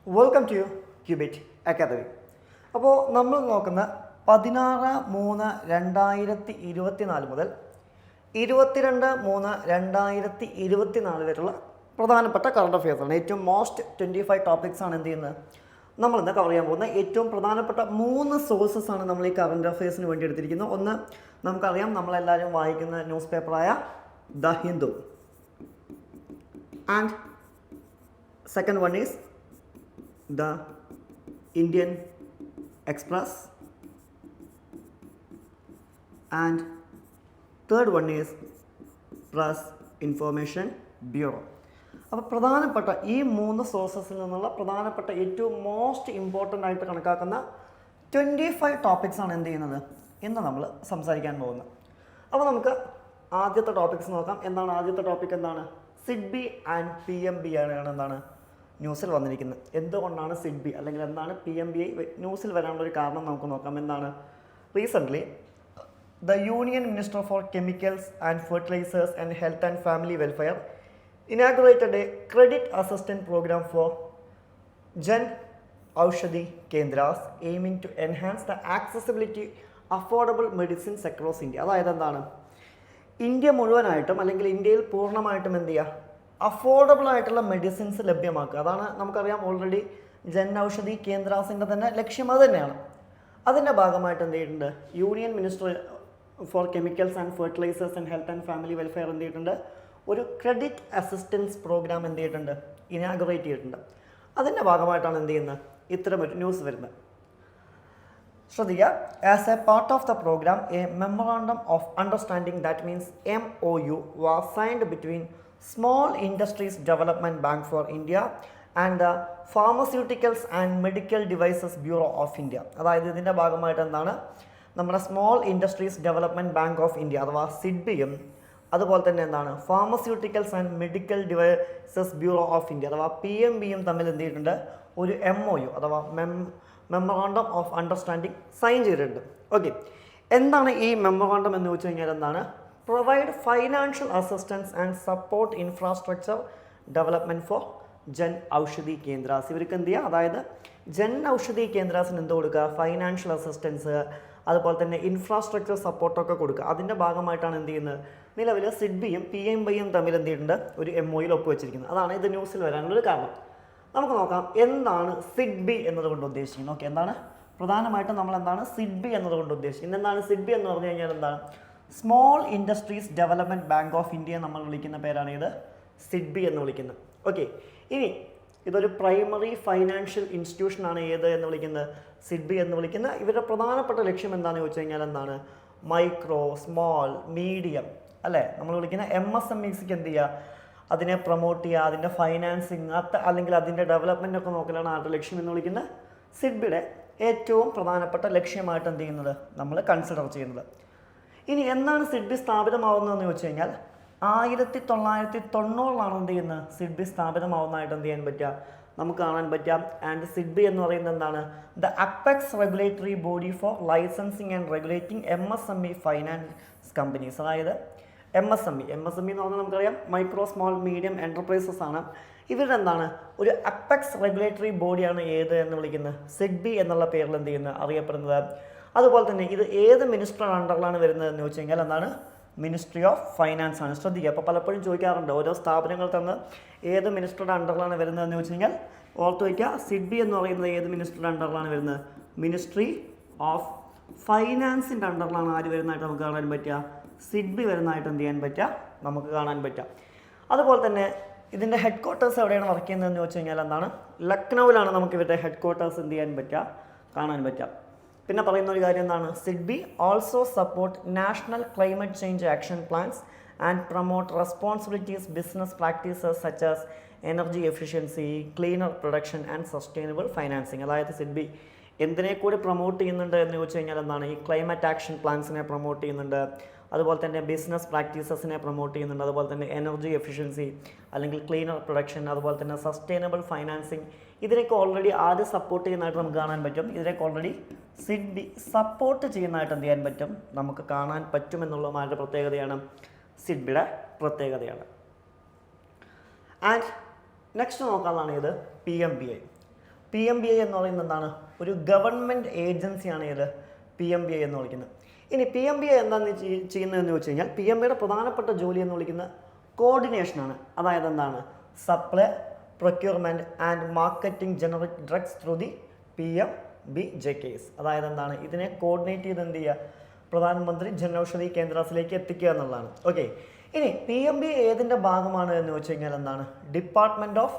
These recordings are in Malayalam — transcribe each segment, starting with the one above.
Welcome to cubit academy. അപ്പോൾ നമ്മൾ നോക്കുന്ന 16/3/2024 മുതൽ 22/3/2024 വരെയുള്ള പ്രധാനപ്പെട്ട കറണ്ട് അഫെയർസാണ്. ഏറ്റവും മോസ്റ്റ് 25 ടോപ്പിക്സ് ആണ് എന്ത് ചെയ്യുന്നത് നമ്മളിന്ന് കവർ ചെയ്യാൻ പോകുന്ന ഏറ്റവും പ്രധാനപ്പെട്ട 3 സോഴ്സസ് ആണ് നമ്മൾ ഈ കറണ്ട് അഫെയർസിന് വേണ്ടി എടുത്തിരിക്കുന്നത്. ഒന്ന് നമുക്കറിയാം, നമ്മളെല്ലാവരും വായിക്കുന്ന ന്യൂസ് പേപ്പറായ the Hindu, and second one is the Indian Express, and third one is Press Information Bureau. അപ്പോൾ പ്രധാനപ്പെട്ട ഈ 3 സോഴ്സസിൽ നിന്നുള്ള പ്രധാനപ്പെട്ട ഏറ്റവും മോസ്റ്റ് ഇമ്പോർട്ടൻ്റ് ആയിട്ട് കണക്കാക്കുന്ന 25 ടോപ്പിക്സ് ആണ് എന്ത് ചെയ്യുന്നത് ഇന്ന് നമ്മൾ സംസാരിക്കാൻ പോകുന്നത്. അപ്പോൾ നമുക്ക് ആദ്യത്തെ ടോപ്പിക്സ് നോക്കാം. എന്താണ് ആദ്യത്തെ ടോപ്പിക്? എന്താണ്? സിഡ്ബി ആൻഡ് PMBI ആണ് എന്താണ് ന്യൂസിൽ വന്നിരിക്കുന്നത്. എന്തുകൊണ്ടാണ് സിഡ്ബി അല്ലെങ്കിൽ എന്താണ് PMBI ന്യൂസിൽ വരാനുള്ളൊരു കാരണം നമുക്ക് നോക്കാം. എന്താണ്? Recently the union minister for chemicals and fertilisers and health and family welfare inaugurated a credit assistant programme for Jan Aushadhi Kendras aiming to enhance the accessibility affordable medicines across India. അതായത് എന്താണ്, ഇന്ത്യ മുഴുവനായിട്ടും അല്ലെങ്കിൽ ഇന്ത്യയിൽ പൂർണ്ണമായിട്ടും എന്ത് ചെയ്യുക, അഫോർഡബിൾ ആയിട്ടുള്ള മെഡിസിൻസ് ലഭ്യമാക്കുക. അതാണ് നമുക്കറിയാം, ഓൾറെഡി ജൻ ഔഷധി കേന്ദ്രാസിൻ്റെ തന്നെ ലക്ഷ്യം അത് തന്നെയാണ്. അതിൻ്റെ ഭാഗമായിട്ട് എന്ത് ചെയ്തിട്ടുണ്ട്, union minister for chemicals and fertilisers and health and family welfare എന്ത് ചെയ്തിട്ടുണ്ട്, ഒരു ക്രെഡിറ്റ് അസിസ്റ്റൻസ് പ്രോഗ്രാം എന്ത് ചെയ്തിട്ടുണ്ട്, ഇനാഗുറേറ്റ് ചെയ്തിട്ടുണ്ട്. അതിൻ്റെ ഭാഗമായിട്ടാണ് എന്ത് ചെയ്യുന്നത് ഇത്തരമൊരു ന്യൂസ് വരുന്നത്. ശ്രദ്ധിക്കുക, as a part of the programme a memorandum of understanding that means MOU was signed between Small Industries Development Bank for India and the Pharmaceuticals and Medical Devices Bureau of India. അതായത് ഇതിൻ്റെ ഭാഗമായിട്ട് എന്താണ്, നമ്മുടെ small industries development bank of India അഥവാ സിഡ്ബിയും അതുപോലെ തന്നെ എന്താണ് pharmaceuticals and medical devices bureau of India അഥവാ PMBയും തമ്മിൽ എന്ത് ചെയ്തിട്ടുണ്ട്, ഒരു MOU അഥവാ മെമ്മോറാണ്ടം ഓഫ് അണ്ടർസ്റ്റാൻഡിംഗ് സൈൻ ചെയ്തിട്ടുണ്ട്. ഓക്കെ, എന്താണ് ഈ മെമ്മോറാണ്ടം എന്ന് വെച്ച് കഴിഞ്ഞാൽ എന്താണ്, provide financial assistance and support infrastructure development for Jan Aushadhi കേന്ദ്രാസ്. ഇവർക്ക് എന്ത് ചെയ്യുക, അതായത് ജൻ ഔഷധി കേന്ദ്രാസിന് എന്ത് കൊടുക്കുക, ഫൈനാൻഷ്യൽ അസിസ്റ്റൻസ് അതുപോലെ തന്നെ ഇൻഫ്രാസ്ട്രക്ചർ സപ്പോർട്ടൊക്കെ കൊടുക്കുക. അതിൻ്റെ ഭാഗമായിട്ടാണ് എന്ത് ചെയ്യുന്നത്, നിലവിൽ സിഡ്ബിയും PMBയും തമ്മിൽ എന്ത് ചെയ്തിട്ടുണ്ട്, ഒരു MOUയിൽ ഒപ്പുവെച്ചിരിക്കുന്നത്. അതാണ് ഇത് ന്യൂസിൽ വരാനുള്ളൊരു കാരണം. നമുക്ക് നോക്കാം എന്താണ് സിഡ്ബി എന്നതുകൊണ്ട് ഉദ്ദേശിക്കുന്നത്. ഓക്കെ, എന്താണ് പ്രധാനമായിട്ടും നമ്മൾ എന്താണ് സിഡ്ബി എന്നതുകൊണ്ട് ഉദ്ദേശിക്കുന്നത്. എന്താണ് സിഡ്ബി എന്ന് പറഞ്ഞു കഴിഞ്ഞാൽ എന്താണ്, small industries development bank of India നമ്മൾ വിളിക്കുന്ന പേരാണ് ഇത് സിഡ്ബി എന്ന് വിളിക്കുന്നത്. ഓക്കെ, ഇനി ഇതൊരു പ്രൈമറി ഫൈനാൻഷ്യൽ ഇൻസ്റ്റിറ്റ്യൂഷനാണ് ഏത് എന്ന് വിളിക്കുന്നത്, സിഡ്ബി എന്ന് വിളിക്കുന്ന. ഇവരുടെ പ്രധാനപ്പെട്ട ലക്ഷ്യം എന്താണെന്ന് ചോദിച്ചു കഴിഞ്ഞാൽ എന്താണ്, മൈക്രോ സ്മോൾ മീഡിയം അല്ലേ നമ്മൾ വിളിക്കുന്ന MSMEസിക്ക് എന്ത് ചെയ്യുക, അതിനെ പ്രൊമോട്ട് ചെയ്യുക, അതിൻ്റെ ഫൈനാൻസിങ് അല്ലെങ്കിൽ അതിൻ്റെ ഡെവലപ്മെൻ്റ് ഒക്കെ നോക്കലാണ് ആരുടെ ലക്ഷ്യം എന്ന് വിളിക്കുന്നത് സിഡ്ബിയുടെ ഏറ്റവും പ്രധാനപ്പെട്ട ലക്ഷ്യമായിട്ട് എന്ത് ചെയ്യുന്നത് നമ്മൾ കൺസിഡർ ചെയ്യുന്നത്. ഇനി എന്നാണ് സിഡ്ബി സ്ഥാപിതമാവുന്നതെന്ന് ചോദിച്ചു കഴിഞ്ഞാൽ 1990 എന്ത് ചെയ്യുന്നത് സിഡ്ബി സ്ഥാപിതമാവുന്നതായിട്ട് എന്ത് ചെയ്യാൻ പറ്റുക, നമുക്ക് കാണാൻ പറ്റാം. ആൻഡ് സിഡ്ബി എന്ന് പറയുന്നത് എന്താണ്, the apex regulatory body for licensing and regulating MSME finance companies. അതായത് MSME എന്ന് പറഞ്ഞാൽ നമുക്കറിയാം മൈക്രോ സ്മോൾ മീഡിയം എൻ്റർപ്രൈസസ് ആണ്. ഇവരുടെ എന്താണ് ഒരു അപ്പെക്സ് റെഗുലേറ്ററി ബോഡിയാണ് ഏത് എന്ന് വിളിക്കുന്നത് സിഡ്ബി എന്നുള്ള പേരിൽ എന്ത് ചെയ്യുന്നത് അറിയപ്പെടുന്നത്. അതുപോലെ തന്നെ ഇത് ഏത് മിനിസ്റ്ററുടെ അണ്ടറിലാണ് വരുന്നത് എന്ന് ചോദിച്ചു കഴിഞ്ഞാൽ എന്താണ്, മിനിസ്ട്രി ഓഫ് ഫൈനാൻസ് ആണ്. ശ്രദ്ധിക്കുക, അപ്പോൾ പലപ്പോഴും ചോദിക്കാറുണ്ട് ഓരോ സ്ഥാപനങ്ങൾ തന്ന് ഏത് മിനിസ്റ്ററുടെ അണ്ടറിലാണ് വരുന്നതെന്ന് ചോദിച്ചു കഴിഞ്ഞാൽ ഓർത്ത് വയ്ക്കുക, സിഡ്ബി എന്ന് പറയുന്നത് ഏത് മിനിസ്റ്ററുടെ അണ്ടറിലാണ് വരുന്നത്, മിനിസ്ട്രി ഓഫ് ഫൈനാൻസിൻ്റെ അണ്ടറിലാണ് ആര് വരുന്നതായിട്ട് നമുക്ക് കാണാൻ പറ്റുക, സിഡ്ബി വരുന്നതായിട്ട് എന്ത് ചെയ്യാൻ പറ്റുക നമുക്ക് കാണാൻ പറ്റുക. അതുപോലെ തന്നെ ഇതിൻ്റെ ഹെഡ് ക്വാർട്ടേഴ്സ് എവിടെയാണ് വർക്ക് ചെയ്യുന്നതെന്ന് ചോദിച്ചു കഴിഞ്ഞാൽ എന്താണ്, ലക്നൗവിലാണ് നമുക്ക് ഇവരുടെ ഹെഡ് ക്വാർട്ടേഴ്സ് എന്ത് ചെയ്യാൻ പറ്റുക കാണാൻ പറ്റുക. പിന്നെ പറയുന്ന ഒരു കാര്യം എന്താണ്, SIDBI also support national climate change action plans and promote responsibilities business practices such as energy efficiency, cleaner production and sustainable financing. അതായത് സിഡ്ബി എന്തിനെ കൂടി പ്രൊമോട്ട് ചെയ്യുന്നുണ്ട് എന്ന് ചോദിച്ചു കഴിഞ്ഞാൽ എന്താണ്, ഈ ക്ലൈമറ്റ് ആക്ഷൻ പ്ലാൻസിനെ പ്രൊമോട്ട് ചെയ്യുന്നുണ്ട്, അതുപോലെ തന്നെ ബിസിനസ് പ്രാക്ടീസസിനെ പ്രൊമോട്ട് ചെയ്യുന്നുണ്ട്, അതുപോലെ തന്നെ എനർജി എഫിഷ്യൻസി അല്ലെങ്കിൽ ക്ലീനർ പ്രൊഡക്ഷൻ, അതുപോലെ തന്നെ സസ്റ്റൈനബിൾ ഫൈനാൻസിങ്. ഇതിനൊക്കെ ഓൾറെഡി ആദ്യം സപ്പോർട്ട് ചെയ്യുന്നതായിട്ട് നമുക്ക് കാണാൻ പറ്റും. ഇതിനൊക്കെ ഓൾറെഡി സിഡ്ബി സപ്പോർട്ട് ചെയ്യുന്നതായിട്ട് എന്ത് ചെയ്യാൻ പറ്റും നമുക്ക് കാണാൻ പറ്റുമെന്നുള്ളതുമാരുടെ പ്രത്യേകതയാണ്, സിഡ്ബിയുടെ പ്രത്യേകതയാണ്. ആൻഡ് നെക്സ്റ്റ് നോക്കാവുന്നതാണ് ഇത് PMBI. PMBA എന്ന് പറയുന്നത് എന്താണ്? ഒരു ഗവൺമെൻറ് ഏജൻസിയാണ് ഏത് PMBA എന്ന് വിളിക്കുന്നത്. ഇനി PMBA എന്താണ് ചെയ്യുന്നതെന്ന് വെച്ച് കഴിഞ്ഞാൽ PMBAയുടെ പ്രധാനപ്പെട്ട ജോലി എന്ന് വിളിക്കുന്ന കോർഡിനേഷനാണ്. അതായത് എന്താണ്? Supply, procurement and marketing generic drugs through the PMBJKs. അതായത് എന്താണ്? ഇതിനെ കോർഡിനേറ്റ് ചെയ്ത് എന്ത് ചെയ്യുക? പ്രധാനമന്ത്രി ജനൌഷധി കേന്ദ്രത്തിലേക്ക് എത്തിക്കുക എന്നുള്ളതാണ്. ഓക്കെ, ഇനി PMBA ഏതിൻ്റെ ഭാഗമാണ് എന്ന് വെച്ച് കഴിഞ്ഞാൽ എന്താണ്? ഡിപ്പാർട്ട്മെൻറ്റ് ഓഫ്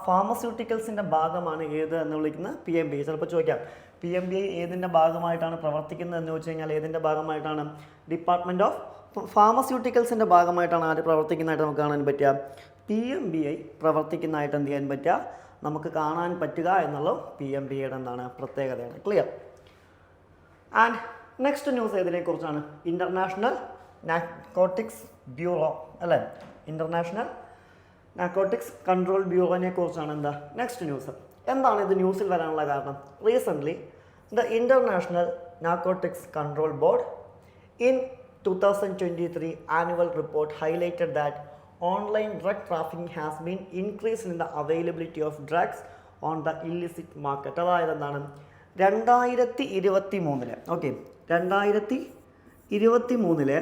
ഫാർമസ്യൂട്ടിക്കൽസിൻ്റെ ഭാഗമാണ് ഏത് എന്ന് വിളിക്കുന്ന PMBA. ചിലപ്പോൾ ചോദിക്കാം PMBA ഏതിൻ്റെ ഭാഗമായിട്ടാണ് പ്രവർത്തിക്കുന്നത് എന്ന് വെച്ച് കഴിഞ്ഞാൽ ഏതിൻ്റെ ഭാഗമായിട്ടാണ്? ഡിപ്പാർട്ട്മെൻറ്റ് ഓഫ് ഫാർമസ്യൂട്ടിക്കൽസിൻ്റെ ഭാഗമായിട്ടാണ് ആര് പ്രവർത്തിക്കുന്നതായിട്ട് നമുക്ക് കാണാൻ പറ്റുക? PMBA പ്രവർത്തിക്കുന്നതായിട്ട് എന്ത് ചെയ്യാൻ പറ്റുക? നമുക്ക് കാണാൻ പറ്റുക എന്നുള്ളത് PMBAയുടെ എന്താണ് പ്രത്യേകതയാണ്. ക്ലിയർ? ആൻഡ് നെക്സ്റ്റ് ന്യൂസ് ഏതിനെക്കുറിച്ചാണ്? ഇൻ്റർനാഷണൽ നാർക്കോട്ടിക്സ് ബ്യൂറോ അല്ലേ? ഇൻ്റർനാഷണൽ നാർക്കോട്ടിക്സ് കൺട്രോൾ ബ്യൂറോനെ കുറിച്ചാണ് എന്താ നെക്സ്റ്റ് ന്യൂസ്. എന്താണ് ഇത് ന്യൂസിൽ വരാനുള്ള കാരണം? Recently the international narcotics control board in 2023 annual report highlighted that online drug trafficking has been increased in the availability of drugs on the illicit market. അതായത് എന്താണ്? 2023 ഓക്കെ 2023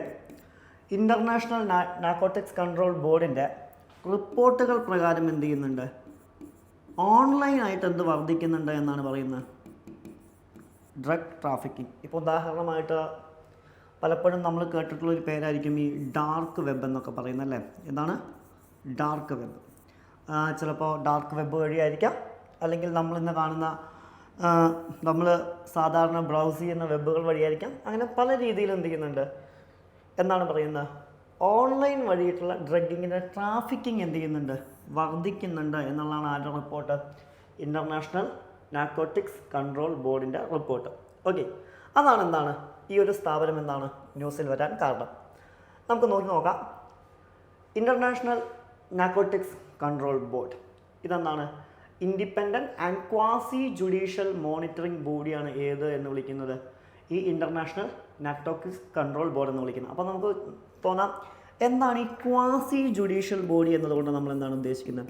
ഇൻ്റർനാഷണൽ നാർക്കോട്ടിക്സ് കൺട്രോൾ ബോർഡിൻ്റെ റിപ്പോർട്ടുകൾ പ്രകാരം എന്ത് ചെയ്യുന്നുണ്ട്? ഓൺലൈനായിട്ട് എന്ത് വർദ്ധിക്കുന്നുണ്ട് എന്നാണ് പറയുന്നത്? Drug trafficking. ഇപ്പോൾ ഉദാഹരണമായിട്ട് പലപ്പോഴും നമ്മൾ കേട്ടിട്ടുള്ളൊരു പേരായിരിക്കും ഈ ഡാർക്ക് വെബ് എന്നൊക്കെ പറയുന്നത് അല്ലേ? എന്താണ് ഡാർക്ക് വെബ്? ചിലപ്പോൾ ഡാർക്ക് വെബ് വഴിയായിരിക്കാം, അല്ലെങ്കിൽ നമ്മളിന്ന് കാണുന്ന നമ്മൾ സാധാരണ ബ്രൗസ് ചെയ്യുന്ന വെബുകൾ വഴിയായിരിക്കാം. അങ്ങനെ പല രീതിയിൽ എന്ത് ചെയ്യുന്നുണ്ട് എന്നാണ് പറയുന്നത്? ഓൺലൈൻ വഴിയിട്ടുള്ള ഡ്രഗിങ്ങിൻ്റെ ട്രാഫിക്കിംഗ് എന്ത് ചെയ്യുന്നുണ്ട്? വർദ്ധിക്കുന്നുണ്ട് എന്നുള്ളതാണ് ആരുടെ റിപ്പോർട്ട്? ഇൻ്റർനാഷണൽ നാർക്കോട്ടിക്സ് കൺട്രോൾ ബോർഡിൻ്റെ റിപ്പോർട്ട്. ഓക്കെ, അതാണ് എന്താണ് ഈ ഒരു സ്ഥാപനം എന്താണ് ന്യൂസിൽ വരാൻ കാരണം. നമുക്ക് നോക്കാം. ഇൻ്റർനാഷണൽ നാർക്കോട്ടിക്സ് കൺട്രോൾ ബോർഡ് ഇതെന്താണ്? Independent and quasi judicial monitoring ബോഡിയാണ് ഏത് എന്ന് വിളിക്കുന്നത്? ഈ ഇൻ്റർനാഷണൽ നാർക്കോട്ടിക്സ് കൺട്രോൾ ബോർഡ് എന്ന് വിളിക്കുന്നത്. അപ്പോൾ നമുക്ക് തോന്നാം എന്താണ് ഈ ക്വാസി ജുഡീഷ്യൽ ബോഡി എന്നതുകൊണ്ട് നമ്മൾ എന്താണ് ഉദ്ദേശിക്കുന്നത്?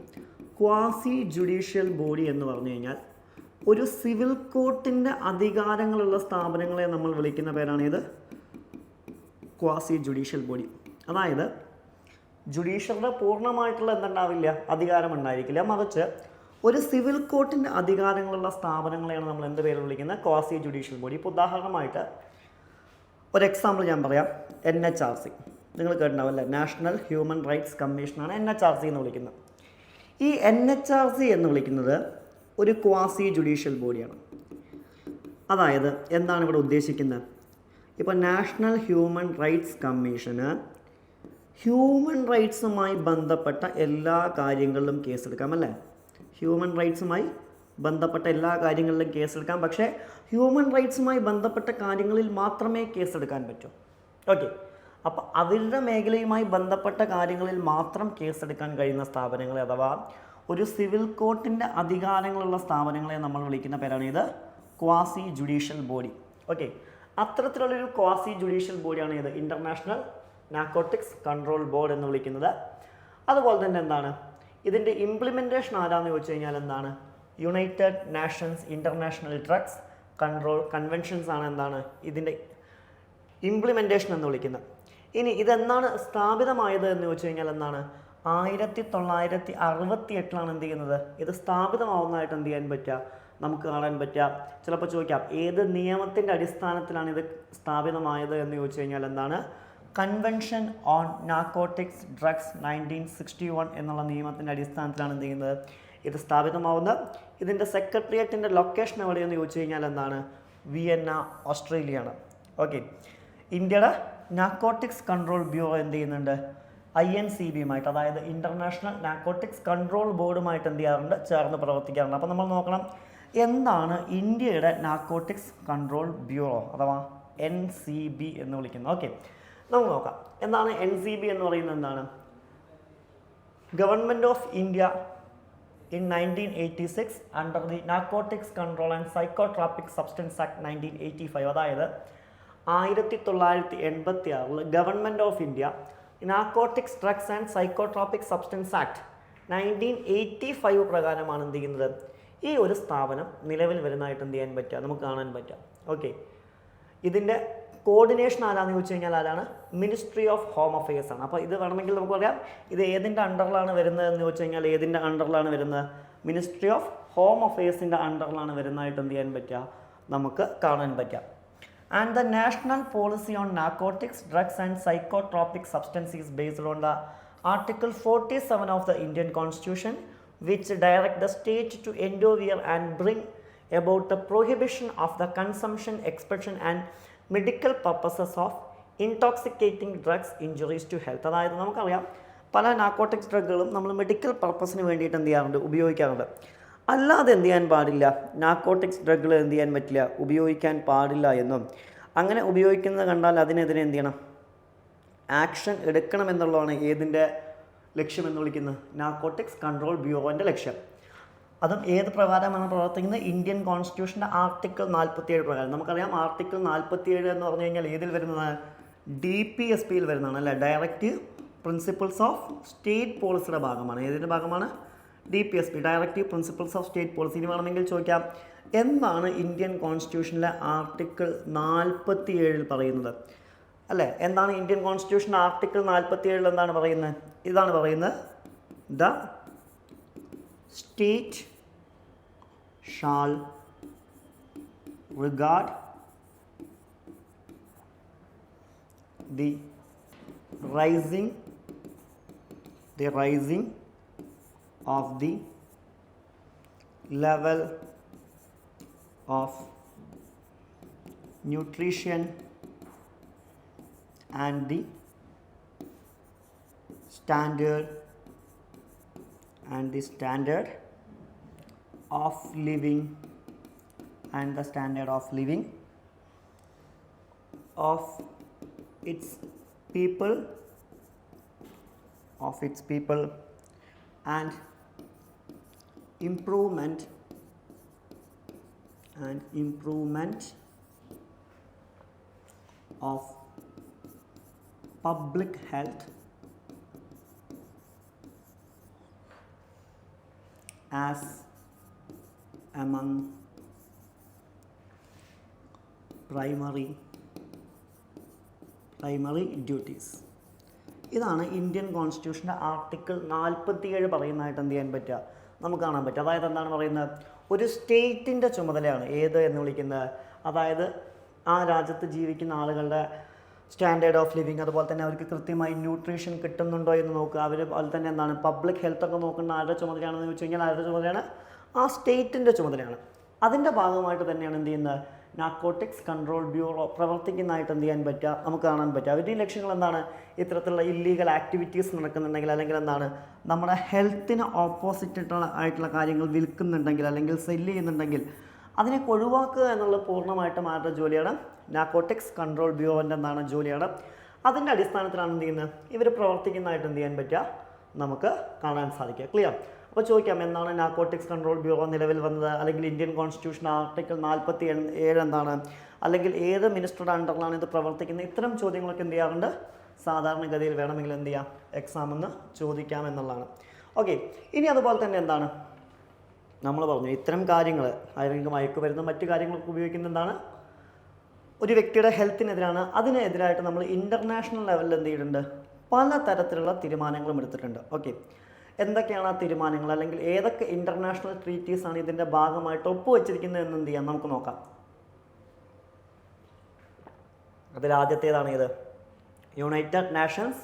ക്വാസി ജുഡീഷ്യൽ ബോഡി എന്ന് പറഞ്ഞു കഴിഞ്ഞാൽ ഒരു സിവിൽ കോർട്ടിൻ്റെ അധികാരങ്ങളുള്ള സ്ഥാപനങ്ങളെ നമ്മൾ വിളിക്കുന്ന പേരാണ് ഇത് ക്വാസി ജുഡീഷ്യൽ ബോഡി. അതായത് ജുഡീഷ്യറിൻ്റെ പൂർണ്ണമായിട്ടുള്ള എന്തുണ്ടാവില്ല? അധികാരം ഉണ്ടായിരിക്കില്ല, മറിച്ച് ഒരു സിവിൽ കോർട്ടിൻ്റെ അധികാരങ്ങളുള്ള സ്ഥാപനങ്ങളെയാണ് നമ്മൾ എന്ത് പേര് വിളിക്കുന്നത്? Quasi judicial body. ഇപ്പോൾ ഉദാഹരണമായിട്ട് ഒരു എക്സാമ്പിൾ ഞാൻ പറയാം. NHRC നിങ്ങൾ കേട്ടിട്ടുണ്ടാവും അല്ലേ? നാഷണൽ ഹ്യൂമൻ റൈറ്റ്സ് കമ്മീഷനാണ് NHRC എന്ന് വിളിക്കുന്നത്. ഈ NHRC എന്ന് വിളിക്കുന്നത് ഒരു ക്വാസി ജുഡീഷ്യൽ ബോഡിയാണ്. അതായത് എന്താണ് ഇവിടെ ഉദ്ദേശിക്കുന്നത്? ഇപ്പോൾ നാഷണൽ ഹ്യൂമൻ റൈറ്റ്സ് കമ്മീഷന് ഹ്യൂമൻ റൈറ്റ്സുമായി ബന്ധപ്പെട്ട എല്ലാ കാര്യങ്ങളിലും കേസെടുക്കാം അല്ലേ? ഹ്യൂമൻ റൈറ്റ്സുമായി ബന്ധപ്പെട്ട എല്ലാ കാര്യങ്ങളിലും കേസെടുക്കാം. പക്ഷേ ഹ്യൂമൻ റൈറ്റ്സുമായി ബന്ധപ്പെട്ട കാര്യങ്ങളിൽ മാത്രമേ കേസെടുക്കാൻ പറ്റൂ. ഓക്കെ, അപ്പോൾ അവരുടെ മേഖലയുമായി ബന്ധപ്പെട്ട കാര്യങ്ങളിൽ മാത്രം കേസെടുക്കാൻ കഴിയുന്ന സ്ഥാപനങ്ങളെ, അഥവാ ഒരു സിവിൽ കോർട്ടിൻ്റെ അധികാരങ്ങളുള്ള സ്ഥാപനങ്ങളെ നമ്മൾ വിളിക്കുന്ന പേരാണ് ഇത് ക്വാസി ജുഡീഷ്യൽ ബോഡി. ഓക്കെ, അത്തരത്തിലുള്ളൊരു ക്വാസി ജുഡീഷ്യൽ ബോഡിയാണ് ഇത് ഇൻ്റർനാഷണൽ നാർക്കോട്ടിക്സ് കൺട്രോൾ ബോർഡ് എന്ന് വിളിക്കുന്നത്. അതുപോലെ തന്നെ എന്താണ് ഇതിൻ്റെ ഇംപ്ലിമെൻറ്റേഷൻ ആരാന്ന് ചോദിച്ചു കഴിഞ്ഞാൽ എന്താണ്? United nations international drugs control conventions ആണ് എന്താണ് ഇതിൻ്റെ ഇംപ്ലിമെൻറ്റേഷൻ എന്ന് വിളിക്കുന്നത്. ഇനി ഇതെന്നാണ് സ്ഥാപിതമായത് എന്ന് ചോദിച്ചു കഴിഞ്ഞാൽ എന്താണ്? 1968 എന്ത് ചെയ്യുന്നത്? ഇത് സ്ഥാപിതമാവുന്നതായിട്ട് എന്ത് ചെയ്യാൻ പറ്റുക? നമുക്ക് കാണാൻ പറ്റുക. ചിലപ്പോൾ ചോദിക്കാം ഏത് നിയമത്തിൻ്റെ അടിസ്ഥാനത്തിലാണ് ഇത് സ്ഥാപിതമായത് എന്ന് ചോദിച്ചു കഴിഞ്ഞാൽ എന്താണ്? കൺവെൻഷൻ ഓൺ നാർക്കോട്ടിക്സ് ഡ്രഗ്സ് 1961 എന്നുള്ള നിയമത്തിൻ്റെ അടിസ്ഥാനത്തിലാണ് എന്ത് ചെയ്യുന്നത്? ഇത് സ്ഥാപിതമാവുന്നത്. ഇതിൻ്റെ സെക്രട്ടേറിയറ്റിൻ്റെ ലൊക്കേഷൻ എവിടെയെന്ന് ചോദിച്ചു കഴിഞ്ഞാൽ എന്താണ്? വിയന്ന, ഓസ്ട്രേലിയയാണ്. ഓക്കെ, ഇന്ത്യയുടെ നാർക്കോട്ടിക്സ് കൺട്രോൾ ബ്യൂറോ എന്ത് ചെയ്യുന്നുണ്ട്? INCBയുമായിട്ട്, അതായത് ഇൻ്റർനാഷണൽ നാർക്കോട്ടിക്സ് കൺട്രോൾ ബോർഡുമായിട്ട് എന്ത് ചെയ്യാറുണ്ട്? ചേർന്ന് പ്രവർത്തിക്കാറുണ്ട്. അപ്പോൾ നമ്മൾ നോക്കണം എന്താണ് ഇന്ത്യയുടെ നാർക്കോട്ടിക്സ് കൺട്രോൾ ബ്യൂറോ അഥവാ NCB എന്ന് വിളിക്കുന്നത്. ഓക്കെ, നമുക്ക് നോക്കാം എന്താണ് NCB എന്ന് പറയുന്നത്. എന്താണ്? Government of India in 1986 under the Narcotics Control and Psychotropic Substance Act 1985. അതായത് 1986 government of India narcotics drugs and psychotropic substance act 1985 പ്രകാരമാണ് എന്ത് ചെയ്യുന്നത്? ഈ ഒരു സ്ഥാപനം നിലവിൽ വരുന്നതായിട്ട് എന്ത് ചെയ്യാൻ പറ്റുക, നമുക്ക് കാണാൻ പറ്റുക. ഓക്കെ, ഇതിൻ്റെ കോർഡിനേഷൻ ആരാന്ന് ചോദിച്ചു കഴിഞ്ഞാൽ ആരാണ്? മിനിസ്ട്രി ഓഫ് ഹോം അഫയേഴ്സ് ആണ്. അപ്പോൾ ഇത് വേണമെങ്കിൽ നമുക്ക് പറയാം ഇത് ഏതിൻ്റെ അണ്ടറിലാണ് വരുന്നത് എന്ന് ചോദിച്ചു കഴിഞ്ഞാൽ ഏതിൻ്റെ അണ്ടറിലാണ് വരുന്നത്? മിനിസ്ട്രി ഓഫ് ഹോം അഫയേഴ്സിൻ്റെ അണ്ടറിലാണ് വരുന്നതായിട്ട് എന്ത് ചെയ്യാൻ പറ്റുക, നമുക്ക് കാണാൻ പറ്റുക. And the national policy on narcotics, drugs and psychotropic substances is based on the Article 47 of the Indian Constitution, which direct the state to endeavour and bring about the prohibition of the consumption, expression and medical purposes of intoxicating drugs injuries to health. അതായത് നമുക്കറിയാം പല നാർക്കോട്ടിക്സ് ഡ്രഗുകളും നമ്മൾ മെഡിക്കൽ പർപ്പസിന് വേണ്ടിയിട്ട് എന്ത് ചെയ്യാറുണ്ട്, ഉപയോഗിക്കാറുണ്ട്. അല്ലാതെ എന്ത് ചെയ്യാൻ പാടില്ല, നാർക്കോട്ടിക്സ് ഡ്രഗുകൾ എന്ത് ചെയ്യാൻ പറ്റില്ല, ഉപയോഗിക്കാൻ പാടില്ല എന്നും അങ്ങനെ ഉപയോഗിക്കുന്നത് കണ്ടാൽ അതിനെതിരെ എന്ത് ചെയ്യണം, ആക്ഷൻ എടുക്കണം എന്നുള്ളതാണ് ഏതിൻ്റെ ലക്ഷ്യം എന്ന് വിളിക്കുന്നത്? നാർക്കോട്ടിക്സ് കൺട്രോൾ ബ്യൂറോൻ്റെ ലക്ഷ്യം. അതും ഏത് പ്രകാരമാണ് പ്രവർത്തിക്കുന്നത്? ഇന്ത്യൻ കോൺസ്റ്റിറ്റ്യൂഷൻ്റെ ആർട്ടിക്കിൾ 47 പ്രകാരം. നമുക്കറിയാം ആർട്ടിക്കിൾ 47 എന്ന് പറഞ്ഞു കഴിഞ്ഞാൽ ഏതിൽ വരുന്നതാണ്? DPSPയിൽ വരുന്നതാണ് അല്ലേ, ഡയറക്റ്റീവ് പ്രിൻസിപ്പിൾസ് ഓഫ് സ്റ്റേറ്റ് പോളിസിയുടെ ഭാഗമാണ്. ഏതിൻ്റെ ഭാഗമാണ്? DPSP, directive principles of state policy. ഇനി വേണമെങ്കിൽ ചോദിക്കാം, എന്താണ് ഇന്ത്യൻ കോൺസ്റ്റിറ്റ്യൂഷനിലെ ആർട്ടിക്കിൾ 47 പറയുന്നത് അല്ലേ? എന്താണ് ഇന്ത്യൻ കോൺസ്റ്റിറ്റ്യൂഷൻ ആർട്ടിക്കിൾ 47 എന്താണ് പറയുന്നത്? ഇതാണ് പറയുന്നത്, the state shall regard the rising of the level of nutrition and the standard of living of its people and improvement of public health as among primary duties. ഇതാണ് ഇന്ത്യൻ കോൺസ്റ്റിറ്റ്യൂഷൻ്റെ ആർട്ടിക്കിൾ 47 പറയുന്നതായിട്ട് എന്ത് ചെയ്യാൻ പറ്റുക, നമുക്ക് കാണാൻ പറ്റും. അതായത് എന്താണ് പറയുന്നത്, ഒരു സ്റ്റേറ്റിൻ്റെ ചുമതലയാണ് ഏത് എന്ന് വിളിക്കുന്നത്, അതായത് ആ രാജ്യത്ത് ജീവിക്കുന്ന ആളുകളുടെ സ്റ്റാൻഡേർഡ് ഓഫ് ലിവിങ്, അതുപോലെ തന്നെ അവർക്ക് കൃത്യമായി ന്യൂട്രീഷൻ കിട്ടുന്നുണ്ടോ എന്ന് നോക്കുക. അതുപോലെ തന്നെ എന്താണ് പബ്ലിക് ഹെൽത്തൊക്കെ നോക്കുന്ന ആരുടെ ചുമതലയാണെന്ന് ചോദിച്ചു കഴിഞ്ഞാൽ ആരുടെ ചുമതലയാണ്? ആ സ്റ്റേറ്റിൻ്റെ ചുമതലയാണ്. അതിൻ്റെ ഭാഗമായിട്ട് തന്നെയാണ് എന്ത് ചെയ്യുന്നത്, നാർക്കോട്ടിക്സ് കൺട്രോൾ ബ്യൂറോ പ്രവർത്തിക്കുന്നതായിട്ട് എന്ത് ചെയ്യാൻ പറ്റുക, നമുക്ക് കാണാൻ പറ്റുക. അവരുടെ ലക്ഷ്യങ്ങൾ എന്താണ്? ഇത്തരത്തിലുള്ള ഇല്ലീഗൽ ആക്ടിവിറ്റീസ് നടക്കുന്നുണ്ടെങ്കിൽ അല്ലെങ്കിൽ എന്താണ് നമ്മുടെ ഹെൽത്തിന് ഓപ്പോസിറ്റ് ആയിട്ടുള്ള കാര്യങ്ങൾ വിൽക്കുന്നുണ്ടെങ്കിൽ അല്ലെങ്കിൽ സെല്ല് ചെയ്യുന്നുണ്ടെങ്കിൽ അതിനെ ഒഴിവാക്കുക എന്നുള്ളത് പൂർണ്ണമായിട്ടും ആരുടെ ജോലിയാണ്? നാർക്കോട്ടിക്സ് കൺട്രോൾ ബ്യൂറോൻ്റെ എന്താണ് ജോലിയാണ്. അതിൻ്റെ അടിസ്ഥാനത്തിലാണ് എന്ത് ചെയ്യുന്നത്, ഇവർ പ്രവർത്തിക്കുന്നതായിട്ട് എന്ത് ചെയ്യാൻ പറ്റുക, നമുക്ക് കാണാൻ സാധിക്കുക. ക്ലിയർ? അപ്പോൾ ചോദിക്കാം, എന്താണ് നാർക്കോട്ടിക്സ് കൺട്രോൾ ബ്യൂറോ നിലവിൽ വന്നത്, അല്ലെങ്കിൽ ഇന്ത്യൻ കോൺസ്റ്റിറ്റ്യൂഷൻ ആർട്ടിക്കിൾ 47 എന്താണ്, അല്ലെങ്കിൽ ഏത് മിനിസ്റ്ററുടെ അണ്ടറിലാണ് ഇത് പ്രവർത്തിക്കുന്നത്? ഇത്തരം ചോദ്യങ്ങളൊക്കെ എന്ത് ചെയ്യാറുണ്ട്, സാധാരണഗതിയിൽ വേണമെങ്കിൽ എന്ത് ചെയ്യാം, എക്സാമെന്ന് ചോദിക്കാം എന്നുള്ളതാണ്. ഓക്കെ, ഇനി അതുപോലെ തന്നെ എന്താണ് നമ്മൾ പറഞ്ഞു, ഇത്തരം കാര്യങ്ങൾ ആരെങ്കിലും മയക്കുമരുന്ന് മറ്റു കാര്യങ്ങളൊക്കെ ഉപയോഗിക്കുന്ന എന്താണ്, ഒരു വ്യക്തിയുടെ ഹെൽത്തിനെതിരാണ്. അതിനെതിരായിട്ട് നമ്മൾ ഇൻ്റർനാഷണൽ ലെവലിൽ എന്ത് ചെയ്തിട്ടുണ്ട്, പല തരത്തിലുള്ള തീരുമാനങ്ങളും എടുത്തിട്ടുണ്ട്. ഓക്കെ, എന്തൊക്കെയാണ് ആ തീരുമാനങ്ങൾ, അല്ലെങ്കിൽ ഏതൊക്കെ ഇൻ്റർനാഷണൽ ട്രീറ്റീസാണ് ഇതിൻ്റെ ഭാഗമായിട്ട് ഒപ്പുവെച്ചിരിക്കുന്നത് എന്ന് എന്ത് ചെയ്യാം, നമുക്ക് നോക്കാം. അതിലാദ്യത്തേതാണ് ഇത്, United Nations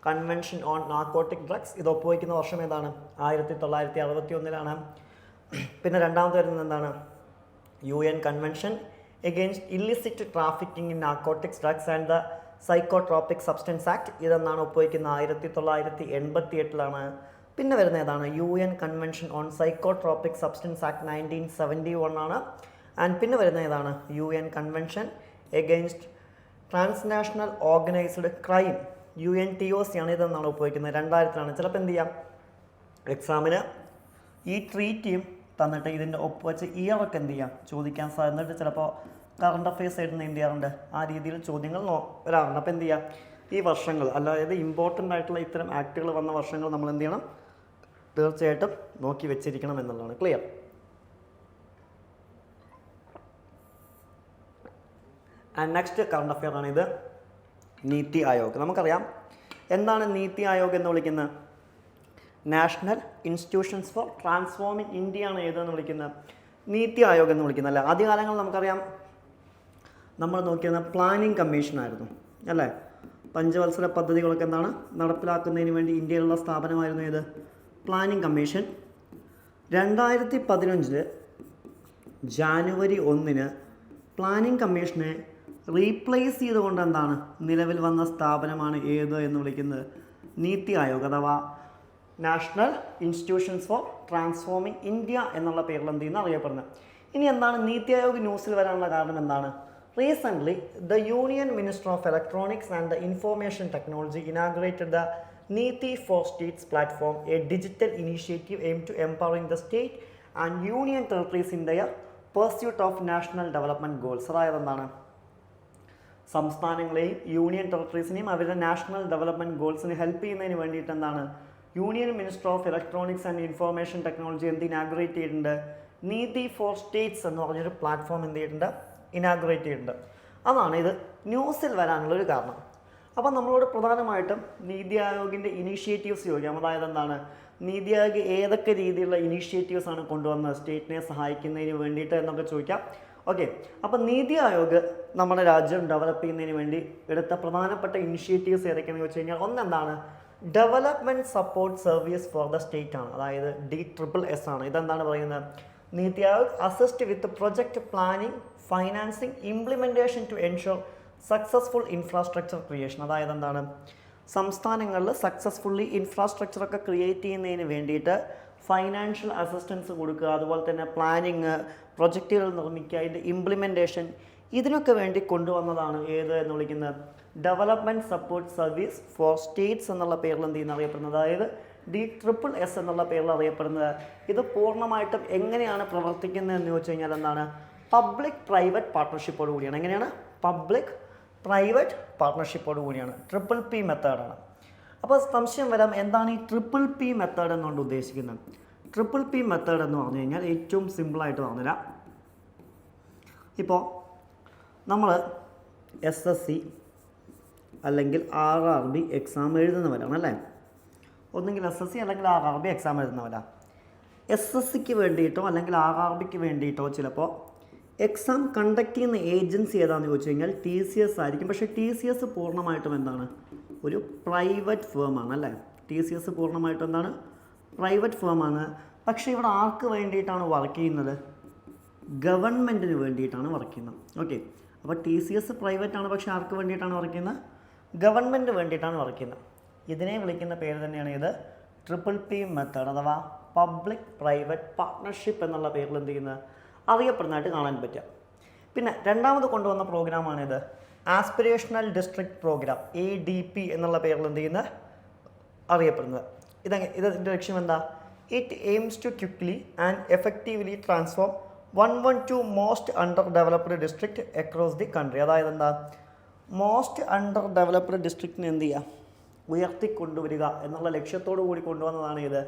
convention on narcotic drugs. ഇത് ഒപ്പുവയ്ക്കുന്ന വർഷം ഏതാണ്? 1961. പിന്നെ രണ്ടാമത്തെ വരുന്നത് എന്താണ്, UN convention against illicit trafficking in narcotics drugs and the psychotropic substance act. ഇതെന്നാണ് ഒപ്പുവയ്ക്കുന്നത് 1988. പിന്നെ വരുന്ന ഏതാണ്, UN convention on psychotropic substance act 1971. And പിന്നെ വരുന്ന ഏതാണ്, UN convention against transnational organised crime, UNTOC ആണ്. ഇതെന്നാണ് ഒപ്പുവയ്ക്കുന്നത് 2000. ചിലപ്പോൾ എന്ത് ചെയ്യാം, എക്സാമിന് ഈ ട്രീറ്റിയും തന്നിട്ട് ഇതിൻ്റെ ഒപ്പുവെച്ച് ഇയറൊക്കെ എന്ത് ചെയ്യാം, ചോദിക്കാൻ സാധ്യതയുണ്ട്. ചിലപ്പോൾ കറണ്ട് അഫയേഴ്സ് ആയിട്ട് എന്ത് ചെയ്യാറുണ്ട്, ആ രീതിയിൽ ചോദ്യങ്ങൾ വരാറുണ്ട്. അപ്പോൾ എന്ത് ചെയ്യാം, ഈ വർഷങ്ങൾ അതായത് ഇമ്പോർട്ടൻ്റ് ആയിട്ടുള്ള ഇത്തരം ആക്ടുകൾ വന്ന വർഷങ്ങൾ നമ്മൾ എന്ത് ചെയ്യണം, തീർച്ചയായിട്ടും നോക്കി വെച്ചിരിക്കണം എന്നുള്ളതാണ്. Clear? And next current affair ആണ് ഇത്, നീതി ആയോഗ്. നമുക്കറിയാം എന്താണ് നീതി ആയോഗ് എന്ന് വിളിക്കുന്നത്? National institutions for transforming India ആണ് ഏതെന്ന് വിളിക്കുന്നത്? നീതി ആയോഗ് എന്ന് വിളിക്കുന്നത് അല്ലേ. ആദ്യകാലങ്ങളിൽ നമുക്കറിയാം നമ്മൾ നോക്കിയത് പ്ലാനിംഗ് കമ്മീഷനായിരുന്നു അല്ലേ. പഞ്ചവത്സര പദ്ധതികളൊക്കെ എന്താണ് നടപ്പിലാക്കുന്നതിന് വേണ്ടി ഇന്ത്യയിലുള്ള സ്ഥാപനമായിരുന്നു ഏത്? Planning commission. 2015 ജാനുവരി 1 പ്ലാനിംഗ് കമ്മീഷനെ റീപ്ലേസ് ചെയ്തുകൊണ്ട് എന്താണ് നിലവിൽ വന്ന സ്ഥാപനമാണ് ഏത് എന്ന് വിളിക്കുന്നത്? നീതി ആയോഗ് അഥവാ national institutions for transforming India എന്നുള്ള പേരിൽ എന്ത് ചെയ്യുന്ന അറിയപ്പെടുന്നത്. ഇനി എന്താണ് നീതി ആയോഗ് ന്യൂസിൽ വരാനുള്ള കാരണം എന്താണ്? Recently, the Union Minister of Electronics and the Information Technology inaugurated the Neeti for States platform, a digital initiative aimed to empowering the state and union territories in their pursuit of national development goals. അതായത് എന്താണ്? സംസ്ഥാനങ്ങളെയും യൂണിയൻ ടെറിട്ടറീസിനെയും അവരുടെ നാഷണൽ ഡെവലപ്മെൻറ്റ് ഗോൾസിന് ഹെൽപ്പ് ചെയ്യുന്നതിന് വേണ്ടിയിട്ട് എന്താണ് union minister of electronics and information technology എന്ത് ഇനാഗുറേറ്റ് ചെയ്തിട്ടുണ്ട്? നീതി ഫോർ സ്റ്റേറ്റ്സ് എന്ന് പറഞ്ഞൊരു പ്ലാറ്റ്ഫോം എന്ത് ചെയ്തിട്ടുണ്ട്? ഇനാഗുറേറ്റ് ചെയ്തിട്ടുണ്ട്. അതാണ് ഇത് ന്യൂസിൽ വരാനുള്ളൊരു കാരണം. അപ്പം നമ്മളോട് പ്രധാനമായിട്ടും നീതി ആയോഗിൻ്റെ ഇനീഷ്യേറ്റീവ്സ് ചോദിക്കാം. അതായത് എന്താണ് നീതി ആയോഗ് ഏതൊക്കെ രീതിയിലുള്ള ഇനീഷ്യേറ്റീവ്സ് ആണ് കൊണ്ടുവന്നത് സ്റ്റേറ്റിനെ സഹായിക്കുന്നതിന് വേണ്ടിയിട്ട് എന്നൊക്കെ ചോദിക്കാം. ഓക്കെ, അപ്പം നീതി ആയോഗ് നമ്മുടെ രാജ്യം ഡെവലപ്പ് ചെയ്യുന്നതിന് വേണ്ടി എടുത്ത പ്രധാനപ്പെട്ട ഇനിഷ്യേറ്റീവ്സ് ഏതൊക്കെയാണെന്ന് വെച്ച് കഴിഞ്ഞാൽ ഒന്നെന്താണ് development support service for the state ആണ്. അതായത് DSSS ആണ്. ഇതെന്താണ് പറയുന്നത്? NITI Aayog assist with project planning, financing, implementation to ensure successful infrastructure creation. അതായത് എന്താണ് സംസ്ഥാനങ്ങളിൽ സക്സസ്ഫുള്ളി ഇൻഫ്രാസ്ട്രക്ചറൊക്കെ ക്രിയേറ്റ് ചെയ്യുന്നതിന് വേണ്ടിയിട്ട് ഫൈനാൻഷ്യൽ അസിസ്റ്റൻസ് കൊടുക്കുക, അതുപോലെ തന്നെ പ്ലാനിങ്, പ്രൊജക്റ്റുകൾ നിർമ്മിക്കുക, അതിൻ്റെ ഇംപ്ലിമെൻറ്റേഷൻ, ഇതിനൊക്കെ വേണ്ടി കൊണ്ടുവന്നതാണ് ഏത് എന്ന് വിളിക്കുന്നത്? Development support service four States എന്നുള്ള പേരിൽ എന്ത് ചെയ്യുന്ന അറിയപ്പെടുന്നത്? അതായത് DSSS എന്നുള്ള പേരിൽ അറിയപ്പെടുന്നത്. ഇത് പൂർണ്ണമായിട്ടും എങ്ങനെയാണ് പ്രവർത്തിക്കുന്നത് എന്ന് ചോദിച്ചു കഴിഞ്ഞാൽ എന്താണ് പബ്ലിക് പ്രൈവറ്റ് പാർട്ട്ണർഷിപ്പോട് കൂടിയാണ്. എങ്ങനെയാണ്? പബ്ലിക് പ്രൈവറ്റ് പാർട്ട്ണർഷിപ്പോട് കൂടിയാണ്. PPP മെത്തേഡാണ്. അപ്പോൾ സംശയം വരാം എന്താണ് ഈ PPP മെത്തേഡ് എന്നുകൊണ്ട് ഉദ്ദേശിക്കുന്നത്? PPP മെത്തേഡ് എന്ന് പറഞ്ഞു കഴിഞ്ഞാൽ ഏറ്റവും സിമ്പിളായിട്ട് പറഞ്ഞുതരാം. ഇപ്പോൾ നമ്മൾ SSC അല്ലെങ്കിൽ RRB എക്സാം എഴുതുന്നവരാണ് അല്ലേ. ഒന്നുകിൽ SSC അല്ലെങ്കിൽ RRB എക്സാം എഴുതുന്നവരാണ്. SSCക്ക് വേണ്ടിയിട്ടോ അല്ലെങ്കിൽ RRBക്ക് വേണ്ടിയിട്ടോ ചിലപ്പോൾ എക്സാം കണ്ടക്ട് ചെയ്യുന്ന ഏജൻസി ഏതാണെന്ന് ചോദിച്ചു കഴിഞ്ഞാൽ TCS ആയിരിക്കും. പക്ഷേ TCS പൂർണ്ണമായിട്ടും എന്താണ് ഒരു പ്രൈവറ്റ് ഫേമാണ് അല്ലേ. TCS പൂർണ്ണമായിട്ടും എന്താണ് പ്രൈവറ്റ് ഫേമാണ്. പക്ഷേ ഇവിടെ ആർക്ക് വേണ്ടിയിട്ടാണ് വർക്ക് ചെയ്യുന്നത്? ഗവൺമെൻറ്റിന് വേണ്ടിയിട്ടാണ് വർക്ക് ചെയ്യുന്നത്. ഓക്കെ, അപ്പോൾ TCS പ്രൈവറ്റ് ആണ്, പക്ഷേ ആർക്ക് വേണ്ടിയിട്ടാണ് വർക്ക് ചെയ്യുന്നത്? ഗവൺമെൻറ്റിന് വേണ്ടിയിട്ടാണ് വർക്ക് ചെയ്യുന്നത്. ഇതിനെ വിളിക്കുന്ന പേര് തന്നെയാണ് ഇത് PPP മെത്തേഡ് അഥവാ പബ്ലിക് പ്രൈവറ്റ് പാർട്ട്ണർഷിപ്പ് എന്നുള്ള പേരിൽ എന്ത് ചെയ്യുന്നത് അറിയപ്പെടുന്നതായിട്ട് കാണാൻ പറ്റുക. പിന്നെ രണ്ടാമത് കൊണ്ടുവന്ന പ്രോഗ്രാമാണിത് ആസ്പിരേഷണൽ ഡിസ്ട്രിക്ട് പ്രോഗ്രാം ADP എന്നുള്ള പേരിൽ എന്ത് ചെയ്യുന്നത് അറിയപ്പെടുന്നത്. ഇതിൻ്റെ ലക്ഷ്യം എന്താ? It aims to quickly and effectively transform 112 most under developed district across the country. അതായത് എന്താ മോസ്റ്റ് അണ്ടർ ഡെവലപ്ഡ് ഡിസ്ട്രിക്റ്റിന് എന്ത് ചെയ്യുക ഉയർത്തിക്കൊണ്ടുവരിക എന്നുള്ള ലക്ഷ്യത്തോടു കൂടി കൊണ്ടുവന്നതാണ് ഇത്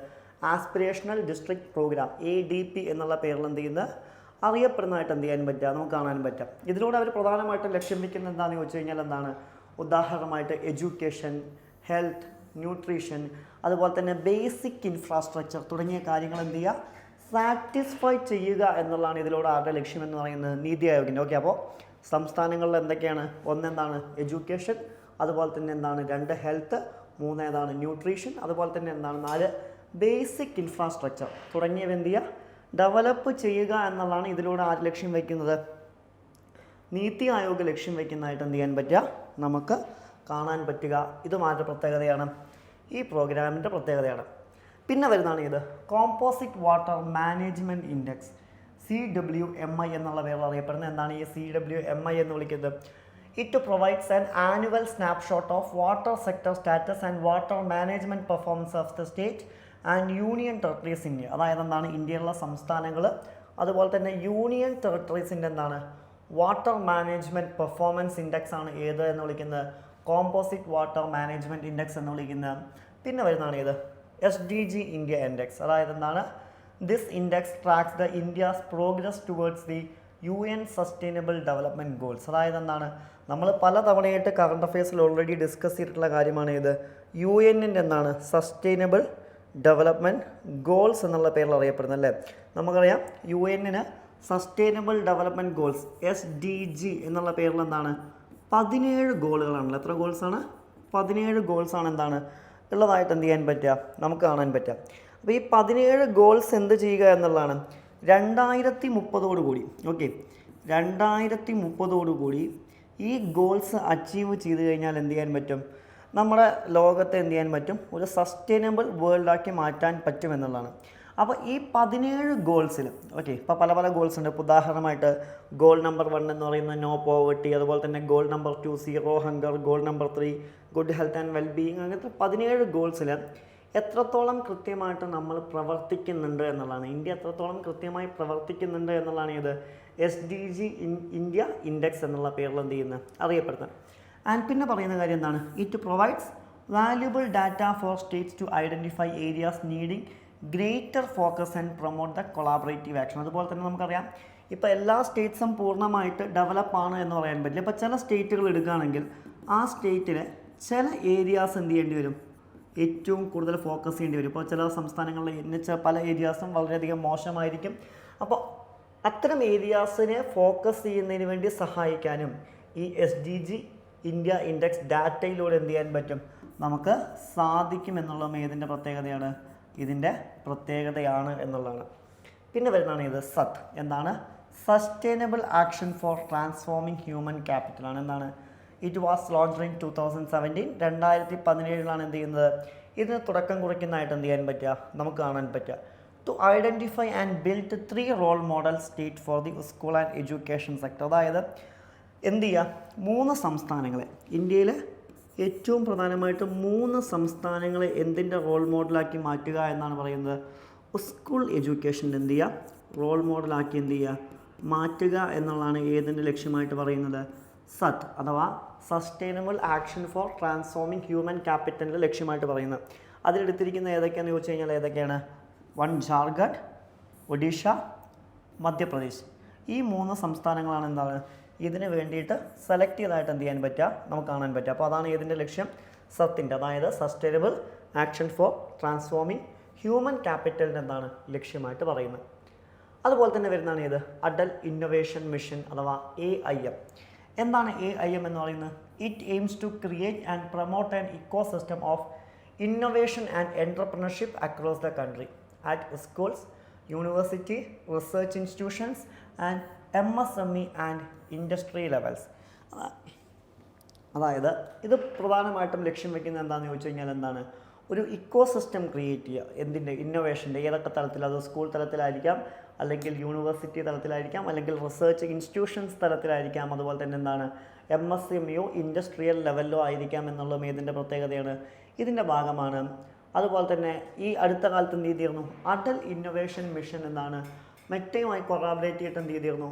ആസ്പിരേഷണൽ ഡിസ്ട്രിക്ട് പ്രോഗ്രാം ADP എന്നുള്ള പേരിൽ എന്ത് ചെയ്യുന്നത് അറിയപ്പെടുന്നതായിട്ട് എന്ത് ചെയ്യാൻ പറ്റുക നമുക്ക് കാണാൻ പറ്റും. ഇതിലൂടെ അവർ പ്രധാനമായിട്ടും ലക്ഷ്യം വയ്ക്കുന്നത് എന്താണെന്ന് ചോദിച്ചു കഴിഞ്ഞാൽ എന്താണ് ഉദാഹരണമായിട്ട് എഡ്യൂക്കേഷൻ, ഹെൽത്ത്, ന്യൂട്രീഷൻ, അതുപോലെ തന്നെ ബേസിക് ഇൻഫ്രാസ്ട്രക്ചർ തുടങ്ങിയ കാര്യങ്ങൾ എന്ത് ചെയ്യുക സാറ്റിസ്ഫൈ ചെയ്യുക എന്നുള്ളതാണ് ഇതിലൂടെ ആരുടെ ലക്ഷ്യം എന്ന് പറയുന്നത് നീതി ആയോഗിൻ്റെ. ഓക്കെ, അപ്പോൾ സംസ്ഥാനങ്ങളിൽ എന്തൊക്കെയാണ്? ഒന്നെന്താണ് എഡ്യൂക്കേഷൻ, അതുപോലെ തന്നെ എന്താണ് 2 ഹെൽത്ത്, 3 ഏതാണ് ന്യൂട്രീഷൻ, അതുപോലെ തന്നെ എന്താണ് 4 ബേസിക് ഇൻഫ്രാസ്ട്രക്ചർ തുടങ്ങിയവ എന്ത് ചെയ്യുക ഡെവലപ്പ് ചെയ്യുക എന്നുള്ളതാണ് ഇതിലൂടെ ആര് ലക്ഷ്യം വയ്ക്കുന്നത്? നീതി ആയോഗ് ലക്ഷ്യം വയ്ക്കുന്നതായിട്ട് എന്ത് ചെയ്യാൻ പറ്റുക നമുക്ക് കാണാൻ പറ്റുക. ഇത് മാറ്റ പ്രത്യേകതയാണ്, ഈ പ്രോഗ്രാമിൻ്റെ പ്രത്യേകതയാണ്. പിന്നെ വരുന്നതാണ് ഇത് composite water management index CWMI എന്നുള്ള പേരിൽ അറിയപ്പെടുന്നത്. എന്താണ് ഈ CWMI എന്ന് വിളിക്കുന്നത്? It provides an annual snapshot of water sector status and water management performance of the state and union territories India. അതായത് എന്താണ് ഇന്ത്യയിലുള്ള സംസ്ഥാനങ്ങൾ അതുപോലെ തന്നെ യൂണിയൻ ടെറിട്ടറീസിൻ്റെ എന്താണ് വാട്ടർ മാനേജ്മെൻറ്റ് പെർഫോമൻസ് ഇൻഡെക്സ് ആണ് ഏത് എന്ന് വിളിക്കുന്നത്? കോമ്പോസിറ്റ് വാട്ടർ മാനേജ്മെൻറ്റ് ഇൻഡെക്സ് എന്ന് വിളിക്കുന്നത്. പിന്നെ വരുന്നതാണ് ഇത് SDG ഇന്ത്യ ഇൻഡെക്സ്. അതായത് എന്താണ് this index tracks the India's progress towards the UN sustainable development goals. അതായത് എന്താണ്, നമ്മൾ പല തവണയായിട്ട് കറണ്ട് അഫെയർസിൽ ഓൾറെഡി ഡിസ്കസ് ചെയ്തിട്ടുള്ള കാര്യമാണ് ഇത്. UN എന്താണ് സസ്റ്റൈനബിൾ ഡെവലപ്മെൻറ്റ് ഗോൾസ് എന്നുള്ള പേരിൽ അറിയപ്പെടുന്നത് അല്ലേ. നമുക്കറിയാം UN sustainable development goals SDG എന്നുള്ള പേരിൽ എന്താണ് 17 ഗോളുകളാണല്ലോ. എത്ര ഗോൾസാണ്? 17 ഗോൾസാണ് എന്താണ് ഉള്ളതായിട്ട് എന്ത് ചെയ്യാൻ പറ്റുക, നമുക്ക് കാണാൻ പറ്റുക. അപ്പോൾ ഈ 17 ഗോൾസ് എന്ത് ചെയ്യുക എന്നുള്ളതാണ് 2030 കൂടി. ഓക്കെ, 2030 കൂടി ഈ ഗോൾസ് അച്ചീവ് ചെയ്ത് കഴിഞ്ഞാൽ എന്ത് ചെയ്യാൻ പറ്റും, നമ്മുടെ ലോകത്തെ എന്ത് ചെയ്യാൻ പറ്റും, ഒരു സസ്റ്റൈനബിൾ വേൾഡാക്കി മാറ്റാൻ പറ്റും എന്നുള്ളതാണ്. അപ്പോൾ ഈ 17 ഗോൾസിൽ ഓക്കെ, ഇപ്പോൾ പല പല ഗോൾസ് ഉണ്ട്. ഇപ്പോൾ ഉദാഹരണമായിട്ട് ഗോൾ നമ്പർ 1 എന്ന് പറയുന്നത് നോ പോവർട്ടി, അതുപോലെ തന്നെ goal number 2 zero hunger, goal number 3 good health and wellbeing. അങ്ങനത്തെ 17 ഗോൾസിൽ എത്രത്തോളം കൃത്യമായിട്ട് നമ്മൾ പ്രവർത്തിക്കുന്നുണ്ട് എന്നുള്ളതാണ്, ഇന്ത്യ എത്രത്തോളം കൃത്യമായി പ്രവർത്തിക്കുന്നുണ്ട് എന്നുള്ളതാണ് ഇത് SDG ഇന്ത്യ ഇൻഡെക്സ് എന്നുള്ള പേരിൽ എന്ത് ചെയ്യുന്നത് അറിയപ്പെടുന്നത്. ആൻഡ് പിന്നെ പറയുന്ന കാര്യം എന്താണ്, it provides valuable data for states to identify areas needing greater focus and promote the collaborative action. അതുപോലെ തന്നെ നമുക്കറിയാം ഇപ്പോൾ എല്ലാ സ്റ്റേറ്റ്സും പൂർണ്ണമായിട്ട് ഡെവലപ്പാണ് എന്ന് പറയാൻ പറ്റില്ല. ഇപ്പോൾ ചില സ്റ്റേറ്റുകൾ എടുക്കുകയാണെങ്കിൽ ആ സ്റ്റേറ്റിൽ ചില ഏരിയാസ് എന്ത് ചെയ്യേണ്ടി വരും, ഏറ്റവും കൂടുതൽ ഫോക്കസ് ചെയ്യേണ്ടി വരും. ഇപ്പോൾ ചില സംസ്ഥാനങ്ങളിൽ പല ഏരിയാസും വളരെയധികം മോശമായിരിക്കും. അപ്പോൾ അത്തരം ഏരിയാസിനെ ഫോക്കസ് ചെയ്യുന്നതിന് വേണ്ടി സഹായിക്കാനും ഈ SDG ഇന്ത്യ ഇൻഡെക്സ് ഡാറ്റയിലൂടെ എന്ത് ചെയ്യാൻ പറ്റും, നമുക്ക് സാധിക്കും എന്നുള്ളതും ഏതിൻ്റെ പ്രത്യേകതയാണ്, ഇതിൻ്റെ പ്രത്യേകതയാണ് എന്നുള്ളതാണ്. പിന്നെ വരുന്നതാണ് ഇത് SAT. എന്താണ്? Sustainable action for transforming human ക്യാപിറ്റലാണ്. എന്താണ്? It was launched in 2017. 2017 എന്ത് ചെയ്യുന്നത്, ഇതിന് തുടക്കം കുറിക്കുന്നതായിട്ട് എന്ത് ചെയ്യാൻ പറ്റുക, നമുക്ക് കാണാൻ പറ്റുക. To identify and build 3 role model state for the school and education sector. അതായത് എന്ത് ചെയ്യുക, 3 സംസ്ഥാനങ്ങളെ, ഇന്ത്യയിൽ ഏറ്റവും പ്രധാനമായിട്ട് 3 സംസ്ഥാനങ്ങളെ എന്തിൻ്റെ റോൾ മോഡലാക്കി മാറ്റുക എന്നാണ് പറയുന്നത്, സ്കൂൾ എഡ്യൂക്കേഷനിൽ എന്ത് ചെയ്യുക, റോൾ മോഡലാക്കി എന്ത് ചെയ്യുക, മാറ്റുക എന്നുള്ളതാണ് ഏതിൻ്റെ ലക്ഷ്യമായിട്ട് പറയുന്നത്, SAT അഥവാ sustainable action for transforming human ക്യാപിറ്റലിൻ്റെ ലക്ഷ്യമായിട്ട് പറയുന്നത്. അതിലെടുത്തിരിക്കുന്ന ഏതൊക്കെയാണെന്ന് ചോദിച്ചു കഴിഞ്ഞാൽ ഏതൊക്കെയാണ്, 1 ജാർഖണ്ഡ്, ഒഡീഷ, മധ്യപ്രദേശ്. ഈ 3 സംസ്ഥാനങ്ങളാണ് എന്താണ് ഇതിന് വേണ്ടിയിട്ട് സെലക്ട് ചെയ്തതായിട്ട് എന്ത് ചെയ്യാൻ പറ്റുക, നമുക്ക് കാണാൻ പറ്റുക. അപ്പോൾ അതാണ് ഏതിൻ്റെ ലക്ഷ്യം, SATൻ്റെ, അതായത് sustainable action for transforming human ക്യാപിറ്റലിൻ്റെ എന്താണ് ലക്ഷ്യമായിട്ട് പറയുന്നത്. അതുപോലെ തന്നെ വരുന്നതാണ് ഏത്, അടൽ ഇന്നൊവേഷൻ മിഷൻ അഥവാ AIM. എന്താണ് AIM എന്ന് പറയുന്നത്, it aims to create and promote an ecosystem of innovation and entrepreneurship across the country at schools, university, research institutions and MSME and industry levels. അതായത് ഇത് പ്രധാനമായിട്ടും ലക്ഷ്യം വയ്ക്കുന്നത് എന്താണെന്ന് ചോദിച്ചു കഴിഞ്ഞാൽ എന്താണ്, ഒരു ഇക്കോസിസ്റ്റം ക്രിയേറ്റ് ചെയ്യുക. എന്തിൻ്റെ, ഇന്നൊവേഷൻ്റെ ഏതൊക്കെ തലത്തിൽ, അത് സ്കൂൾ തലത്തിലായിരിക്കാം, അല്ലെങ്കിൽ യൂണിവേഴ്സിറ്റി തലത്തിലായിരിക്കാം, അല്ലെങ്കിൽ റിസർച്ച് ഇൻസ്റ്റിറ്റ്യൂഷൻസ് തലത്തിലായിരിക്കാം, അതുപോലെ തന്നെ എന്താണ് MSMEയോ ഇൻഡസ്ട്രിയൽ ലെവലിലോ ആയിരിക്കാം എന്നുള്ളതും ഏതിൻ്റെ പ്രത്യേകതയാണ്, ഇതിൻ്റെ ഭാഗമാണ്. അതുപോലെ തന്നെ ഈ അടുത്ത കാലത്ത് എന്ത് ചെയ്തിരുന്നു, അടൽ ഇന്നൊവേഷൻ മിഷൻ എന്താണ് മെറ്റയുമായി കൊളാബറേറ്റ് ചെയ്തിട്ട് എന്ത് ചെയ്തിരുന്നു,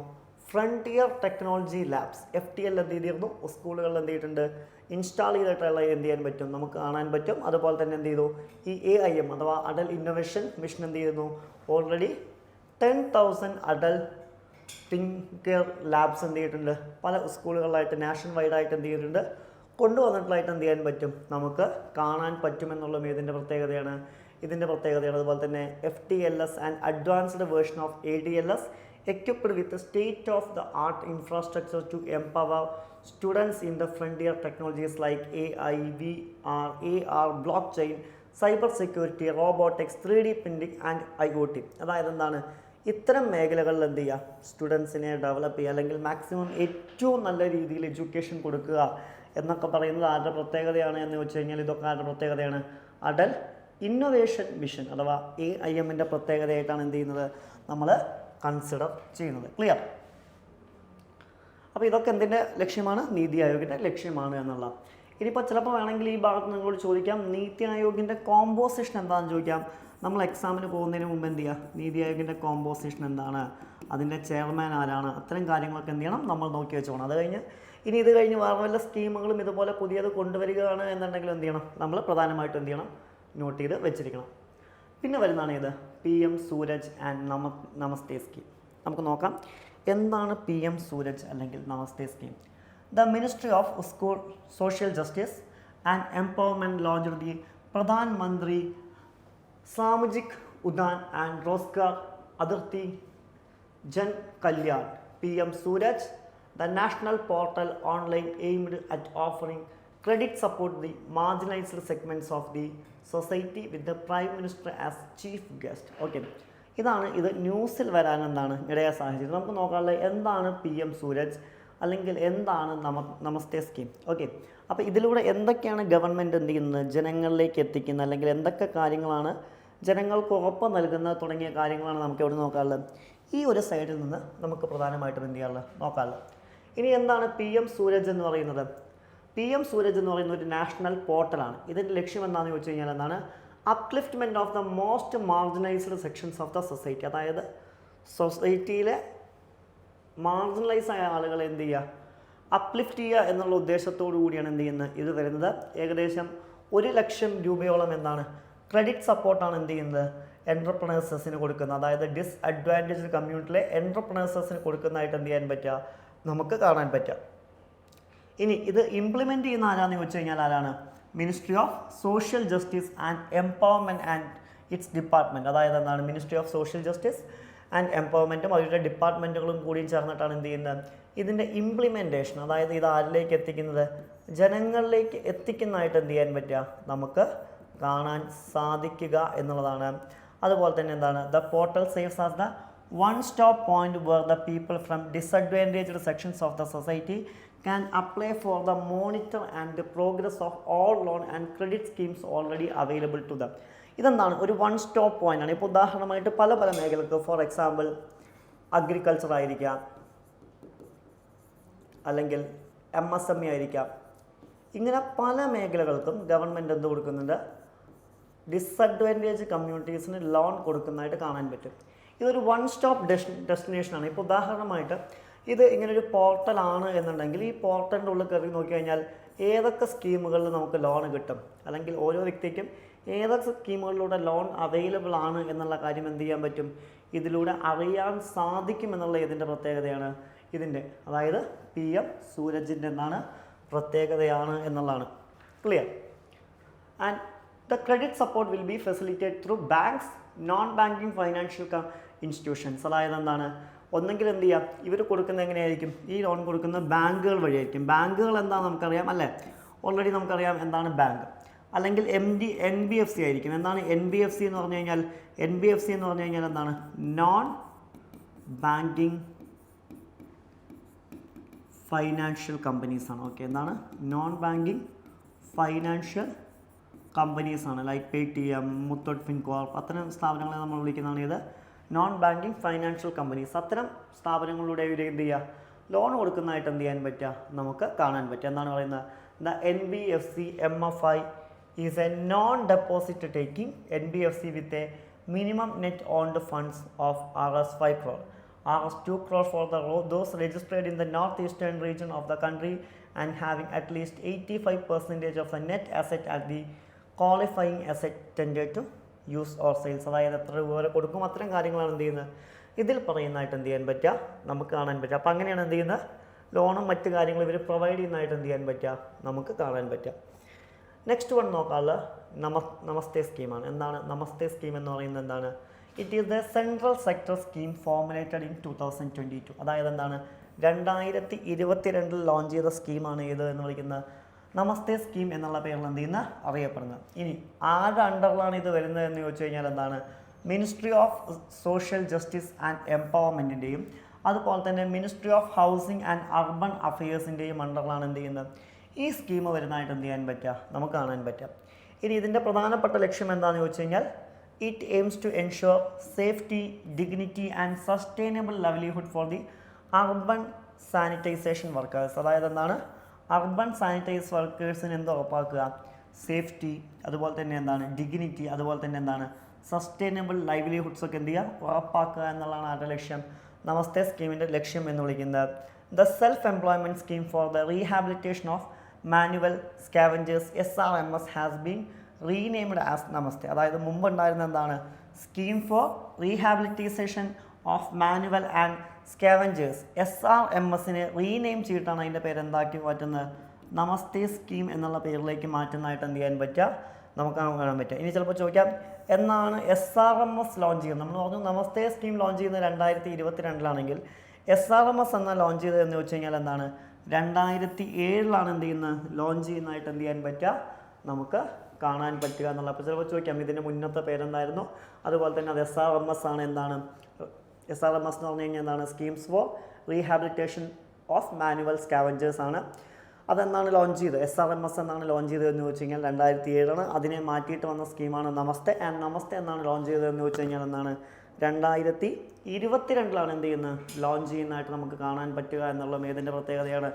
ഫ്രണ്ടിയർ ടെക്നോളജി ലാബ്സ് FTL എന്ത് ചെയ്തിരുന്നു, സ്കൂളുകളിൽ എന്ത് ചെയ്തിട്ടുണ്ട്, ഇൻസ്റ്റാൾ ചെയ്തിട്ടുള്ള എന്ത് ചെയ്യാൻ പറ്റും, നമുക്ക് കാണാൻ പറ്റും. അതുപോലെ തന്നെ എന്ത് ചെയ്തു, ഈ AIM അഥവാ അടൽ ഇന്നൊവേഷൻ മിഷൻ എന്ത് ചെയ്യുന്നു, ഓൾറെഡി 10,000 അടൽ തിങ്കർ ലാബ്സ് എന്ത് ചെയ്തിട്ടുണ്ട്, പല സ്കൂളുകളിലായിട്ട് നാഷണൽ വൈഡായിട്ട് എന്ത് ചെയ്തിട്ടുണ്ട്, കൊണ്ടുവന്നിട്ടുള്ളതായിട്ട് എന്ത് ചെയ്യാൻ പറ്റും, നമുക്ക് കാണാൻ പറ്റുമെന്നുള്ളതും ഏതിൻ്റെ പ്രത്യേകതയാണ്, ഇതിൻ്റെ പ്രത്യേകതയാണ്. അതുപോലെ തന്നെ FTLS and advanced version of ADLS equipped with state of the art infrastructure to empower students in the frontier technologies like AI, VR, AR, blockchain, cyber security, robotics, 3D printing and IoT. അതായത് എന്താണ്, ഇത്തരം മേഖലകളിൽ എന്ത് ചെയ്യുക, സ്റ്റുഡൻസിനെ ഡെവലപ്പ് ചെയ്യുക, അല്ലെങ്കിൽ മാക്സിമം ഏറ്റവും നല്ല രീതിയിൽ എഡ്യൂക്കേഷൻ കൊടുക്കുക എന്നൊക്കെ പറയുന്നത് ആരുടെ പ്രത്യേകതയാണ് എന്ന് വെച്ച് കഴിഞ്ഞാൽ ഇതൊക്കെ ആരുടെ പ്രത്യേകതയാണ്, അടൽ ഇന്നൊവേഷൻ മിഷൻ അഥവാ AIMൻ്റെ പ്രത്യേകതയായിട്ടാണ് എന്ത് ചെയ്യുന്നത്, നമ്മൾ കൺസിഡർ ചെയ്യുന്നത്. ക്ലിയർ? അപ്പോൾ ഇതൊക്കെ എന്തിൻ്റെ ലക്ഷ്യമാണ്, നീതി ആയോഗിൻ്റെ ലക്ഷ്യമാണ് എന്നുള്ള. ഇനിയിപ്പോൾ ചിലപ്പോൾ വേണമെങ്കിൽ ഈ ഭാഗത്ത് നിങ്ങളോട് ചോദിക്കാം, നീതി ആയോഗിൻ്റെ കോമ്പോസിഷൻ എന്താണെന്ന് ചോദിക്കാം. നമ്മൾ എക്സാമിന് പോകുന്നതിന് മുമ്പ് എന്ത് ചെയ്യുക, നീതി ആയോഗിൻ്റെ കോമ്പോസിഷൻ എന്താണ്, അതിൻ്റെ ചെയർമാൻ ആരാണ്, അത്തരം കാര്യങ്ങളൊക്കെ എന്ത് ചെയ്യണം, നമ്മൾ നോക്കി വെച്ചോണം. അത് കഴിഞ്ഞ് ഇനി ഇത് കഴിഞ്ഞ് വേറെ വല്ല സ്കീമുകളും ഇതുപോലെ പുതിയത് കൊണ്ടുവരികയാണ് എന്നുണ്ടെങ്കിൽ എന്ത് ചെയ്യണം, നമ്മൾ പ്രധാനമായിട്ടും എന്ത് ചെയ്യണം, നോട്ട് ചെയ്ത് വെച്ചിരിക്കണം. പിന്നെ വരുന്നതാണ് ഇത് PM Suraj and Namaste scheme. നമുക്ക് നോക്കാം. എന്താണ് PM സൂരജ് അല്ലെങ്കിൽ Namaste scheme? The Ministry of Social Justice and Empowerment launched the Pradhan Mantri Samajik Udan and Rozgar Adharti Jan Kalyan PM Suraj, the national portal online aimed at offering credit support to the marginalized segments of the society with the Prime Minister as chief guest. Okay. ഇതാണ് ഇത് ന്യൂസിൽ വരാൻ എന്താണ് ഇടയ സാഹചര്യം. നമുക്ക് നോക്കാനുള്ളത് എന്താണ് PM സൂരജ് അല്ലെങ്കിൽ എന്താണ് നമസ്തേ സ്കീം. ഓക്കെ, അപ്പോൾ ഇതിലൂടെ എന്തൊക്കെയാണ് ഗവൺമെൻറ് എന്ത് ചെയ്യുന്നത്, ജനങ്ങളിലേക്ക് എത്തിക്കുന്നത്, അല്ലെങ്കിൽ എന്തൊക്കെ കാര്യങ്ങളാണ് ജനങ്ങൾക്ക് ഉറപ്പ് നൽകുന്നത് തുടങ്ങിയ കാര്യങ്ങളാണ് നമുക്ക് എവിടെ നോക്കാനുള്ളത്. ഈ ഒരു സൈഡിൽ നിന്ന് നമുക്ക് പ്രധാനമായിട്ടും എന്ത് ചെയ്യാറുള്ളത് നോക്കാറുള്ളത്. ഇനി എന്താണ് PM സൂരജ് എന്ന് പറയുന്നത്? PM സൂരജ് എന്ന് പറയുന്ന ഒരു നാഷണൽ പോർട്ടലാണ്. ഇതിൻ്റെ ലക്ഷ്യം എന്താണെന്ന് ചോദിച്ചു കഴിഞ്ഞാൽ എന്താണ്, upliftment of the most marginalised sections of the society. അതായത് സൊസൈറ്റിയിലെ മാർജിനലൈസ് ആയ ആളുകളെ എന്ത് ചെയ്യുക, അപ്ലിഫ്റ്റ് ചെയ്യുക എന്നുള്ള ഉദ്ദേശത്തോടു കൂടിയാണ് എന്ത് ചെയ്യുന്നത് ഇത് വരുന്നത്. ഏകദേശം 1 ലക്ഷം രൂപയോളം എന്താണ് ക്രെഡിറ്റ് സപ്പോർട്ടാണ് എന്ത് ചെയ്യുന്നത് എൻ്റർപ്രണേഴ്സസിന് കൊടുക്കുന്നത്. അതായത് ഡിസ്അഡ്വാൻറ്റേജ്ഡ് കമ്മ്യൂണിറ്റിയിലെ എൻ്റർപ്രണേഴ്സസിന് കൊടുക്കുന്നതായിട്ട് എന്ത് ചെയ്യാൻ പറ്റുക, നമുക്ക് കാണാൻ പറ്റുക. ഇനി ഇത് ഇംപ്ലിമെൻറ്റ് ചെയ്യുന്ന ആരാന്ന് ചോദിച്ചു കഴിഞ്ഞാൽ ആരാണ്? Ministry of social justice and empowerment and its department. അതായത് എന്താണ് ministry of social justice and എംപവർമെൻറ്റും അവരുടെ ഡിപ്പാർട്ട്മെൻറ്റുകളും കൂടിയും ചേർന്നിട്ടാണ് എന്ത് ചെയ്യുന്നത് ഇതിൻ്റെ ഇംപ്ലിമെൻറ്റേഷൻ. അതായത് ഇത് ആരിലേക്ക് എത്തിക്കുന്നത്, ജനങ്ങളിലേക്ക് എത്തിക്കുന്നതായിട്ട് എന്ത് ചെയ്യാൻ പറ്റുക, നമുക്ക് കാണാൻ സാധിക്കുക എന്നുള്ളതാണ്. അതുപോലെ തന്നെ എന്താണ്, ദ പോർട്ടൽ സേവ്സ് as the one stop point where the people from disadvantaged sections of the society can apply for the monitor and the progress of all loan and credit schemes already available to them. ഇതെന്താണ് ഒരു വൺ സ്റ്റോപ്പ് പോയിന്റ് ആണ്. ഇപ്പോൾ ഉദാഹരണമായിട്ട് പല പല മേഖലകൾക്ക്, ഫോർ എക്സാമ്പിൾ അഗ്രികൾച്ചർ ആയിരിക്കാം, അല്ലെങ്കിൽ MSME ആയിരിക്കാം, ഇങ്ങനെ പല മേഖലകൾക്കും ഗവൺമെൻറ് എന്ത് കൊടുക്കുന്നുണ്ട്, ഡിസഡ്വാൻറ്റേജ് കമ്മ്യൂണിറ്റീസിന് ലോൺ കൊടുക്കുന്നതായിട്ട് കാണാൻ പറ്റും. ഇതൊരു വൺ സ്റ്റോപ്പ് ഡെസ്റ്റിനേഷനാണ്. ഇപ്പോൾ ഉദാഹരണമായിട്ട് ഇത് ഇങ്ങനൊരു പോർട്ടലാണ് എന്നുണ്ടെങ്കിൽ ഈ പോർട്ടലിൻ്റെ ഉള്ളിൽ കയറി നോക്കിക്കഴിഞ്ഞാൽ ഏതൊക്കെ സ്കീമുകളിൽ നമുക്ക് ലോൺ കിട്ടും, അല്ലെങ്കിൽ ഓരോ വ്യക്തിക്കും ഏതൊക്കെ സ്കീമുകളിലൂടെ ലോൺ അവൈലബിൾ ആണ് എന്നുള്ള കാര്യം എന്ത് ചെയ്യാൻ പറ്റും, ഇതിലൂടെ അറിയാൻ സാധിക്കും എന്നുള്ള ഇതിൻ്റെ പ്രത്യേകതയാണ് ഇതിൻ്റെ. അതായത് PM സൂരജിൻ്റെ എന്താണ് പ്രത്യേകതയാണ് എന്നുള്ളതാണ്. Clear? And the credit support will be facilitate through banks, non banking financial institutions. അതായത് എന്താണ്, ഒന്നെങ്കിൽ എന്ത് ചെയ്യുക, ഇവർ കൊടുക്കുന്നത് എങ്ങനെയായിരിക്കും, ഈ ലോൺ കൊടുക്കുന്ന ബാങ്കുകൾ വഴിയായിരിക്കും. ബാങ്കുകൾ എന്താണെന്ന് നമുക്കറിയാം അല്ലേ, ഓൾറെഡി നമുക്കറിയാം എന്താണ് ബാങ്ക്. അല്ലെങ്കിൽ NBFC ആയിരിക്കും. എന്താണ് NBFC എന്ന് പറഞ്ഞു കഴിഞ്ഞാൽ? NBFC എന്ന് പറഞ്ഞു കഴിഞ്ഞാൽ എന്താണ്, നോൺ ബാങ്കിങ് ഫൈനാൻഷ്യൽ കമ്പനീസാണ്. ഓക്കെ, എന്താണ് നോൺ ബാങ്കിങ് ഫൈനാൻഷ്യൽ കമ്പനീസാണ്. ലൈക്ക് PayTM, മുത്തൂറ്റ് ഫിൻകോർപ്പ്, അത്തരം സ്ഥാപനങ്ങളെ നമ്മൾ വിളിക്കുന്നതാണ് ഇത് നോൺ ബാങ്കിങ് ഫൈനാൻഷ്യൽ കമ്പനീസ്. അത്തരം സ്ഥാപനങ്ങളിലൂടെ ഇവർ എന്ത് ചെയ്യുക, ലോൺ കൊടുക്കുന്നതായിട്ട് എന്ത് ചെയ്യാൻ പറ്റുക, നമുക്ക് കാണാൻ പറ്റുക. എന്താണ് പറയുന്നത്, the NBFC MFI is A non deposit taking NBFC with a minimum net owned funds of Rs 5 crore, Rs 2 crore for those registered in the northeastern region of the country and having at least 85% of the net asset at the qualifying asset tendered to use or sales. അതായത് എത്ര രൂപ വരെ കൊടുക്കും, അത്തരം കാര്യങ്ങളാണ് എന്ത് ചെയ്യുന്നത് ഇതിൽ പറയുന്നതായിട്ട് എന്ത് ചെയ്യാൻ പറ്റുക, നമുക്ക് കാണാൻ പറ്റുക. അപ്പോൾ അങ്ങനെയാണ് എന്ത് ചെയ്യുന്നത്, ലോണും മറ്റു കാര്യങ്ങളും ഇവർ പ്രൊവൈഡ് ചെയ്യുന്നതായിട്ട് എന്ത് ചെയ്യാൻ പറ്റുക, നമുക്ക് കാണാൻ പറ്റുക. നെക്സ്റ്റ് വൺ നോക്കാനുള്ള നമസ്തേ സ്കീമാണ്. എന്താണ് നമസ്തേ സ്കീം എന്ന് പറയുന്നത്? എന്താണ്, it is the central sector scheme formulated in 2022. അതായത് എന്താണ് 2022 ലോഞ്ച് ചെയ്ത സ്കീമാണ് ഏത് എന്ന് വിളിക്കുന്നത്, നമസ്തേ സ്കീം എന്നുള്ള പേരിൽ എന്ത് ചെയ്യുന്ന അറിയപ്പെടുന്നത്. ഇനി ആരുടെ അണ്ടറിലാണ് ഇത് വരുന്നത് എന്ന് ചോദിച്ചു കഴിഞ്ഞാൽ എന്താണ്, ministry of social justice and എംപവർമെൻറ്റിൻ്റെയും അതുപോലെ തന്നെ ministry of housing and urban അഫയേഴ്സിൻ്റെയും അണ്ടറിലാണ് എന്ത് ചെയ്യുന്നത് ഈ സ്കീം വരുന്നതായിട്ട് എന്ത് ചെയ്യാൻ പറ്റുക, നമുക്ക് കാണാൻ പറ്റുക. ഇനി ഇതിൻ്റെ പ്രധാനപ്പെട്ട ലക്ഷ്യം എന്താണെന്ന് ചോദിച്ചു കഴിഞ്ഞാൽ, it aims to ensure safety, dignity and sustainable livelihood for the urban sanitisation workers. അതായത് എന്താണ്, അർബൻ സാനിറ്റൈസ് വർക്കേഴ്സിന് എന്ത് ഉറപ്പാക്കുക, സേഫ്റ്റി, അതുപോലെ തന്നെ എന്താണ് ഡിഗ്നിറ്റി, അതുപോലെ തന്നെ എന്താണ് സസ്റ്റൈനബിൾ ലൈവ്ലിഹുഡ്സ് ഒക്കെ എന്ത് ചെയ്യുക, ഉറപ്പാക്കുക എന്നുള്ളതാണ് ആരുടെ ലക്ഷ്യം, നമസ്തേ സ്കീമിൻ്റെ ലക്ഷ്യം എന്ന് വിളിക്കുന്നത്. The self employment scheme for the rehabilitation of manual scavengers SRMS has been renamed as Namaste. അതായത് മുമ്പ് ഉണ്ടായിരുന്ന എന്താണ്, scheme for rehabilitation of manual and scavengers SRMSനെ റീനെയിം ചെയ്തിട്ടാണ് അതിൻ്റെ പേര് എന്താക്കി മാറ്റുന്നത്, നമസ്തേ സ്കീം എന്നുള്ള പേരിലേക്ക് മാറ്റുന്നതായിട്ട് എന്ത് ചെയ്യാൻ പറ്റുക, നമുക്ക് കാണാൻ പറ്റുക. ഇനി ചിലപ്പോൾ ചോദിക്കാം, എന്നാണ് SRMS ലോഞ്ച് ചെയ്യുന്നത്? നമ്മൾ പറഞ്ഞു നമസ്തേ സ്കീം ലോഞ്ച് ചെയ്യുന്നത് 2022 SRMS എന്ന ലോഞ്ച് ചെയ്തത് എന്ന് വെച്ച് കഴിഞ്ഞാൽ എന്താണ്, 2007 എന്ത് ചെയ്യുന്നത്, ലോഞ്ച് ചെയ്യുന്നതായിട്ട് എന്ത് ചെയ്യാൻ പറ്റുക, നമുക്ക് കാണാൻ പറ്റുക എന്നുള്ള. അപ്പോൾ ചിലപ്പോൾ ചോദിക്കാം ഇതിൻ്റെ മുന്നത്തെ പേരെന്തായിരുന്നു, അതുപോലെ തന്നെ അത് SRMS ആണ്. എന്താണ് SRMS എന്ന് പറഞ്ഞു കഴിഞ്ഞാൽ എന്താണ്, schemes for rehabilitation of manual scavengers ആണ്. അതെന്നാണ് ലോഞ്ച് ചെയ്തത്, SRMS എന്നാണ് ലോഞ്ച് ചെയ്തതെന്ന് വെച്ച് കഴിഞ്ഞാൽ 2007. അതിനെ മാറ്റിയിട്ട് വന്ന സ്കീമാണ് നമസ്തേ. ആൻഡ് നമസ്തേ എന്നാണ് ലോഞ്ച് ചെയ്തതെന്ന് വെച്ച് കഴിഞ്ഞാൽ എന്താണ്, 2022 എന്ത് ചെയ്യുന്നത്, ലോഞ്ച് ചെയ്യുന്നതായിട്ട് നമുക്ക് കാണാൻ പറ്റുക എന്നുള്ളത് ഏതിൻ്റെ പ്രത്യേകതയാണ്,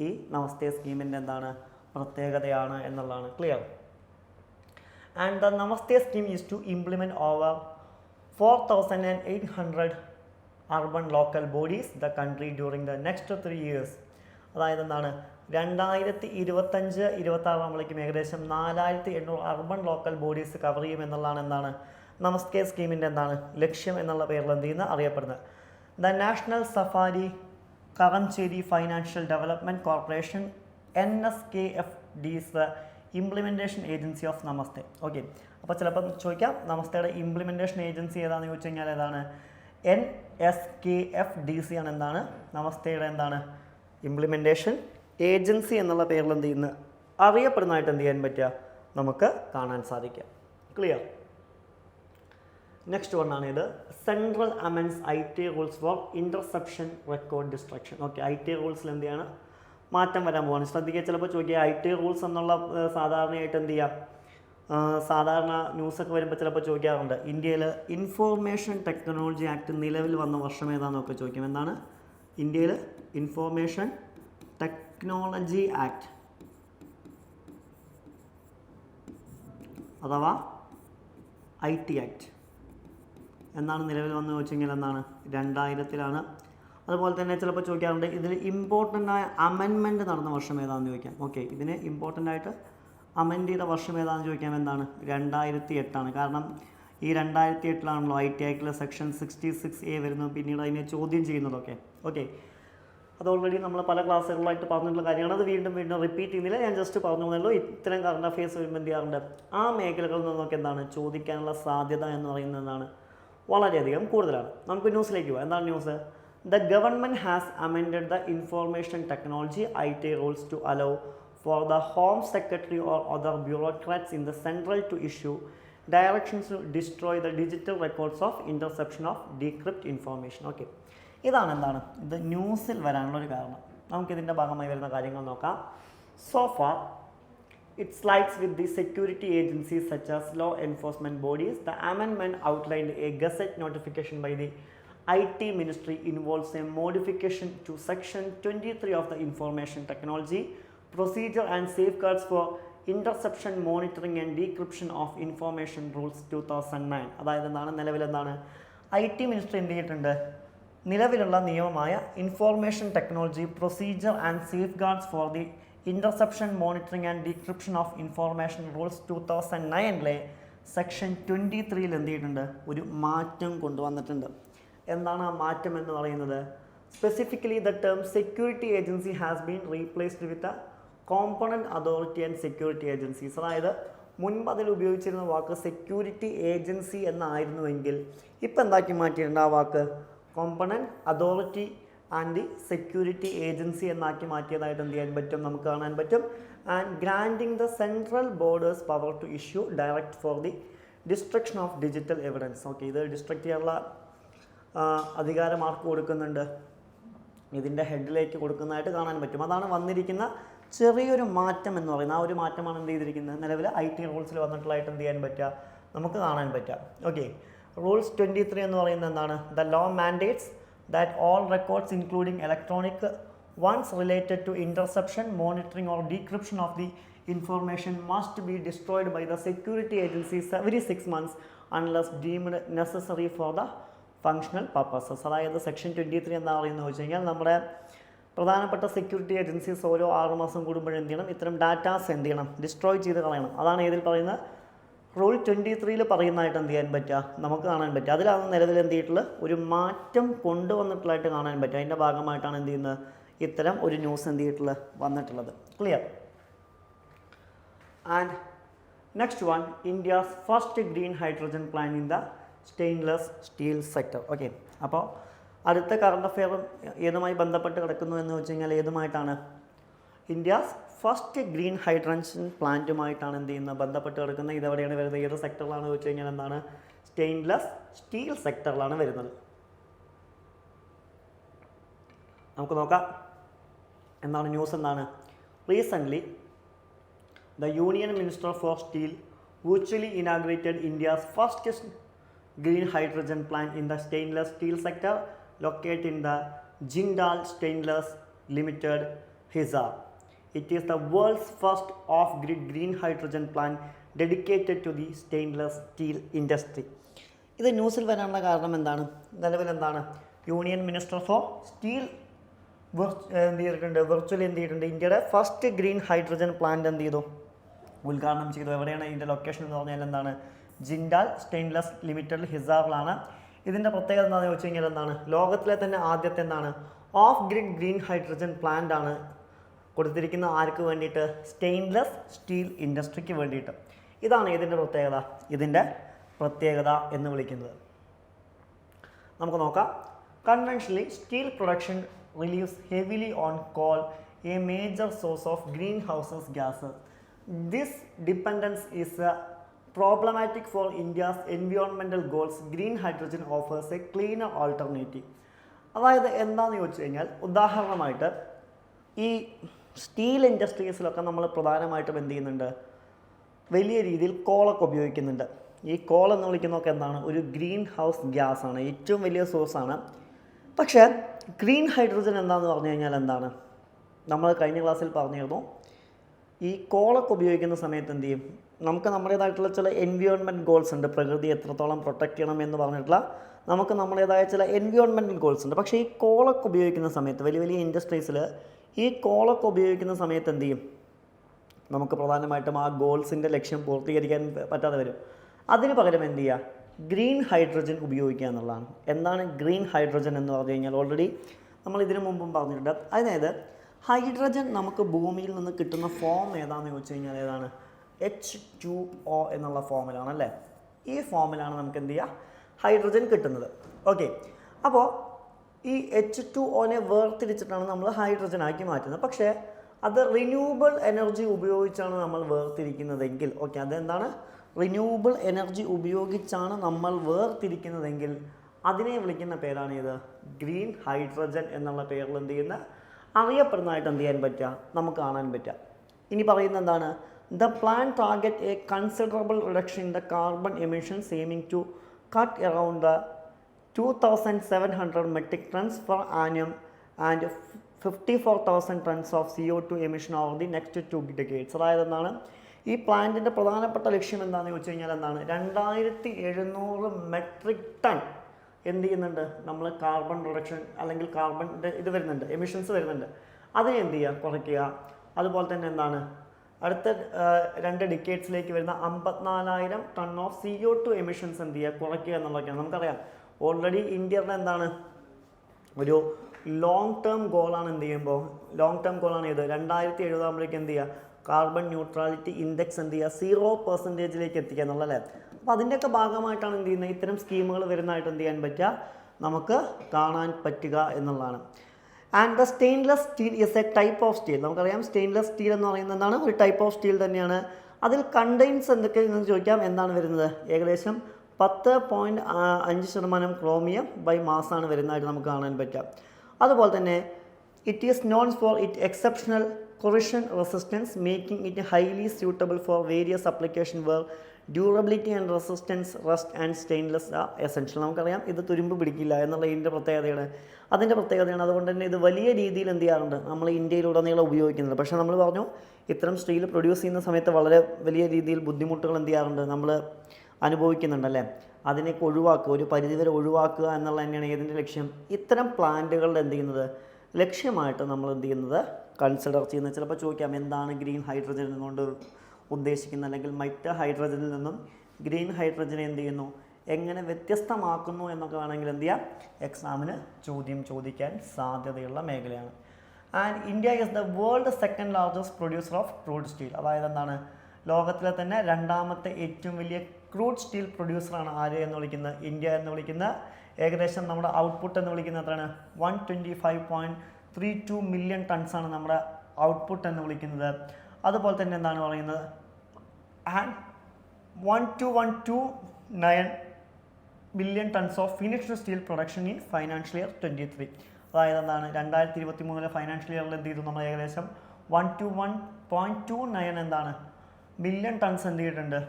ഈ നമസ്തേ സ്കീമിൻ്റെ എന്താണ് പ്രത്യേകതയാണ് എന്നുള്ളതാണ്. Clear? And the Namaste scheme is to implement over 4,800 urban local bodies the country during the next 3 years. അതായത് എന്താണ്, 2025-26 ആകുമ്പോഴേക്കും ഏകദേശം 4,800 അർബൻ ലോക്കൽ ബോഡീസ് കവർ ചെയ്യും എന്നുള്ളതാണ് എന്താണ് നമസ്തേ സ്കീമിൻ്റെ എന്താണ് ലക്ഷ്യം എന്നുള്ള പേരിൽ എന്ത് ചെയ്യുന്നത് അറിയപ്പെടുന്നത്. The national Safai Karamchari financial development corporation NSKFD is the implementation agency of Namaste. Okay, അപ്പോൾ ചിലപ്പം ചോദിക്കാം നമസ്തയുടെ ഇംപ്ലിമെൻറ്റേഷൻ ഏജൻസി ഏതാണെന്ന് ചോദിച്ചു കഴിഞ്ഞാൽ ഏതാണ്, NSKFDC ആണ് എന്താണ് നമസ്തയുടെ എന്താണ് ഇംപ്ലിമെൻറ്റേഷൻ ഏജൻസി എന്നുള്ള പേരിൽ എന്ത് ചെയ്യുന്നത് അറിയപ്പെടുന്നതായിട്ട് എന്ത് ചെയ്യാൻ പറ്റുക, നമുക്ക് കാണാൻ സാധിക്കുക. ക്ലിയർ? നെക്സ്റ്റ് വണ്ണാണ് ഇത്, central amends IT rules for interception record destruction. Okay, IT റൂൾസിൽ എന്ത് ചെയ്യാണ്, മാറ്റം വരാൻ പോവാണ്. ശ്രദ്ധിക്കുക, ചിലപ്പോൾ ചോദിക്കുക IT റൂൾസ് എന്നുള്ള സാധാരണയായിട്ട് എന്ത് ചെയ്യാം, സാധാരണ ന്യൂസൊക്കെ വരുമ്പോൾ ചിലപ്പോൾ ചോദിക്കാറുണ്ട്, ഇന്ത്യയിൽ ഇൻഫോർമേഷൻ ടെക്നോളജി ആക്ട് നിലവിൽ വന്ന വർഷം ഏതാണെന്നൊക്കെ ചോദിക്കും. എന്താണ് ഇന്ത്യയിൽ ഇൻഫോർമേഷൻ ടെക്നോളജി ആക്ട് അഥവാ IT ആക്ട് എന്നാണ് നിലവിൽ വന്ന് ചോദിച്ചു കഴിഞ്ഞാൽ എന്താണ് 2000 അതുപോലെ തന്നെ ചിലപ്പോൾ ചോദിക്കാറുണ്ട് ഇതിൽ ഇമ്പോർട്ടൻ്റ് ആയ അമെൻമെൻറ്റ് നടന്ന വർഷം ഏതാണെന്ന് ചോദിക്കാം. ഓക്കെ, ഇതിന് ഇമ്പോർട്ടൻ്റ് ആയിട്ട് അമെൻഡ് ചെയ്ത വർഷം ഏതാണെന്ന് ചോദിക്കാം. എന്താണ് 2008. കാരണം ഈ 2008 IT ആക്ടിലെ സെക്ഷൻ 66A വരുന്നത്, പിന്നീട് അതിനെ ചോദ്യം ചെയ്യുന്നതൊക്കെ. ഓക്കെ, അത് ഓൾറെഡി നമ്മൾ പല ക്ലാസ്സുകളിലായിട്ട് പറഞ്ഞിട്ടുള്ള കാര്യമാണ്, അത് വീണ്ടും റിപ്പീറ്റ് ചെയ്യുന്നില്ല, ഞാൻ ജസ്റ്റ് പറഞ്ഞു തന്നല്ലോ. ഇത്തരം കറണ്ട് അഫയേഴ്സ് വരുമ്പോൾ എന്ത് ചെയ്യാറുണ്ട്, ആ മേഖലകളിൽ നിന്നൊക്കെ എന്താണ് ചോദിക്കാനുള്ള സാധ്യത എന്ന് പറയുന്നതാണ് വളരെയധികം കൂടുതലാണ്. നമുക്ക് ന്യൂസിലേക്ക് പോകാം. എന്താണ് news? The government has amended the information technology IT rules to allow for the home secretary or other bureaucrats in the central to issue directions to destroy the digital records of interception of decrypt information. Okay, ഇതാണ് എന്താണ് ഇത് ന്യൂസിൽ വരാനുള്ളൊരു കാരണം. നമുക്കിതിൻ്റെ ഭാഗമായി വരുന്ന കാര്യങ്ങൾ നോക്കാം. So far it slides with the security agencies such as law enforcement bodies. The amendment outlined a gazette notification by the IT Ministry involves a modification to Section 23 of the Information Technology Procedure and Safeguards for Interception, Monitoring and Decryption of Information Rules 2009. അതായത് എന്താണ് നിലവിൽ എന്താണ് IT മിനിസ്ട്രി എന്ത് ചെയ്തിട്ടുണ്ട്, നിലവിലുള്ള നിയമമായ information technology procedure and safeguards for the interception, monitoring and decryption of information rules 2009 section 23 എന്ത് ചെയ്തിട്ടുണ്ട്, ഒരു മാറ്റം കൊണ്ടുവന്നിട്ടുണ്ട്. എന്താണ് ആ മാറ്റം എന്ന് പറയുന്നത്? Specifically the term security agency has been replaced with component authority and security agencies. അതായത് മുൻപ് അതിൽ ഉപയോഗിച്ചിരുന്ന വാക്ക് സെക്യൂരിറ്റി ഏജൻസി എന്നായിരുന്നുവെങ്കിൽ ഇപ്പം എന്താക്കി മാറ്റിയിട്ടുണ്ട് ആ വാക്ക് competent authority and the security agency എന്നാക്കി മാറ്റിയതായിട്ട് എന്ത് ചെയ്യാൻ പറ്റും, നമുക്ക് കാണാൻ പറ്റും. And granting the central borders power to issue direct for the destruction of digital evidence. Okay, ഇത് ഡിസ്ട്രക്ട് ചെയ്യാനുള്ള അധികാരം ആർക്ക് കൊടുക്കുന്നുണ്ട്, ഇതിൻ്റെ ഹെഡിലേക്ക് കൊടുക്കുന്നതായിട്ട് കാണാൻ പറ്റും. അതാണ് വന്നിരിക്കുന്ന ചെറിയൊരു മാറ്റം എന്ന് പറയുന്നത്. ആ ഒരു മാറ്റമാണ് എന്ത് ചെയ്തിരിക്കുന്നത്, നിലവിൽ IT റൂൾസിൽ വന്നിട്ടുള്ളതായിട്ട് എന്ത് ചെയ്യാൻ പറ്റുക, നമുക്ക് കാണാൻ പറ്റുക. ഓക്കെ, റൂൾസ് 23 എന്ന് പറയുന്നത് എന്താണ്? The law mandates that all records including electronic ones related to interception, monitoring or decryption of the information must be destroyed by the security agencies every 6 months unless deemed necessary for the functional purposes. അതായത് സെക്ഷൻ 23 എന്താ പറയുന്നത് വെച്ച് കഴിഞ്ഞാൽ നമ്മുടെ പ്രധാനപ്പെട്ട സെക്യൂരിറ്റി ഏജൻസീസ് ഓരോ 6 മാസം കൂടുമ്പോഴും എന്ത് ചെയ്യണം, ഇത്തരം ഡാറ്റാസ് എന്ത് ചെയ്യണം, ഡിസ്ട്രോയ് ചെയ്ത് കളയണം. അതാണ് ഇതിൽ പറയുന്നത് റൂൾ 23 പറയുന്നതായിട്ട് എന്ത് ചെയ്യാൻ പറ്റുക, നമുക്ക് കാണാൻ പറ്റുക. അതിലാണ് നിലവിൽ എന്ത് ചെയ്തിട്ടുള്ള ഒരു മാറ്റം കൊണ്ടുവന്നിട്ടുള്ളതായിട്ട് കാണാൻ പറ്റുക. അതിൻ്റെ ഭാഗമായിട്ടാണ് എന്ത് ചെയ്യുന്നത്, ഇത്തരം ഒരു ന്യൂസ് എന്ത് ചെയ്തിട്ടുള്ളത് വന്നിട്ടുള്ളത്. Clear. And next one, India's first green hydrogen plant in the stainless steel sector. Okay, അപ്പോൾ അടുത്ത കറണ്ട് അഫെയറും ഏതുമായി ബന്ധപ്പെട്ട് കിടക്കുന്നു എന്ന് വെച്ച് കഴിഞ്ഞാൽ ഏതുമായിട്ടാണ്, ഇന്ത്യസ് ഫസ്റ്റ് ഗ്രീൻ ഹൈഡ്രജൻ പ്ലാന്റുമായിട്ടാണ് എന്ത് ചെയ്യുന്നത്, ബന്ധപ്പെട്ട് കിടക്കുന്നത്. ഇതെവിടെയാണ് വരുന്നത്, ഏത് സെക്ടറിലാണ് വെച്ച് കഴിഞ്ഞാൽ എന്താണ്, സ്റ്റെയിൻലെസ് സ്റ്റീൽ സെക്ടറിലാണ് വരുന്നത്. നമുക്ക് നോക്കാം എന്താണ് ന്യൂസ്. എന്താണ്, recently the union minister four steel virtually inaugurated India's first green hydrogen plant in the stainless steel sector located in the Jindal Stainless Limited, Hisar. It is the world's first off-grid green hydrogen plant dedicated to the stainless steel industry. ഇത് ന്യൂസിൽ വരാനുള്ള കാരണം എന്താണ്, നിലവിൽ എന്താണ്, യൂണിയൻ മിനിസ്റ്റർ ഫോർ സ്റ്റീൽ എന്ത് ചെയ്തിട്ടുണ്ട്, വിർച്വലി എന്ത് ചെയ്തിട്ടുണ്ട്, ഇന്ത്യയുടെ ഫസ്റ്റ് ഗ്രീൻ ഹൈഡ്രജൻ പ്ലാന്റ് എന്ത് ചെയ്തു, ഉദ്ഘാടനം ചെയ്തു. എവിടെയാണ് ഇതിൻ്റെ ലൊക്കേഷൻ എന്ന് പറഞ്ഞാൽ എന്താണ്, ജിൻഡാൽ സ്റ്റെയിൻലെസ് ലിമിറ്റഡ്, ഹിസാറിലാണ്. ഇതിൻ്റെ പ്രത്യേകത എന്താണെന്ന് വെച്ച് കഴിഞ്ഞാൽ എന്താണ്, ലോകത്തിലെ തന്നെ ആദ്യത്തെ എന്താണ് off grid green hydrogen plant ആണ് കൊടുത്തിരിക്കുന്ന. ആർക്ക് വേണ്ടിയിട്ട്, സ്റ്റെയിൻലെസ് സ്റ്റീൽ ഇൻഡസ്ട്രിക്ക് വേണ്ടിയിട്ട്. ഇതാണ് ഇതിൻ്റെ പ്രത്യേകത എന്ന് വിളിക്കുന്നത്. നമുക്ക് നോക്കാം. Conventionally steel production relieves heavily on call, A major source of green houses gases. This dependence is problematic for India's environmental goals. Green hydrogen offers a cleaner alternative. അതായത് എന്താണെന്ന് ചോദിച്ചു കഴിഞ്ഞാൽ, ഉദാഹരണമായിട്ട് ഈ സ്റ്റീൽ ഇൻഡസ്ട്രീസിലൊക്കെ നമ്മൾ പ്രധാനമായിട്ടും എന്ത് ചെയ്യുന്നുണ്ട്, വലിയ രീതിയിൽ കോളൊക്കെ ഉപയോഗിക്കുന്നുണ്ട്. ഈ കോൾ എന്ന് വിളിക്കുന്നതൊക്കെ എന്താണ്, ഒരു ഗ്രീൻ ഹൗസ് ഗ്യാസ് ആണ്, ഏറ്റവും വലിയ സോഴ്സാണ്. പക്ഷേ ഗ്രീൻ ഹൈഡ്രജൻ എന്താണെന്ന് പറഞ്ഞു കഴിഞ്ഞാൽ എന്താണ്, നമ്മൾ കഴിഞ്ഞ ക്ലാസ്സിൽ പറഞ്ഞിരുന്നു, ഈ കോളൊക്കെ ഉപയോഗിക്കുന്ന സമയത്ത് എന്ത് ചെയ്യും, നമുക്ക് നമ്മുടേതായിട്ടുള്ള ചില എൻവിയോൺമെൻറ്റ് ഗോൾസ് ഉണ്ട്. പ്രകൃതി എത്രത്തോളം പ്രൊട്ടക്റ്റ് ചെയ്യണം എന്ന് പറഞ്ഞിട്ടുള്ള നമുക്ക് നമ്മുടേതായ ചില എൻവിയോൺമെൻറ്റൽ ഗോൾസ് ഉണ്ട്. പക്ഷേ ഈ കോളൊക്കെ ഉപയോഗിക്കുന്ന സമയത്ത് വലിയ വലിയ ഇൻഡസ്ട്രീസിൽ ഈ കോളൊക്കെ ഉപയോഗിക്കുന്ന സമയത്ത് എന്ത് ചെയ്യും, നമുക്ക് പ്രധാനമായിട്ടും ആ ഗോൾസിൻ്റെ ലക്ഷ്യം പൂർത്തീകരിക്കാൻ പറ്റാതെ വരും. അതിന് പകരം എന്ത് ചെയ്യുക, ഗ്രീൻ ഹൈഡ്രജൻ ഉപയോഗിക്കുക എന്നുള്ളതാണ്. എന്താണ് ഗ്രീൻ ഹൈഡ്രജൻ എന്ന് പറഞ്ഞു കഴിഞ്ഞാൽ, ഓൾറെഡി നമ്മൾ ഇതിനു മുമ്പും പറഞ്ഞിട്ടുണ്ട്. അതായത് ഹൈഡ്രജൻ നമുക്ക് ഭൂമിയിൽ നിന്ന് കിട്ടുന്ന ഫോം ഏതാണെന്ന് ചോദിച്ചു കഴിഞ്ഞാൽ ഏതാണ്, H2O എന്നുള്ള ഫോമിലാണ് അല്ലേ. ഈ ഫോമിലാണ് നമുക്ക് എന്ത് ചെയ്യുക, ഹൈഡ്രജൻ കിട്ടുന്നത്. ഓക്കെ, അപ്പോൾ ഈ H2Oനെ വേർതിരിച്ചിട്ടാണ് നമ്മൾ ഹൈഡ്രജൻ ആക്കി മാറ്റുന്നത്. പക്ഷേ അത് റിന്യൂവബിൾ എനർജി ഉപയോഗിച്ചാണ് നമ്മൾ വേർതിരിക്കുന്നതെങ്കിൽ, ഓക്കെ, അതെന്താണ്, റിന്യൂവബിൾ എനർജി ഉപയോഗിച്ചാണ് നമ്മൾ വേർതിരിക്കുന്നതെങ്കിൽ അതിനെ വിളിക്കുന്ന പേരാണ് ഇത് ഗ്രീൻ ഹൈഡ്രജൻ എന്നുള്ള പേരിൽ എന്ത് ചെയ്യുന്ന അറിയപ്പെടുന്നതായിട്ട് എന്ത് ചെയ്യാൻ പറ്റുക, നമുക്ക് കാണാൻ പറ്റുക. ഇനി പറയുന്നത് എന്താണ്, the plan target a considerable reduction in the carbon emissions aiming to cut around the 2,700 metric tonnes per annum and 54,000 tonnes of CO2 emission over the next 2 decades. അതായത് എന്താണ്, ഈ പ്ലാന്റിൻ്റെ പ്രധാനപ്പെട്ട ലക്ഷ്യം എന്താണെന്ന് ചോദിച്ചു കഴിഞ്ഞാൽ എന്താണ്, 2,700 മെട്രിക് ടൺ എന്ത് ചെയ്യുന്നുണ്ട്, നമ്മൾ കാർബൺ റിഡക്ഷൻ അല്ലെങ്കിൽ കാർബണിൻ്റെ ഇത് വരുന്നുണ്ട്, എമിഷൻസ് വരുന്നുണ്ട്, അതിനെ എന്ത് ചെയ്യുക, കുറയ്ക്കുക. അതുപോലെ തന്നെ എന്താണ്, അടുത്ത 2 ഡിക്കേഡ്സിലേക്ക് വരുന്ന 54,000 ടൺ ഓഫ് CO2 എമിഷൻസ് എന്ത് ചെയ്യുക, കുറയ്ക്കുക എന്നുള്ളതൊക്കെയാണ്. നമുക്കറിയാം ഓൾറെഡി ഇന്ത്യയുടെ എന്താണ് ഒരു ലോങ് ടേം ഗോളാണ്. എന്ത് ചെയ്യുമ്പോൾ ലോങ് ടേം ഗോളാണ് ഇത് 2070 ആകുമ്പോഴേക്കും എന്ത് ചെയ്യുക, കാർബൺ ന്യൂട്രാലിറ്റി ഇൻഡെക്സ് എന്ത് ചെയ്യുക, 0% എത്തിക്കുക എന്നുള്ളതല്ലേ. അപ്പോൾ അതിൻ്റെയൊക്കെ ഭാഗമായിട്ടാണ് എന്ത് ചെയ്യുന്നത്, ഇത്തരം സ്കീമുകൾ വരുന്നതായിട്ട് എന്ത് ചെയ്യാൻ പറ്റുക, നമുക്ക് കാണാൻ പറ്റുക എന്നുള്ളതാണ്. And the stainless steel is A type of steel. നമുക്കറിയാം സ്റ്റെയിൻലെസ് സ്റ്റീൽ എന്ന് പറയുന്നത് എന്താണ്, ഒരു ടൈപ്പ് ഓഫ് സ്റ്റീൽ തന്നെയാണ്. അതിൽ കണ്ടെയ്ൻസ് എന്തൊക്കെ എന്ന് ചോദിക്കാം, എന്താണ് വരുന്നത്, ഏകദേശം 10.5% ക്രോമിയം ബൈ മാസാണ് വരുന്നതായിട്ട് നമുക്ക് കാണാൻ പറ്റുക. അതുപോലെ തന്നെ it is known for it exceptional corrosion resistance, making it highly suitable for various applications where durability and resistance, rust and stainless are essential. നമുക്കറിയാം ഇത് തുരുമ്പ് പിടിക്കില്ല എന്നുള്ള ഇതിൻ്റെ പ്രത്യേകതയാണ്. അതുകൊണ്ട് തന്നെ ഇത് വലിയ രീതിയിൽ എന്ത് ചെയ്യാറുണ്ട്, നമ്മൾ ഇന്ത്യയിലുടനീളം ഉപയോഗിക്കുന്നുണ്ട്. പക്ഷേ നമ്മൾ പറഞ്ഞു ഇത്തരം സ്റ്റീൽ പ്രൊഡ്യൂസ് ചെയ്യുന്ന സമയത്ത് വളരെ വലിയ രീതിയിൽ ബുദ്ധിമുട്ടുകൾ എന്ത് ചെയ്യാറുണ്ട്, നമ്മൾ അനുഭവിക്കുന്നുണ്ടല്ലേ. അതിനൊക്കെ ഒഴിവാക്കുക, ഒരു പരിധിവരെ ഒഴിവാക്കുക എന്നുള്ള തന്നെയാണ് ഇതിൻ്റെ ലക്ഷ്യം. ഇത്തരം പ്ലാന്റുകളുടെ എന്ത് ചെയ്യുന്നത് ലക്ഷ്യമായിട്ട് നമ്മൾ എന്ത് ചെയ്യുന്നത് കൺസിഡർ ചെയ്യുന്നത്. ചിലപ്പോൾ ചോദിക്കാം എന്താണ് ഗ്രീൻ ഹൈഡ്രജൻ എന്നുകൊണ്ട് ഉദ്ദേശിക്കുന്നത്, അല്ലെങ്കിൽ മറ്റ് ഹൈഡ്രജനിൽ നിന്നും ഗ്രീൻ ഹൈഡ്രജനെ എന്ത് ചെയ്യുന്നു, എങ്ങനെ വ്യത്യസ്തമാക്കുന്നു എന്നൊക്കെ വേണമെങ്കിൽ എന്ത് ചെയ്യാം, എക്സാമിന് ചോദിക്കാൻ സാധ്യതയുള്ള മേഖലയാണ്. And India is the world second largest producer of crude steel. അതായത് എന്താണ്, ലോകത്തിലെ തന്നെ രണ്ടാമത്തെ ഏറ്റവും വലിയ ക്രൂഡ് സ്റ്റീൽ പ്രൊഡ്യൂസറാണ് ആര് എന്ന് വിളിക്കുന്നത്, ഇന്ത്യ എന്ന് വിളിക്കുന്ന. ഏകദേശം നമ്മുടെ ഔട്ട്പുട്ട് എന്ന് വിളിക്കുന്നത് എത്രയാണ്, 125.32 മില്യൺ ടൺസാണ് നമ്മുടെ ഔട്ട്പുട്ട് എന്ന് വിളിക്കുന്നത്. അതുപോലെ തന്നെ എന്താണ് പറയുന്നത്, and 1229 billion tons of finished steel production in financial year 23. അതായത് എന്താണ്, 2023 ഫൈനാൻഷ്യൽ ഇയറിൽ എന്ത് ചെയ്തു, നമ്മൾ ഏകദേശം 121.29 എന്താണ് മില്യൺ ടൺസ് എന്ത് ചെയ്തിട്ടുണ്ട്,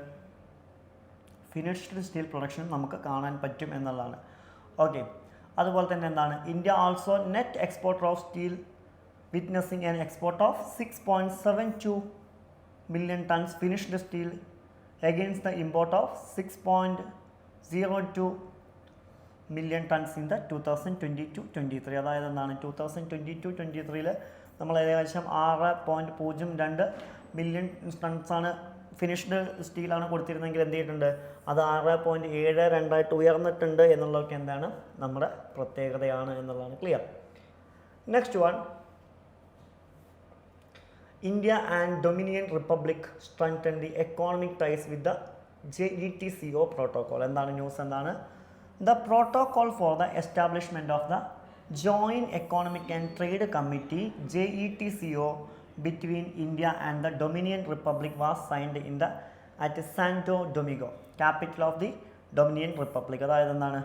ഫിനിഷ്ഡ് സ്റ്റീൽ പ്രൊഡക്ഷൻ നമുക്ക് കാണാൻ പറ്റും എന്നുള്ളതാണ്. ഓക്കെ, അതുപോലെ തന്നെ എന്താണ്, India also net exporter of steel witnessing an export of 6.72 million tons finished steel against the import of 6.02 million tons in the 2022-23. അതായത് എന്താണ്, 2022-23 നമ്മൾ ഏകദേശം 6.02 മില്യൺ ടൺസാണ് ഫിനിഷ്ഡ് സ്റ്റീലാണ് കൊടുത്തിരുന്നെങ്കിൽ എന്ത് ചെയ്തിട്ടുണ്ട്, അത് 6.72 ഉയർന്നിട്ടുണ്ട് എന്നുള്ളതൊക്കെ എന്താണ് നമ്മുടെ പ്രത്യേകതയാണ് എന്നുള്ളതാണ് clear. Next one, India and Dominion Republic strengthen the economic ties with the JETCO protocol. എന്താണ് ന്യൂസ്, എന്താണ്, the protocol for the establishment of the Joint Economic and Trade Committee JETCO between India and the Dominion Republic was signed in the at Santo Domingo, capital of the Dominion Republic. അതായത് എന്താണ്,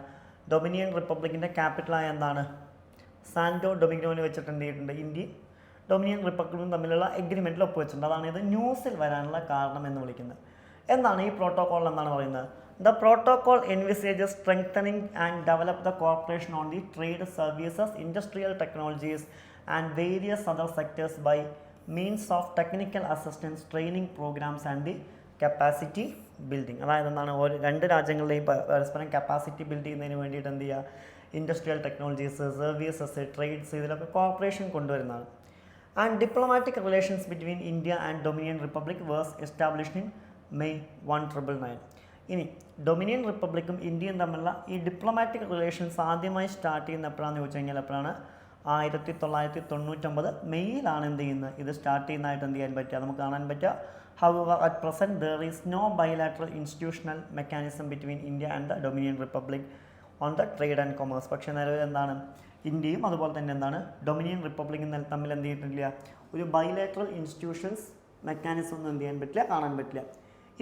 ഡൊമിനിയൻ റിപ്പബ്ലിക്കിൻ്റെ ക്യാപിറ്റലായ എന്താണ്, സാന്റോ ഡൊമിംഗോയിൽ വെച്ചിട്ട് എന്ത് ചെയ്തിട്ടുണ്ട്, ഇന്ത്യയും ഡൊമിനിയൻ റിപ്പബ്ലിക്കും തമ്മിലുള്ള എഗ്രിമെൻറ്റിൽ ഒപ്പുവെച്ചിട്ടുണ്ട്. അതാണ് ഇത് ന്യൂസിൽ വരാനുള്ള കാരണം എന്ന് വിളിക്കുന്നത്. എന്താണ് ഈ പ്രോട്ടോകോൾ എന്നാണ് പറയുന്നത്, the protocol envisages strengthening and develop the cooperation on the trade, services, industrial technologies and various other sectors by means of technical assistance, training programs and the capacity building. അതായത് എന്താണ്, രണ്ട് രാജ്യങ്ങളുടെയും പരസ്പരം കപ്പാസിറ്റി ബിൽഡ് ചെയ്യുന്നതിന് വേണ്ടിയിട്ട് എന്ത് ചെയ്യുക, ഇൻഡസ്ട്രിയൽ ടെക്നോളജീസ്, സർവീസസ്, ട്രേഡ്സ്, ഇതിലൊക്കെ കോർപ്പറേഷൻ കൊണ്ടുവരുന്നതാണ്. And diplomatic relations between India and dominion republic was established in May 1999. ഇനി ഡൊമിനിയൻ റിപ്പബ്ലിക്കും ഇന്ത്യയും തമ്മിലുള്ള ഈ ഡിപ്ലോമാറ്റിക് റിലേഷൻസ് ആദ്യമായി സ്റ്റാർട്ട് ചെയ്യുന്ന എപ്പോഴാണെന്ന് ചോദിച്ചു കഴിഞ്ഞാൽ എപ്പോഴാണ്, 1999 മെയ്യിലാണ് എന്ത് ചെയ്യുന്നത്, ഇത് സ്റ്റാർട്ട് ചെയ്യുന്നതായിട്ട് എന്ത് ചെയ്യാൻ പറ്റുക, നമുക്ക് കാണാൻ പറ്റുക. However at present there is no bilateral institutional mechanism between India and the Dominican Republic on the trade and commerce. പക്ഷേ നിലവിൽ എന്താണ്, ഇന്ത്യയും അതുപോലെ തന്നെ എന്താണ് ഡൊമിനിയൻ റിപ്പബ്ലിക്കും തമ്മിൽ എന്ത് ചെയ്തിട്ടില്ല, ഒരു ബൈലാറ്ററൽ ഇൻസ്റ്റിറ്റ്യൂഷൻസ് മെക്കാനിസം ഒന്നും എന്ത് ചെയ്യാൻ പറ്റില്ല, കാണാൻ പറ്റില്ല.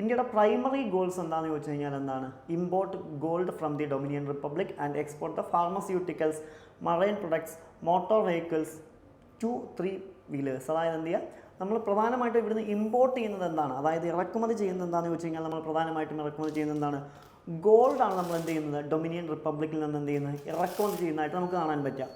ഇന്ത്യയുടെ പ്രൈമറി ഗോൾസ് എന്താണെന്ന് ചോദിച്ചു കഴിഞ്ഞാൽ എന്താണ്, import gold from the dominion republic and export the pharmaceuticals, marine products, motor vehicles, 2-3 wheelers. അതായത് എന്ത് ചെയ്യുക, നമ്മൾ പ്രധാനമായിട്ടും ഇവിടുന്ന് ഇമ്പോർട്ട് ചെയ്യുന്നത് എന്താണ്, അതായത് ഇറക്കുമതി ചെയ്യുന്നത് എന്താണെന്ന് ചോദിച്ചു കഴിഞ്ഞാൽ നമ്മൾ പ്രധാനമായിട്ടും ഇറക്കുമതി ചെയ്യുന്നത് എന്താണ്, ഗോൾഡാണ് നമ്മൾ എന്ത് ചെയ്യുന്നത്, ഡൊമിനിയൻ റിപ്പബ്ലിക്കിൽ നിന്ന് എന്ത് ചെയ്യുന്നത്, ഇറക്കുമതി ചെയ്യുന്നതായിട്ട് നമുക്ക് കാണാൻ പറ്റുക.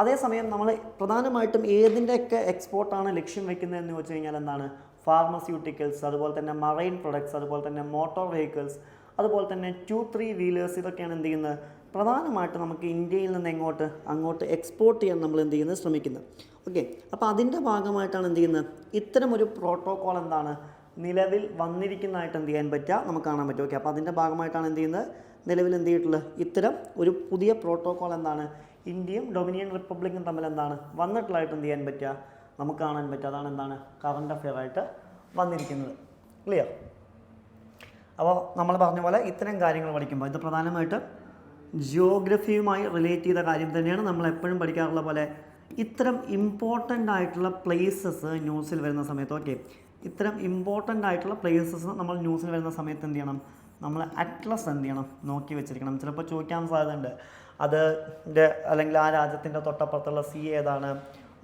അതേസമയം നമ്മൾ പ്രധാനമായിട്ടും ഏതിൻ്റെയൊക്കെ എക്സ്പോർട്ടാണ് ലക്ഷ്യം വയ്ക്കുന്നത് എന്ന് ചോദിച്ചു കഴിഞ്ഞാൽ എന്താണ്, ഫാർമസ്യൂട്ടിക്കൽസ്, അതുപോലെ തന്നെ മറൈൻ പ്രൊഡക്ട്സ്, അതുപോലെ തന്നെ മോട്ടോർ വെഹിക്കിൾസ്, അതുപോലെ തന്നെ 2-3 വീലേഴ്സ്, ഇതൊക്കെയാണ് എന്ത് ചെയ്യുന്നത് പ്രധാനമായിട്ട് നമുക്ക് ഇന്ത്യയിൽ നിന്ന് അങ്ങോട്ട് എക്സ്പോർട്ട് ചെയ്യാൻ നമ്മൾ എന്ത് ചെയ്യുന്നത് ശ്രമിക്കുന്നത്. ഓക്കെ, അപ്പോൾ അതിൻ്റെ ഭാഗമായിട്ടാണ് എന്ത് ചെയ്യുന്നത്, ഇത്തരം ഒരു പ്രോട്ടോകോൾ എന്താണ് നിലവിൽ വന്നിരിക്കുന്നതായിട്ട് എന്ത് ചെയ്യാൻ പറ്റുക, നമുക്ക് കാണാൻ പറ്റും. ഓക്കെ, അപ്പോൾ അതിൻ്റെ ഭാഗമായിട്ടാണ് എന്ത് ചെയ്യുന്നത്, നിലവിൽ എന്ത് ചെയ്തിട്ടുള്ളത്, ഇത്തരം ഒരു പുതിയ പ്രോട്ടോകോൾ എന്താണ് ഇന്ത്യയും ഡൊമിനിയൻ റിപ്പബ്ലിക്കും തമ്മിൽ എന്താണ് വന്നിട്ടുള്ളതായിട്ട് എന്ത് ചെയ്യാൻ പറ്റുക, നമുക്ക് കാണാൻ പറ്റുക. അതാണ് എന്താണ് കറണ്ട് അഫെയർ ആയിട്ട് വന്നിരിക്കുന്നത്. ക്ലിയർ? അപ്പോൾ നമ്മൾ പറഞ്ഞ പോലെ ഇത്തരം കാര്യങ്ങൾ പഠിക്കുമ്പോൾ ഇത് പ്രധാനമായിട്ട് ജിയോഗ്രഫിയുമായി റിലേറ്റ് ചെയ്ത കാര്യം തന്നെയാണ്. നമ്മൾ എപ്പോഴും പഠിക്കാറുള്ള പോലെ ഇത്തരം ഇമ്പോർട്ടൻ്റ് ആയിട്ടുള്ള പ്ലേസസ് ന്യൂസിൽ വരുന്ന സമയത്ത്, ഓക്കെ, ഇത്തരം ഇമ്പോർട്ടൻ്റ് ആയിട്ടുള്ള പ്ലേസസ് നമ്മൾ ന്യൂസിൽ വരുന്ന സമയത്ത് എന്ത് ചെയ്യണം, നമ്മൾ അറ്റ്ലസ് എന്ത് ചെയ്യണം, നോക്കി വെച്ചിരിക്കണം. ചിലപ്പോൾ ചോദിക്കാൻ സാധ്യതയുണ്ട്, അതിൻ്റെ അല്ലെങ്കിൽ ആ രാജ്യത്തിൻ്റെ തൊട്ടപ്പുറത്തുള്ള സീ ഏതാണ്,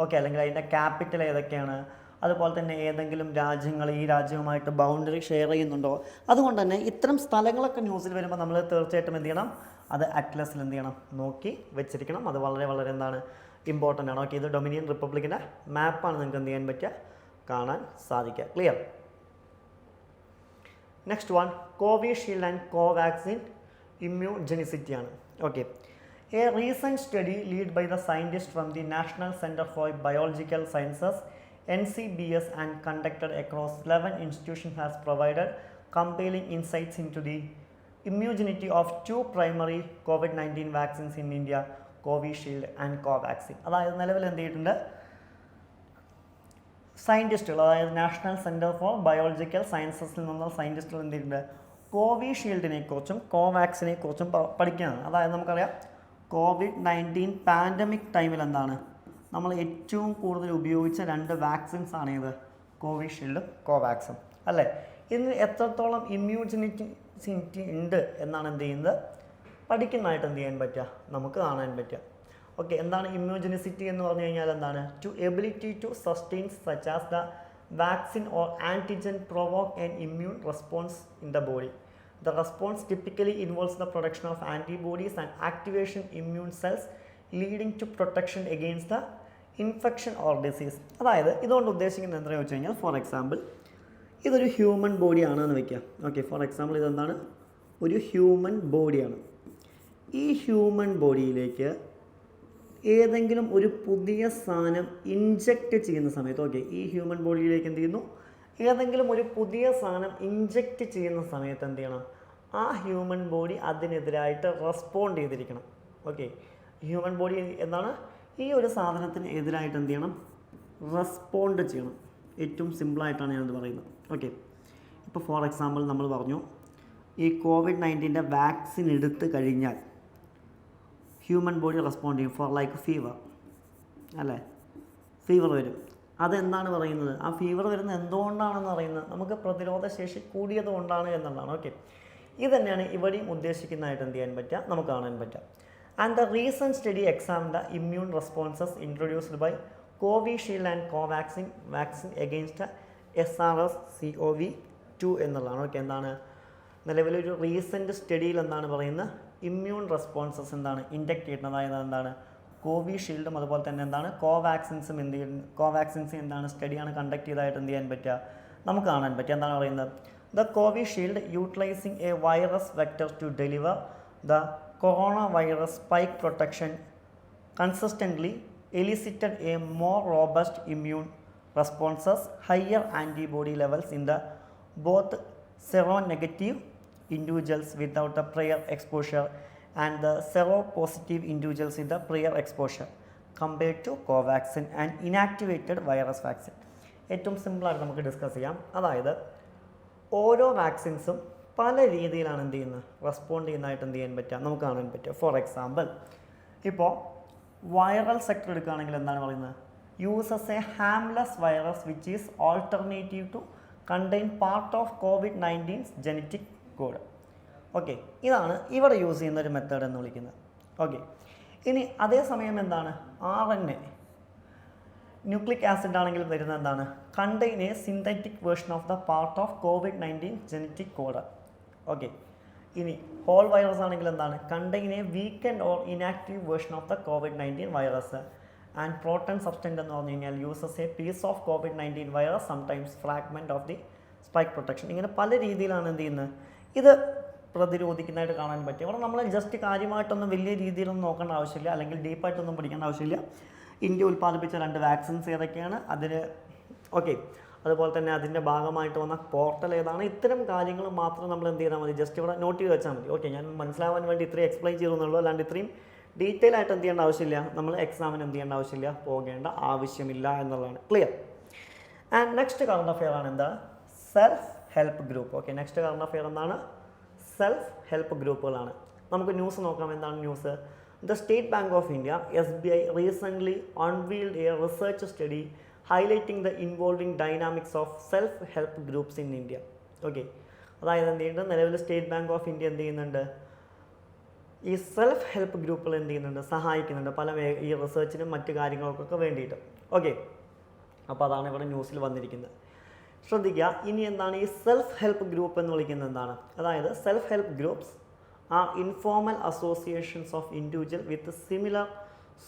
ഓക്കെ, അല്ലെങ്കിൽ അതിൻ്റെ ക്യാപിറ്റൽ ഏതൊക്കെയാണ്, അതുപോലെ തന്നെ ഏതെങ്കിലും രാജ്യങ്ങൾ ഈ രാജ്യവുമായിട്ട് ബൗണ്ടറി ഷെയർ ചെയ്യുന്നുണ്ടോ. അതുകൊണ്ട് തന്നെ ഇത്തരം സ്ഥലങ്ങളൊക്കെ ന്യൂസിൽ വരുമ്പോൾ നമ്മൾ തീർച്ചയായിട്ടും എന്ത് ചെയ്യണം, അത് അറ്റ്ലസിൽ എന്ത് ചെയ്യണം, നോക്കി വെച്ചിരിക്കണം. അത് വളരെ വളരെ എന്താണ് ഇമ്പോർട്ടൻ്റ് ആണ്. ഓക്കെ, ഇത് ഡൊമിനിയൻ റിപ്പബ്ലിക്കിൻ്റെ മാപ്പാണ്, നിങ്ങൾക്ക് എന്ത് ചെയ്യാൻ പറ്റുക, കാണാൻ സാധിക്കുക. Clear? Next one, Covishield and Covaxin ഇമ്മ്യൂജനിസിറ്റിയാണ്. Okay, a recent study lead by the scientist from the national centre for biological sciences NCBS and conducted across 11 institutions has provided compelling insights into the immunogenicity of two primary COVID-19 vaccines in India, Covishield and Covaxin. അതായത് നിലവിൽ എന്ത് ചെയ്തിട്ടുണ്ട്, സയൻറ്റിസ്റ്റുകൾ, അതായത് നാഷണൽ സെൻറ്റർ ഫോർ ബയോളജിക്കൽ സയൻസസിൽ നിന്നുള്ള സയൻറ്റിസ്റ്റുകൾ എന്ത് ചെയ്തിട്ടുണ്ട്, കോവിഷീൽഡിനെ കുറിച്ചും കോവാക്സിനെ കുറിച്ചും പഠിക്കുകയാണ്. അതായത് നമുക്കറിയാം COVID-19 പാൻഡമിക് ടൈമിൽ എന്താണ് നമ്മൾ ഏറ്റവും കൂടുതൽ ഉപയോഗിച്ച 2 വാക്സിൻസ് ആണ് ഇത്, കോവിഷീൽഡും കോവാക്സും അല്ലേ. ഇതിന് എത്രത്തോളം ഇമ്മ്യൂണിറ്റി ഉണ്ട് എന്നാണ് എന്ത് ചെയ്യുന്നത്, പഠിക്കുന്നതായിട്ട് എന്ത് ചെയ്യാൻ പറ്റുക, നമുക്ക് കാണാൻ പറ്റുക. ഓക്കെ, എന്താണ് ഇമ്മ്യൂജനിസിറ്റി എന്ന് പറഞ്ഞു കഴിഞ്ഞാൽ എന്താണ്, to ability to sustain such as the vaccine or antigen provoke an immune response in the body. The response typically involves the production of antibodies and activation immune cells leading to protection against the infection or disease. അതായത് ഇതുകൊണ്ട് ഉദ്ദേശിക്കുന്നത് എന്താണെന്ന് വെച്ച് കഴിഞ്ഞാൽ, ഫോർ എക്സാമ്പിൾ ഇതൊരു ഹ്യൂമൻ ബോഡിയാണെന്ന് വയ്ക്കുക. ഓക്കെ, ഫോർ എക്സാമ്പിൾ ഇതെന്താണ്, ഒരു ഹ്യൂമൻ ബോഡിയാണ്. ഈ ഹ്യൂമൻ ബോഡിയിലേക്ക് ഏതെങ്കിലും ഒരു പുതിയ സാധനം ഇൻജെക്റ്റ് ചെയ്യുന്ന സമയത്ത്, ഓക്കെ, ഈ ഹ്യൂമൻ ബോഡിയിലേക്ക് എന്ത് ചെയ്യുന്നു, ഏതെങ്കിലും ഒരു പുതിയ സാധനം ഇൻജെക്റ്റ് ചെയ്യുന്ന സമയത്ത് എന്ത് ചെയ്യണം, ആ ഹ്യൂമൻ ബോഡി അതിനെതിരായിട്ട് റെസ്പോണ്ട് ചെയ്തിരിക്കണം. ഓക്കെ, ഹ്യൂമൻ ബോഡി എന്താണ്, ഈ ഒരു സാധനത്തിന് എതിരായിട്ട് എന്ത് ചെയ്യണം, റെസ്പോണ്ട് ചെയ്യണം. ഏറ്റവും സിമ്പിളായിട്ടാണ് ഞാനത് പറയുന്നത്. ഓക്കെ, ഇപ്പോൾ ഫോർ എക്സാമ്പിൾ നമ്മൾ പറഞ്ഞു ഈ COVID-19 വാക്സിൻ എടുത്ത് കഴിഞ്ഞാൽ ഹ്യൂമൻ ബോഡി റെസ്പോണ്ട് ചെയ്യും ഫോർ ലൈക്ക് ഫീവർ അല്ലേ, ഫീവർ വരും. അതെന്താണ് പറയുന്നത്, ആ ഫീവർ വരുന്നത് എന്തുകൊണ്ടാണെന്ന് പറയുന്നത് നമുക്ക് പ്രതിരോധ ശേഷി കൂടിയത് കൊണ്ടാണ് എന്നുള്ളതാണ്. ഓക്കെ, ഇത് തന്നെയാണ് ഇവിടെയും ഉദ്ദേശിക്കുന്നതായിട്ട് എന്ത് ചെയ്യാൻ പറ്റുക, നമുക്ക് കാണാൻ പറ്റുക. And the recent study exam the immune responses introduced by Covishield and Covaxin vaccine against SARS-CoV-2 എന്നുള്ളതാണ്. ഓക്കെ, എന്താണ് നിലവിലൊരു റീസെൻറ്റ് സ്റ്റഡിയിൽ എന്താണ് പറയുന്നത്, ഇമ്മ്യൂൺ റെസ്പോൺസസ് എന്താണ് ഇൻഡക്റ്റ് ചെയ്യുന്നത്, അതായത് എന്താണ് കോവിഷീൽഡും അതുപോലെ തന്നെ എന്താണ് കോവാക്സിൻസും എന്ത് ചെയ്യുന്നു, കോവാക്സിൻസ് എന്താണ് സ്റ്റഡിയാണ് കണ്ടക്ട് ചെയ്തതായിട്ട് എന്ത് ചെയ്യാൻ പറ്റുക, നമുക്ക് കാണാൻ പറ്റുക. എന്താണ് പറയുന്നത്, the Covishield utilising a virus vector to deliver the corona virus spike protection consistently elicited a more robust immune responses, higher antibody levels in the both seronegative individuals without the prior exposure and the seropositive individuals in the prior exposure compared to Covaxin and inactivated virus vaccine. ഏറ്റവും സിമ്പിളായിട്ട് നമുക്ക് ഡിസ്കസ് ചെയ്യാം. അതായത് ഓരോ വാക്സിൻസും പല രീതിയിലാണ് എന്ത് ചെയ്യുന്നത്, റെസ്പോണ്ട് ചെയ്യുന്നതായിട്ട് എന്ത് ചെയ്യാൻ പറ്റുക, നമുക്ക് കാണാൻ പറ്റുക. ഫോർ എക്സാമ്പിൾ ഇപ്പോൾ വൈറൽ സെക്ടർ എടുക്കുകയാണെങ്കിൽ എന്താണ് പറയുന്നത്, uses a harmless virus which is alternative to contain part of COVID-19 genetic code. Okay, ഇതാണ് ഇവിടെ യൂസ് ചെയ്യുന്ന ഒരു മെത്തേഡ് എന്ന് വിളിക്കുന്നത്. ഓക്കെ, ഇനി അതേസമയം എന്താണ് RNA ന്യൂക്ലിക് ആസിഡ് ആണെങ്കിൽ വരുന്നത് എന്താണ്, contain a synthetic version of the part of COVID-19 genetic code. Okay, ഇനി ഹോൾ വൈറസ് ആണെങ്കിൽ എന്താണ്, contain a weakened or inactive version of the COVID-19 virus. And protein subunit എന്ന് പറഞ്ഞു കഴിഞ്ഞാൽ uses a piece of COVID-19 virus, sometimes fragment of the spike protection. ഇങ്ങനെ പല രീതിയിലാണ് എന്ത് ചെയ്യുന്നത്, ഇത് പ്രതിരോധിക്കുന്നതായിട്ട് കാണാൻ പറ്റും. അവിടെ നമ്മൾ ജസ്റ്റ് കാര്യമായിട്ടൊന്നും വലിയ രീതിയിലൊന്നും നോക്കേണ്ട ആവശ്യമില്ല, അല്ലെങ്കിൽ ഡീപ്പായിട്ടൊന്നും പഠിക്കേണ്ട ആവശ്യമില്ല. ഇന്ത്യ ഉൽപ്പാദിപ്പിച്ച 2 വാക്സിൻസ് ഏതൊക്കെയാണ്, അതിന് ഓക്കെ, അതുപോലെ തന്നെ അതിൻ്റെ ഭാഗമായിട്ട് വന്ന പോർട്ടൽ ഏതാണ്, ഇത്തരം കാര്യങ്ങൾ മാത്രം നമ്മൾ എന്ത് ചെയ്താൽ മതി, ജസ്റ്റ് ഇവിടെ നോട്ട് ചെയ്ത് വെച്ചാൽ മതി. ഓക്കെ, ഞാൻ മനസ്സിലാവാൻ വേണ്ടി ഇത്രയും എക്സ്പ്ലെയിൻ ചെയ്തെന്നുള്ളൂ, അല്ലാണ്ട് ഇത്രയും ഡീറ്റെയിൽ ആയിട്ട് എന്ത് ചെയ്യേണ്ട ആവശ്യമില്ല, നമ്മൾ എക്സാമിന് എന്ത് ചെയ്യേണ്ട ആവശ്യമില്ല, പോകേണ്ട ആവശ്യമില്ല എന്നുള്ളതാണ്. Clear? And next current affair ആണ് എന്താ, self help group. Okay, next current affair എന്താണ്, സെൽഫ് ഹെൽപ്പ് ഗ്രൂപ്പുകളാണ്. നമുക്ക് ന്യൂസ് നോക്കാം. എന്താണ് news? The state bank of India SBI recently unveiled a research study highlighting the involving dynamics of self-help groups in India. Okay, അതായത് എന്ത് ചെയ്യുന്നുണ്ട്, നിലവിൽ സ്റ്റേറ്റ് ബാങ്ക് ഓഫ് ഇന്ത്യ എന്ത് ചെയ്യുന്നുണ്ട്, ഈ സെൽഫ് ഹെൽപ്പ് ഗ്രൂപ്പുകൾ എന്ത് ചെയ്യുന്നുണ്ട്, സഹായിക്കുന്നുണ്ട് പല ഈ റിസർച്ചിനും മറ്റു കാര്യങ്ങൾക്കൊക്കെ വേണ്ടിയിട്ട്. ഓക്കെ, അപ്പോൾ അതാണ് ഇവിടെ ന്യൂസിൽ വന്നിരിക്കുന്നത്. ശ്രദ്ധിക്കുക, ഇനി എന്താണ് ഈ സെൽഫ് ഹെൽപ്പ് ഗ്രൂപ്പ് എന്ന് വിളിക്കുന്നത് എന്താണ്, അതായത് self help groups are informal associations of individual with similar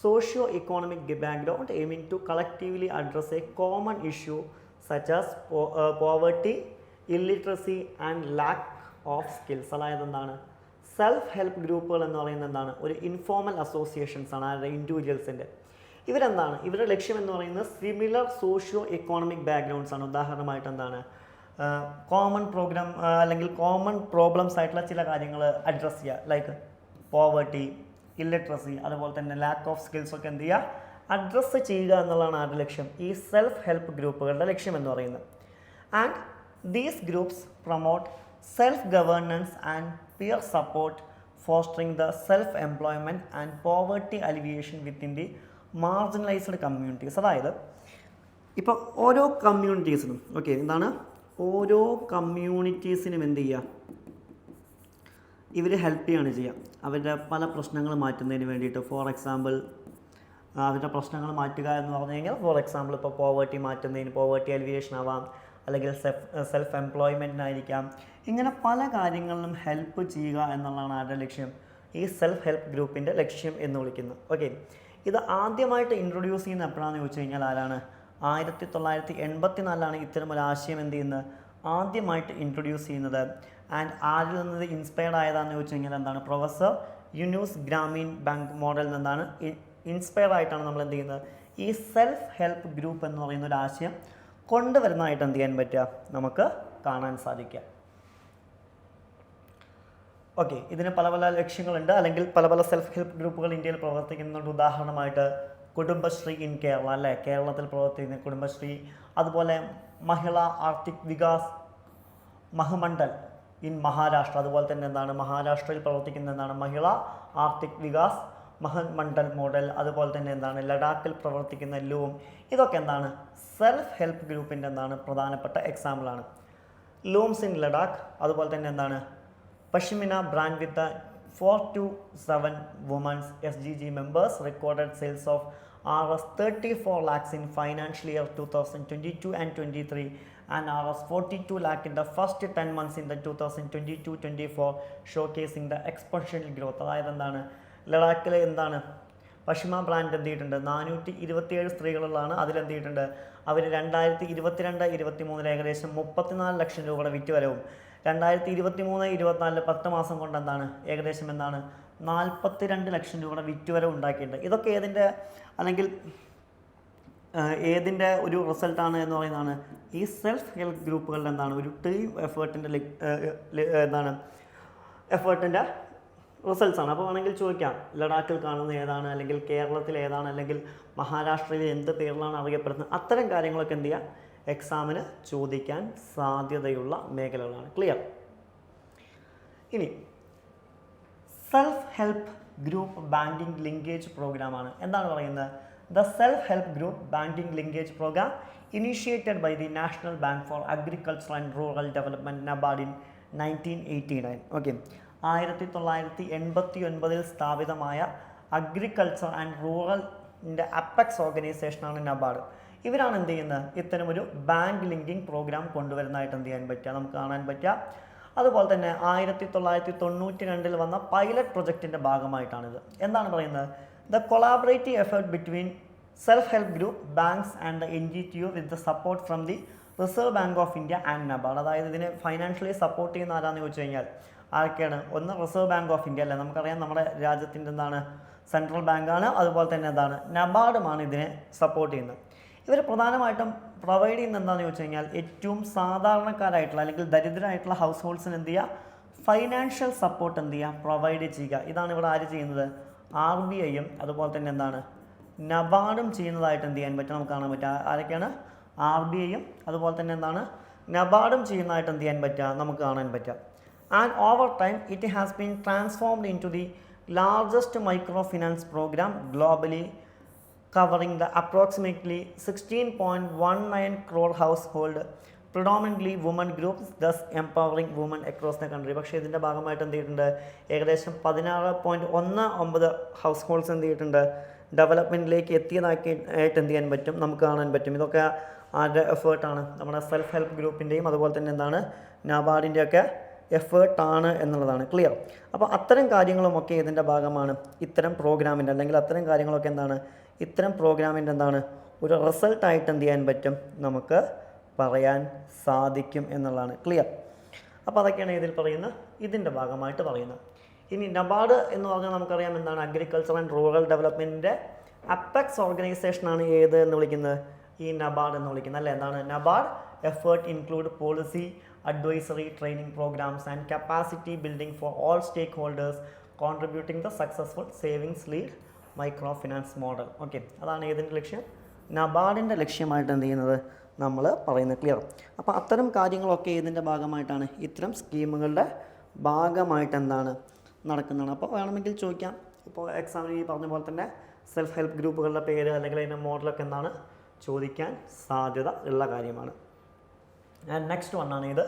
socio-economic background aiming to collectively address a common issue such as poverty, illiteracy and lack of skills. അതായത് എന്താണ്, സെൽഫ് ഹെൽപ്പ് ഗ്രൂപ്പുകൾ എന്ന് പറയുന്നത് എന്താണ്, ഒരു ഇൻഫോർമൽ അസോസിയേഷൻസ് ആണ്, അതായത് ഇൻഡിവിജ്വൽസിൻ്റെ. ഇവരെന്താണ്, ഇവരുടെ ലക്ഷ്യം എന്ന് പറയുന്നത് സിമിലർ സോഷ്യോ എക്കോണമിക് ബാക്ക്ഗ്രൗണ്ട്സ് ആണ്. ഉദാഹരണമായിട്ട് എന്താണ്, കോമൺ പ്രോഗ്രാം അല്ലെങ്കിൽ കോമൺ പ്രോബ്ലംസ് ആയിട്ടുള്ള ചില കാര്യങ്ങൾ അഡ്രസ്സ് ചെയ്യുക. ലൈക്ക് പോവർട്ടി, ഇല്ലിട്രസി, അതുപോലെ തന്നെ ലാക്ക് ഓഫ് സ്കിൽസ് ഒക്കെ എന്ത് ചെയ്യുക, അഡ്രസ്സ് ചെയ്യുക എന്നുള്ളതാണ് ആരുടെ ലക്ഷ്യം, ഈ സെൽഫ് ഹെൽപ്പ് ഗ്രൂപ്പുകളുടെ ലക്ഷ്യം എന്ന് പറയുന്നത്. And these groups promote self governance and peer support, fostering the self employment and poverty alleviation within the marginalised communities. അതായത് ഇപ്പോൾ ഓരോ കമ്മ്യൂണിറ്റീസിനും എന്താണ്, ഓരോ കമ്മ്യൂണിറ്റീസിനും എന്ത് ചെയ്യുക, ഇവർ ഹെൽപ്പ് ചെയ്യുകയാണ് ചെയ്യുക അവരുടെ പല പ്രശ്നങ്ങൾ മാറ്റുന്നതിന് വേണ്ടിയിട്ട്. ഫോർ എക്സാമ്പിൾ അവരുടെ പ്രശ്നങ്ങൾ മാറ്റുക എന്ന് പറഞ്ഞു കഴിഞ്ഞാൽ, ഫോർ എക്സാമ്പിൾ ഇപ്പോൾ പോവർട്ടി മാറ്റുന്നതിന്, പോവർട്ടി അലിവിയേഷൻ ആവാം, അല്ലെങ്കിൽ സെൽഫ് എംപ്ലോയ്മെൻറ്റിനായിരിക്കാം. ഇങ്ങനെ പല കാര്യങ്ങളിലും ഹെൽപ്പ് ചെയ്യുക എന്നുള്ളതാണ് ആരുടെ ലക്ഷ്യം, ഈ സെൽഫ് ഹെൽപ്പ് ഗ്രൂപ്പിൻ്റെ ലക്ഷ്യം എന്ന് വിളിക്കുന്നത്. ഇത് ആദ്യമായിട്ട് ഇൻട്രൊഡ്യൂസ് ചെയ്യുന്ന എപ്പോഴാണെന്ന് ചോദിച്ചു കഴിഞ്ഞാൽ ആരാണ്, 1984 ഇത്തരമൊരു ആശയം എന്ത് ചെയ്യുന്നത്, ആദ്യമായിട്ട് ഇൻട്രൊഡ്യൂസ് ചെയ്യുന്നത്. ആൻഡ് ആരിൽ നിന്ന് ഇൻസ്പയർഡ് ആയതാണെന്ന് ചോദിച്ചു കഴിഞ്ഞാൽ എന്താണ്, പ്രൊഫസർ യൂനുസ് ഗ്രാമീൺ ബാങ്ക് മോഡലിൽ നിന്നാണ് ഇൻസ്പയർ ആയിട്ടാണ് നമ്മൾ എന്ത് ചെയ്യുന്നത്, ഈ സെൽഫ് ഹെൽപ്പ് ഗ്രൂപ്പ് എന്ന് പറയുന്ന ഒരു ആശയം കൊണ്ടുവരുന്നതായിട്ട് എന്ത് ചെയ്യാൻ പറ്റുക, നമുക്ക് കാണാൻ സാധിക്കുക. ഇതിന് പല പല ലക്ഷ്യങ്ങളുണ്ട്, അല്ലെങ്കിൽ പല പല സെൽഫ് ഹെൽപ്പ് ഗ്രൂപ്പുകൾ ഇന്ത്യയിൽ പ്രവർത്തിക്കുന്നുണ്ട്. ഉദാഹരണമായിട്ട് കുടുംബശ്രീ ഇൻ കേരള, അല്ലേ, കേരളത്തിൽ പ്രവർത്തിക്കുന്ന കുടുംബശ്രീ. അതുപോലെ മഹിളാ ആർത്തിക് വികാസ് മഹമണ്ഡൽ ഇൻ മഹാരാഷ്ട്ര, അതുപോലെ തന്നെ എന്താണ്, മഹാരാഷ്ട്രയിൽ പ്രവർത്തിക്കുന്ന എന്താണ്, മഹിളാ ആർത്തിക് വികാസ് മഹമണ്ഡൽ മോഡൽ. അതുപോലെ തന്നെ എന്താണ്, ലഡാക്കിൽ പ്രവർത്തിക്കുന്ന ലൂം. ഇതൊക്കെ എന്താണ്, സെൽഫ് ഹെൽപ്പ് ഗ്രൂപ്പിൻ്റെ എന്താണ്, പ്രധാനപ്പെട്ട എക്സാമ്പിളാണ്. Looms in Ladakh. അതുപോലെ തന്നെ എന്താണ്, pashmina brand with 4 to 7 women's SGG members recorded sales of Rs 34 lakhs in financial year 2022 and 23 and Rs 42 lakh in the first 10 months in the 2022-24, showcasing the exponential growth. അതായത് എന്താണ്, ലഡാക്കിൽ എന്താണ്, പഷ്മിന ബ്രാൻഡ് എന്ത് ചെയ്തിട്ടുണ്ട്, 427 സ്ത്രീകളുള്ളതാണ്. അതിലെന്ത് ചെയ്തിട്ടുണ്ട്, അവർ 2022-23 ഏകദേശം 34 ലക്ഷം രൂപയുടെ വിറ്റുവരവും 2023-24 10 മാസം കൊണ്ട് എന്താണ്, ഏകദേശം എന്താണ്, 42 ലക്ഷം രൂപയുടെ വിറ്റുവരവ് ഉണ്ടാക്കിയിട്ടുണ്ട്. ഇതൊക്കെ ഏതിൻ്റെ ഒരു റിസൾട്ടാണ് എന്ന് പറയുന്നതാണ്, ഈ സെൽഫ് ഹെൽപ്പ് ഗ്രൂപ്പുകളുടെ എന്താണ്, ഒരു ടീം എഫേർട്ടിൻ്റെ റിസൾട്ട്സാണ്. അപ്പോൾ വേണമെങ്കിൽ ചോദിക്കാം, ലഡാക്കിൽ കാണുന്ന ഏതാണ്, അല്ലെങ്കിൽ കേരളത്തിൽ ഏതാണ്, അല്ലെങ്കിൽ മഹാരാഷ്ട്രയിൽ എന്ത് പേരിലാണ് അറിയപ്പെടുന്നത്. അത്തരം കാര്യങ്ങളൊക്കെ എന്ത് ചെയ്യുക, എക്സാമിന് ചോദിക്കാൻ സാധ്യതയുള്ള മേഖലകളാണ്. ക്ലിയർ? ഇനി self help group banking linkage പ്രോഗ്രാമാണ്. എന്താണ് പറയുന്നത്, the self help group banking linkage programme initiated by the national bank for agriculture and rural development NABARD in 1989. 1989 സ്ഥാപിതമായ അഗ്രികൾച്ചർ ആൻഡ് റൂറലിൻ്റെ അപ്പെക്സ് ഓർഗനൈസേഷനാണ് നബാർഡ്. ഇവരാണ് എന്ത് ചെയ്യുന്നത്, ഇത്തരമൊരു ബാങ്ക് ലിങ്കിങ് പ്രോഗ്രാം കൊണ്ടുവരുന്നതായിട്ട് എന്ത് ചെയ്യാൻ പറ്റുക, നമുക്ക് കാണാൻ പറ്റുക. അതുപോലെ തന്നെ 1992 വന്ന പൈലറ്റ് പ്രൊജക്റ്റിൻ്റെ ഭാഗമായിട്ടാണിത്. എന്താണ് പറയുന്നത്, the collaborative effort between self help group banks and the NGTO with the support from the reserve bank of India and NABARD. അതായത് ഇതിനെ ഫൈനാൻഷ്യലി സപ്പോർട്ട് ചെയ്യുന്ന ആരാന്ന് ചോദിച്ചു കഴിഞ്ഞാൽ ആരൊക്കെയാണ്, ഒന്ന് റിസർവ് ബാങ്ക് ഓഫ് ഇന്ത്യ, അല്ലേ, നമുക്കറിയാം നമ്മുടെ രാജ്യത്തിൻ്റെ എന്താണ്, സെൻട്രൽ ബാങ്കാണ്. അതുപോലെ തന്നെ എന്താണ്, നബാർഡുമാണ് ഇതിനെ സപ്പോർട്ട് ചെയ്യുന്നത്. ഇവർ പ്രധാനമായിട്ടും പ്രൊവൈഡ് ചെയ്യുന്ന എന്താണെന്ന് ചോദിച്ചു കഴിഞ്ഞാൽ, ഏറ്റവും സാധാരണക്കാരായിട്ടുള്ള അല്ലെങ്കിൽ ദരിദ്രരായിട്ടുള്ള ഹൗസ് ഹോൾഡ്സിന് എന്ത് ചെയ്യുക, ഫൈനാൻഷ്യൽ സപ്പോർട്ട് എന്ത് ചെയ്യുക, പ്രൊവൈഡ് ചെയ്യുക. ഇതാണ് ഇവിടെ ആര് ചെയ്യുന്നത്, RBIയും അതുപോലെ തന്നെ എന്താണ്, നബാർഡും ചെയ്യുന്നതായിട്ട് എന്ത് ചെയ്യാൻ പറ്റും, നമുക്ക് കാണാൻ പറ്റുക. ആരൊക്കെയാണ്, RBIയും അതുപോലെ തന്നെ എന്താണ്, നബാർഡും ചെയ്യുന്നതായിട്ട് എന്ത് ചെയ്യാൻ പറ്റുക, നമുക്ക് കാണാൻ പറ്റുക. And over time it has been transformed in to the largest micro finance programme globally, covering the approximately 16.19 crore household, predominantly women groups, thus empowering women across the country. പക്ഷേ ഇതിൻ്റെ ഭാഗമായിട്ട് എന്ത് ചെയ്തിട്ടുണ്ട്, ഏകദേശം 16.19 ഹൗസ് ഹോൾഡ്സ് എന്ത് ചെയ്തിട്ടുണ്ട്, ഡെവലപ്മെൻറ്റിലേക്ക് എത്തിയതായിട്ട് എന്ത് ചെയ്യാൻ പറ്റും, നമുക്ക് കാണാൻ പറ്റും. ഇതൊക്കെ ആരുടെ എഫേർട്ടാണ്, നമ്മുടെ സെൽഫ് ഹെൽപ്പ് ഗ്രൂപ്പിൻ്റെയും അതുപോലെ തന്നെ എന്താണ്, നബാർഡിൻ്റെയൊക്കെ എഫേർട്ടാണ് എന്നുള്ളതാണ്. ക്ലിയർ? അപ്പോൾ അത്തരം കാര്യങ്ങളുമൊക്കെ ഇതിൻ്റെ ഭാഗമാണ്, ഇത്തരം പ്രോഗ്രാമിൻ്റെ അല്ലെങ്കിൽ അത്തരം കാര്യങ്ങളൊക്കെ എന്താണ്, ഇത്തരം പ്രോഗ്രാമിൻ്റെ എന്താണ്, ഒരു റിസൾട്ടായിട്ട് എന്ത് ചെയ്യാൻ പറ്റും, നമുക്ക് പറയാൻ സാധിക്കും എന്നുള്ളതാണ്. ക്ലിയർ? അപ്പോൾ അതൊക്കെയാണ് ഇതിൽ പറയുന്നത്, ഇതിൻ്റെ ഭാഗമായിട്ട് പറയുന്നത്. ഇനി നബാർഡ് എന്ന് പറഞ്ഞാൽ നമുക്കറിയാം എന്താണ്, അഗ്രികൾച്ചർ ആൻഡ് റൂറൽ ഡെവലപ്മെൻറ്റിൻ്റെ അപ്പെക്സ് ഓർഗനൈസേഷനാണ് ഏത് എന്ന് വിളിക്കുന്നത്, ഈ നബാർഡ് എന്ന് വിളിക്കുന്നത്, അല്ലേ. എന്താണ് NABARD, effort include policy, advisory, training programs and capacity building for all stakeholders contributing the successful savings lead microfinance model. Okay, അതാണ് ഏതിൻ്റെ ലക്ഷ്യം? നബാർഡിൻ്റെ ലക്ഷ്യമായിട്ട് എന്ത് ചെയ്യുന്നത് നമ്മൾ പറയുന്നത്. ക്ലിയർ? അപ്പോൾ അത്തരം കാര്യങ്ങളൊക്കെ ഇതിൻ്റെ ഭാഗമായിട്ടാണ്, ഇത്തരം സ്കീമുകളുടെ ഭാഗമായിട്ട് എന്താണ് നടക്കുന്നതാണ്. അപ്പോൾ വേണമെങ്കിൽ ചോദിക്കാം, ഇപ്പോൾ എക്സാമിന് ഈ പറഞ്ഞ പോലെ തന്നെ സെൽഫ് ഹെൽപ്പ് ഗ്രൂപ്പുകളുടെ പേര് അല്ലെങ്കിൽ അതിൻ്റെ മോഡലൊക്കെ എന്താണ് ചോദിക്കാൻ സാധ്യത ഉള്ള കാര്യമാണ്. ആൻഡ് നെക്സ്റ്റ് വണ്ണാണ് ഇത്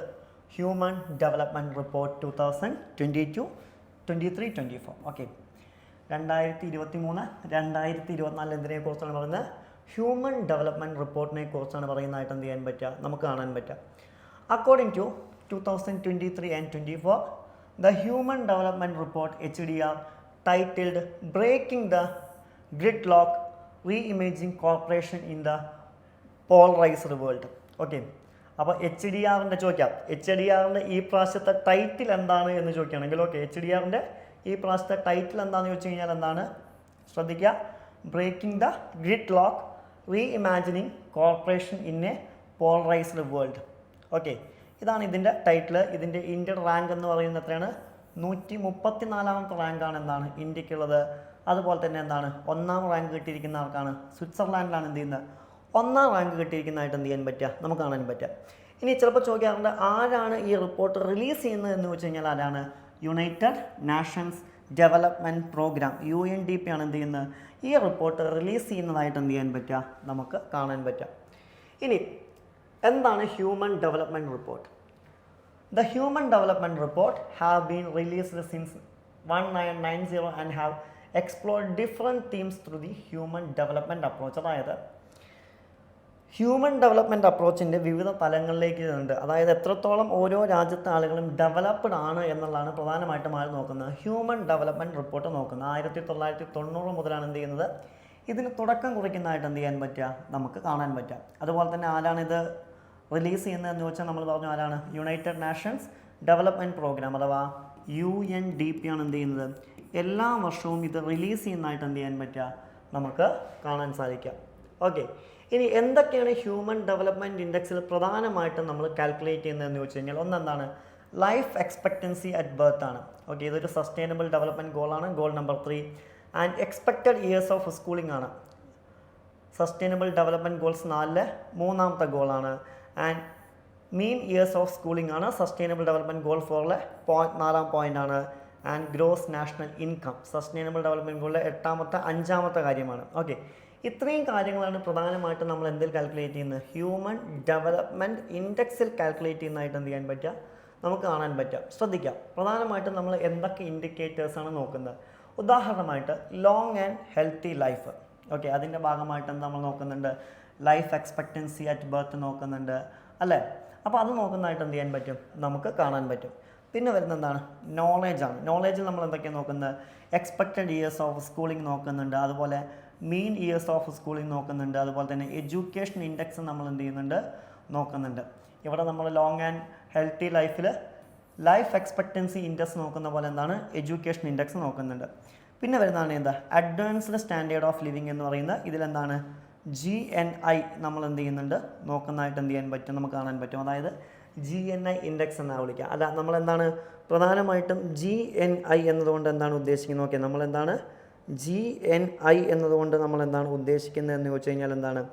ഹ്യൂമൻ ഡെവലപ്മെൻറ്റ് റിപ്പോർട്ട് 2022-23-24. ഓക്കെ, 2023-2024 എന്തിനെ കുറിച്ചാണ് പറയുന്നത്? ഹ്യൂമൻ ഡെവലപ്മെൻറ്റ് റിപ്പോർട്ടിനെ കുറിച്ചാണ് പറയുന്നതായിട്ട് എന്ത് ചെയ്യാൻ പറ്റുക, നമുക്ക് കാണാൻ പറ്റുക. According to 2023 and 24, the Human Development Report HDR titled Breaking the Gridlock Reimaging Cooperation in the Polarized World. Okay, അപ്പോൾ HDRൻ്റെ ചോദിക്കാം, HDRൻ്റെ ഈ പ്രാവശ്യത്തെ ടൈറ്റിൽ എന്താണ് എന്ന് ചോദിക്കുകയാണെങ്കിൽ, ഓക്കെ, HDRൻ്റെ ഈ പ്രാവശ്യത്തെ ടൈറ്റിൽ എന്താണെന്ന് ചോദിച്ചു കഴിഞ്ഞാൽ എന്താണ്? ശ്രദ്ധിക്കുക, breaking the gridlock reimagining corporation in a polarised world. Okay, ഇതാണ് ഇതിൻ്റെ ടൈറ്റിൽ. ഇതിൻ്റെ ഇന്ത്യൻ റാങ്ക് എന്ന് പറയുന്നത് എത്രയാണ്? 134ാമത്തെ റാങ്കാണ് എന്താണ് ഇന്ത്യക്കുള്ളത്. അതുപോലെ തന്നെ എന്താണ് 1ാം റാങ്ക് കിട്ടിയിരിക്കുന്ന ആൾക്കാണ് സ്വിറ്റ്സർലാൻഡിലാണ് എന്ത് ചെയ്യുന്നത് 1ാം റാങ്ക് കിട്ടിയിരിക്കുന്നതായിട്ട് എന്ത് ചെയ്യാൻ പറ്റുക, നമുക്ക് കാണാൻ പറ്റുക. ഇനി ചിലപ്പോൾ ചോദിക്കാറുണ്ട്, ആരാണ് ഈ റിപ്പോർട്ട് റിലീസ് ചെയ്യുന്നത് എന്ന് വെച്ച് കഴിഞ്ഞാൽ ആരാണ്? United Nations development programme UNDP ആണ് എന്ത് ചെയ്യുന്നത് ഈ റിപ്പോർട്ട് റിലീസ് ചെയ്യുന്നതായിട്ട് എന്ത് ചെയ്യാൻ പറ്റുക, നമുക്ക് കാണാൻ പറ്റുക. ഇനി എന്താണ് human development report? The Human Development Report have been released since 1990 and have explored different themes through the human development approach. അതായത് ഹ്യൂമൻ ഡെവലപ്മെൻറ്റ് അപ്രോച്ചിൻ്റെ വിവിധ തലങ്ങളിലേക്ക് ഉണ്ട്. അതായത് എത്രത്തോളം ഓരോ രാജ്യത്തെ ആളുകളും ഡെവലപ്ഡ് ആണ് എന്നുള്ളതാണ് പ്രധാനമായിട്ടും ആര് നോക്കുന്നത്? ഹ്യൂമൻ ഡെവലപ്മെൻറ്റ് റിപ്പോർട്ട് നോക്കുന്നത്. 1990 മുതലാണ് എന്ത് ചെയ്യുന്നത് ഇതിന് തുടക്കം കുറിക്കുന്നതായിട്ട് എന്ത് ചെയ്യാൻ പറ്റുക, നമുക്ക് കാണാൻ പറ്റുക. അതുപോലെ തന്നെ ആരാണിത് റിലീസ് ചെയ്യുന്നതെന്ന് ചോദിച്ചാൽ നമ്മൾ പറഞ്ഞു ആരാണ്? യുണൈറ്റഡ് നാഷൻസ് ഡെവലപ്മെൻറ്റ് പ്രോഗ്രാം അഥവാ UNDP ആണ് എന്ത് ചെയ്യുന്നത് എല്ലാ വർഷവും ഇത് റിലീസ് ചെയ്യുന്നതായിട്ട് എന്ത് ചെയ്യാൻ പറ്റുക, നമുക്ക് കാണാൻ സാധിക്കുക. ഓക്കെ, ഇനി എന്തൊക്കെയാണ് ഹ്യൂമൻ ഡെവലപ്മെൻറ്റ് ഇൻഡെക്സിൽ പ്രധാനമായിട്ടും നമ്മൾ കാൽക്കുലേറ്റ് ചെയ്യുന്നതെന്ന് ചോദിച്ചു കഴിഞ്ഞാൽ ഒന്നെന്താണ്? ലൈഫ് എക്സ്പെക്റ്റൻസി അറ്റ് ബർത്ത് ആണ്. ഓക്കെ, ഇതൊരു സസ്റ്റൈനബിൾ ഡെവലപ്മെൻറ്റ് ഗോളാണ്, goal number 3. And expected years of schooling ആണ്. സസ്റ്റൈനബിൾ ഡെവലപ്മെൻറ്റ് ഗോൾസ് 4-ലെ 3ാമത്തെ ഗോളാണ്. And mean years of schooling ആണ് സസ്റ്റൈനബിൾ ഡെവലപ്മെൻറ്റ് ഗോൾ 4-ലെ 4ാം പോയിൻ്റ് ആണ്. And gross national income sustainable development ഗോളിലെ 5ാമത്തെ കാര്യമാണ്. ഓക്കെ, ഇത്രയും കാര്യങ്ങളാണ് പ്രധാനമായിട്ടും നമ്മൾ എന്തിൽ കാൽക്കുലേറ്റ് ചെയ്യുന്നത്? ഹ്യൂമൻ ഡെവലപ്മെൻറ്റ് ഇൻഡെക്സിൽ കാൽക്കുലേറ്റ് ചെയ്യുന്നതായിട്ട് എന്ത് ചെയ്യാൻ പറ്റുക, നമുക്ക് കാണാൻ പറ്റുക. ശ്രദ്ധിക്കാം, പ്രധാനമായിട്ടും നമ്മൾ എന്തൊക്കെ ഇൻഡിക്കേറ്റേഴ്സാണ് നോക്കുന്നത്? ഉദാഹരണമായിട്ട് long and healthy life. Okay, അതിൻ്റെ ഭാഗമായിട്ട് നമ്മൾ നോക്കുന്നുണ്ട് ലൈഫ് എക്സ്പെക്റ്റൻസി അറ്റ് ബർത്ത് നോക്കുന്നുണ്ട് അല്ലേ? അപ്പോൾ അത് നോക്കുന്നതായിട്ട് എന്ത് ചെയ്യാൻ പറ്റും, നമുക്ക് കാണാൻ പറ്റും. പിന്നെ വരുന്ന എന്താണ്? നോളേജാണ്. നോളേജിൽ നമ്മൾ എന്തൊക്കെയാണ് നോക്കുന്നത്? എക്സ്പെക്റ്റഡ് ഇയേഴ്സ് ഓഫ് സ്കൂളിംഗ് നോക്കുന്നുണ്ട്, അതുപോലെ മീൻ ഇയേഴ്സ് ഓഫ് സ്കൂളിംഗ് നോക്കുന്നുണ്ട്, അതുപോലെ തന്നെ എഡ്യൂക്കേഷൻ ഇൻഡെക്സ് നമ്മൾ എന്ത് ചെയ്യുന്നുണ്ട് നോക്കുന്നുണ്ട്. ഇവിടെ നമ്മൾ ലോങ് ആൻഡ് ഹെൽത്തി ലൈഫിൽ ലൈഫ് എക്സ്പെക്റ്റൻസി ഇൻഡെക്സ് നോക്കുന്ന പോലെ എന്താണ് എഡ്യൂക്കേഷൻ ഇൻഡെക്സ് നോക്കുന്നുണ്ട്. പിന്നെ വരുന്നതാണ് എന്താ? അഡ്വാൻസ്ഡ് സ്റ്റാൻഡേർഡ് ഓഫ് ലിവിങ് എന്ന് പറയുന്ന ഇതിലെന്താണ് GNI നമ്മൾ എന്ത് ചെയ്യുന്നുണ്ട് നോക്കുന്നതായിട്ട് എന്ത് ചെയ്യാൻ പറ്റും, നമുക്ക് കാണാൻ പറ്റും. അതായത് GNI ഇൻഡെക്സ് എന്നാണ് വിളിക്കുക. അല്ല, നമ്മളെന്താണ് പ്രധാനമായിട്ടും GNI എന്നതുകൊണ്ട് എന്താണ് ഉദ്ദേശിക്കുന്നത്? ഓക്കെ, നമ്മളെന്താണ് GNI എന്നതുകൊണ്ട് നമ്മൾ എന്താണ് ഉദ്ദേശിക്കുന്നത് എന്ന് ചോദിച്ചു കഴിഞ്ഞാൽ എന്താണ്?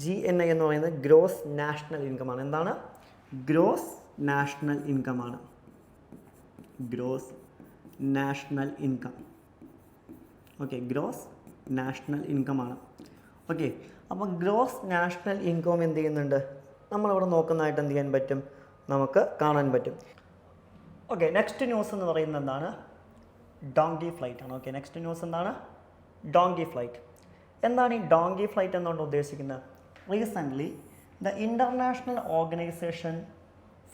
GNI എന്ന് പറയുന്നത് ഗ്രോസ് നാഷണൽ ഇൻകമാണ്. എന്താണ്? ഗ്രോസ് നാഷണൽ ഇൻകമാണ്. Gross national income. Okay, gross national ഇൻകമാണ്. ഓക്കെ, അപ്പോൾ ഗ്രോസ് നാഷണൽ ഇൻകം എന്ത് ചെയ്യുന്നുണ്ട് നമ്മളിവിടെ നോക്കുന്നതായിട്ട് എന്ത് ചെയ്യാൻ പറ്റും, നമുക്ക് കാണാൻ പറ്റും. ഓക്കെ, നെക്സ്റ്റ് ന്യൂസ് എന്ന് പറയുന്നത് എന്താണ്? ഡോങ്കി ഫ്ലൈറ്റ് ആണ്. ഓക്കെ, നെക്സ്റ്റ് ന്യൂസ് എന്താണ്? Donkey flight. എന്താണ് ഈ ഡോങ്കി ഫ്ലൈറ്റ് എന്നുകൊണ്ട് ഉദ്ദേശിക്കുന്നത്? Recently the international organisation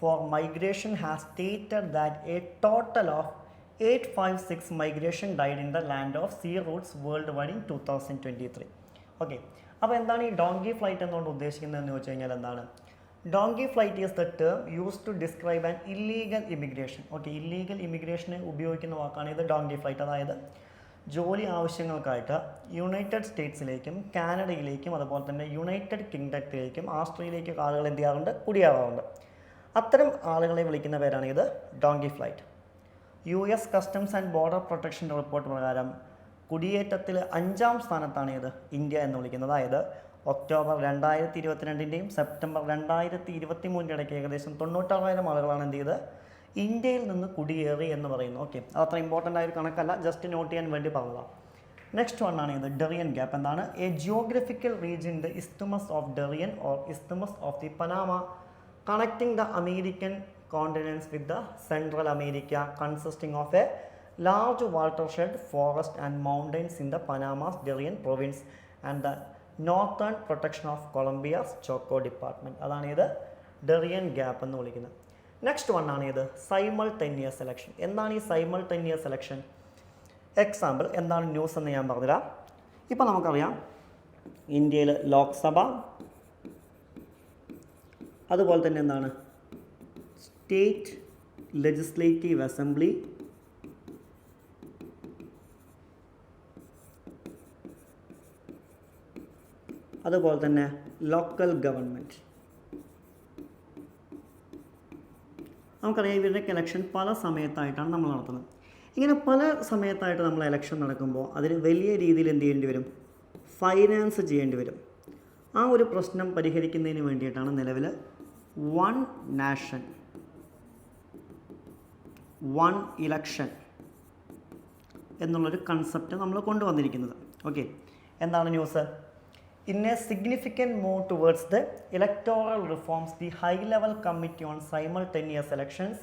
for migration has stated that A total of 856 migration died in the land of sea routes worldwide in 2023. Okay, അപ്പോൾ എന്താണ് ഈ ഡോങ്കി ഫ്ലൈറ്റ് എന്നുകൊണ്ട് ഉദ്ദേശിക്കുന്നതെന്ന് ചോദിച്ചു കഴിഞ്ഞാൽ എന്താണ്? Donkey flight is the term use to describe an illegal immigration. Okay, illegal ഇമിഗ്രേഷന് ഉപയോഗിക്കുന്ന വാക്കാണ് ഇത് ഡോങ്കി ഫ്ലൈറ്റ്. അതായത് ജോലി ആവശ്യങ്ങൾക്കായിട്ട് യുണൈറ്റഡ് സ്റ്റേറ്റ്സിലേക്കും കാനഡയിലേക്കും അതുപോലെ തന്നെ യുണൈറ്റഡ് കിങ്ഡത്തിലേക്കും ആസ്ട്രേലിയയിലേക്കും ആളുകൾ എന്ത് ചെയ്യാറുണ്ട്, കുടിയേറാറുണ്ട്. അത്തരം ആളുകളെ വിളിക്കുന്ന പേരാണ് ഇത് donkey flight. US customs and border പ്രൊട്ടക്ഷൻ്റെ റിപ്പോർട്ട് പ്രകാരം കുടിയേറ്റത്തിൽ 5ാം സ്ഥാനത്താണ് ഇത് ഇന്ത്യ എന്ന് വിളിക്കുന്നത്. അതായത് ഒക്ടോബർ 2022 സെപ്റ്റംബർ 2023 ഇടയ്ക്ക് ഏകദേശം 96,000 ആളുകളാണ് എന്ത് ചെയ്ത് ഇന്ത്യയിൽ നിന്ന് കുടിയേറി എന്ന് പറയുന്നു. ഓക്കെ, അതത്ര ഇമ്പോർട്ടൻ്റ് ആയൊരു കണക്കല്ല, ജസ്റ്റ് നോട്ട് ചെയ്യാൻ വേണ്ടി പറഞ്ഞതാണ്. നെക്സ്റ്റ് വൺ ആണ് ഇത് ഡെറിയൻ ഗ്യാപ്പ്. എന്താണ്? A geographical region the isthmus of Darien or isthmus of the Panama connecting the American continents with the central America, consisting of a large watershed forest and mountains in the Panama's Darien province and the northern protection of Colombia's Choco department. അതാണ് ഇത് ഡെറിയൻ ഗ്യാപ്പ് എന്ന് വിളിക്കുന്നത്. നെക്സ്റ്റ് വൺ ആണ് ഇത് സൈമൾട്ടേനിയസ് എലക്ഷൻ. എന്താണ് ഈ സൈമൾട്ടേനിയസ് എലക്ഷൻ? എക്സാമ്പിൾ എന്താണ് ന്യൂസ് എന്ന് ഞാൻ പറഞ്ഞുതരാം. ഇപ്പോൾ നമുക്കറിയാം ഇന്ത്യയിൽ ലോക്സഭ, അതുപോലെ തന്നെ എന്താണ് സ്റ്റേറ്റ് ലെജിസ്ലേറ്റീവ് അസംബ്ലി, അതുപോലെ തന്നെ ലോക്കൽ ഗവൺമെൻറ്. നമുക്കറിയാം ഇവരുടെയൊക്കെ ഇലക്ഷൻ പല സമയത്തായിട്ടാണ് നമ്മൾ നടത്തുന്നത്. ഇങ്ങനെ പല സമയത്തായിട്ട് നമ്മൾ ഇലക്ഷൻ നടക്കുമ്പോൾ അതിന് വലിയ രീതിയിൽ എന്ത് ചെയ്യേണ്ടി വരും, ഫൈനാൻസ് ചെയ്യേണ്ടി വരും. ആ ഒരു പ്രശ്നം പരിഹരിക്കുന്നതിന് വേണ്ടിയിട്ടാണ് നിലവിൽ വൺ നാഷൻ വൺ ഇലക്ഷൻ എന്നുള്ളൊരു കൺസെപ്റ്റ് നമ്മൾ കൊണ്ടുവന്നിരിക്കുന്നത്. ഓക്കെ, എന്താണ് news? In a significant move towards the electoral reforms, the High-Level Committee on Simultaneous Elections,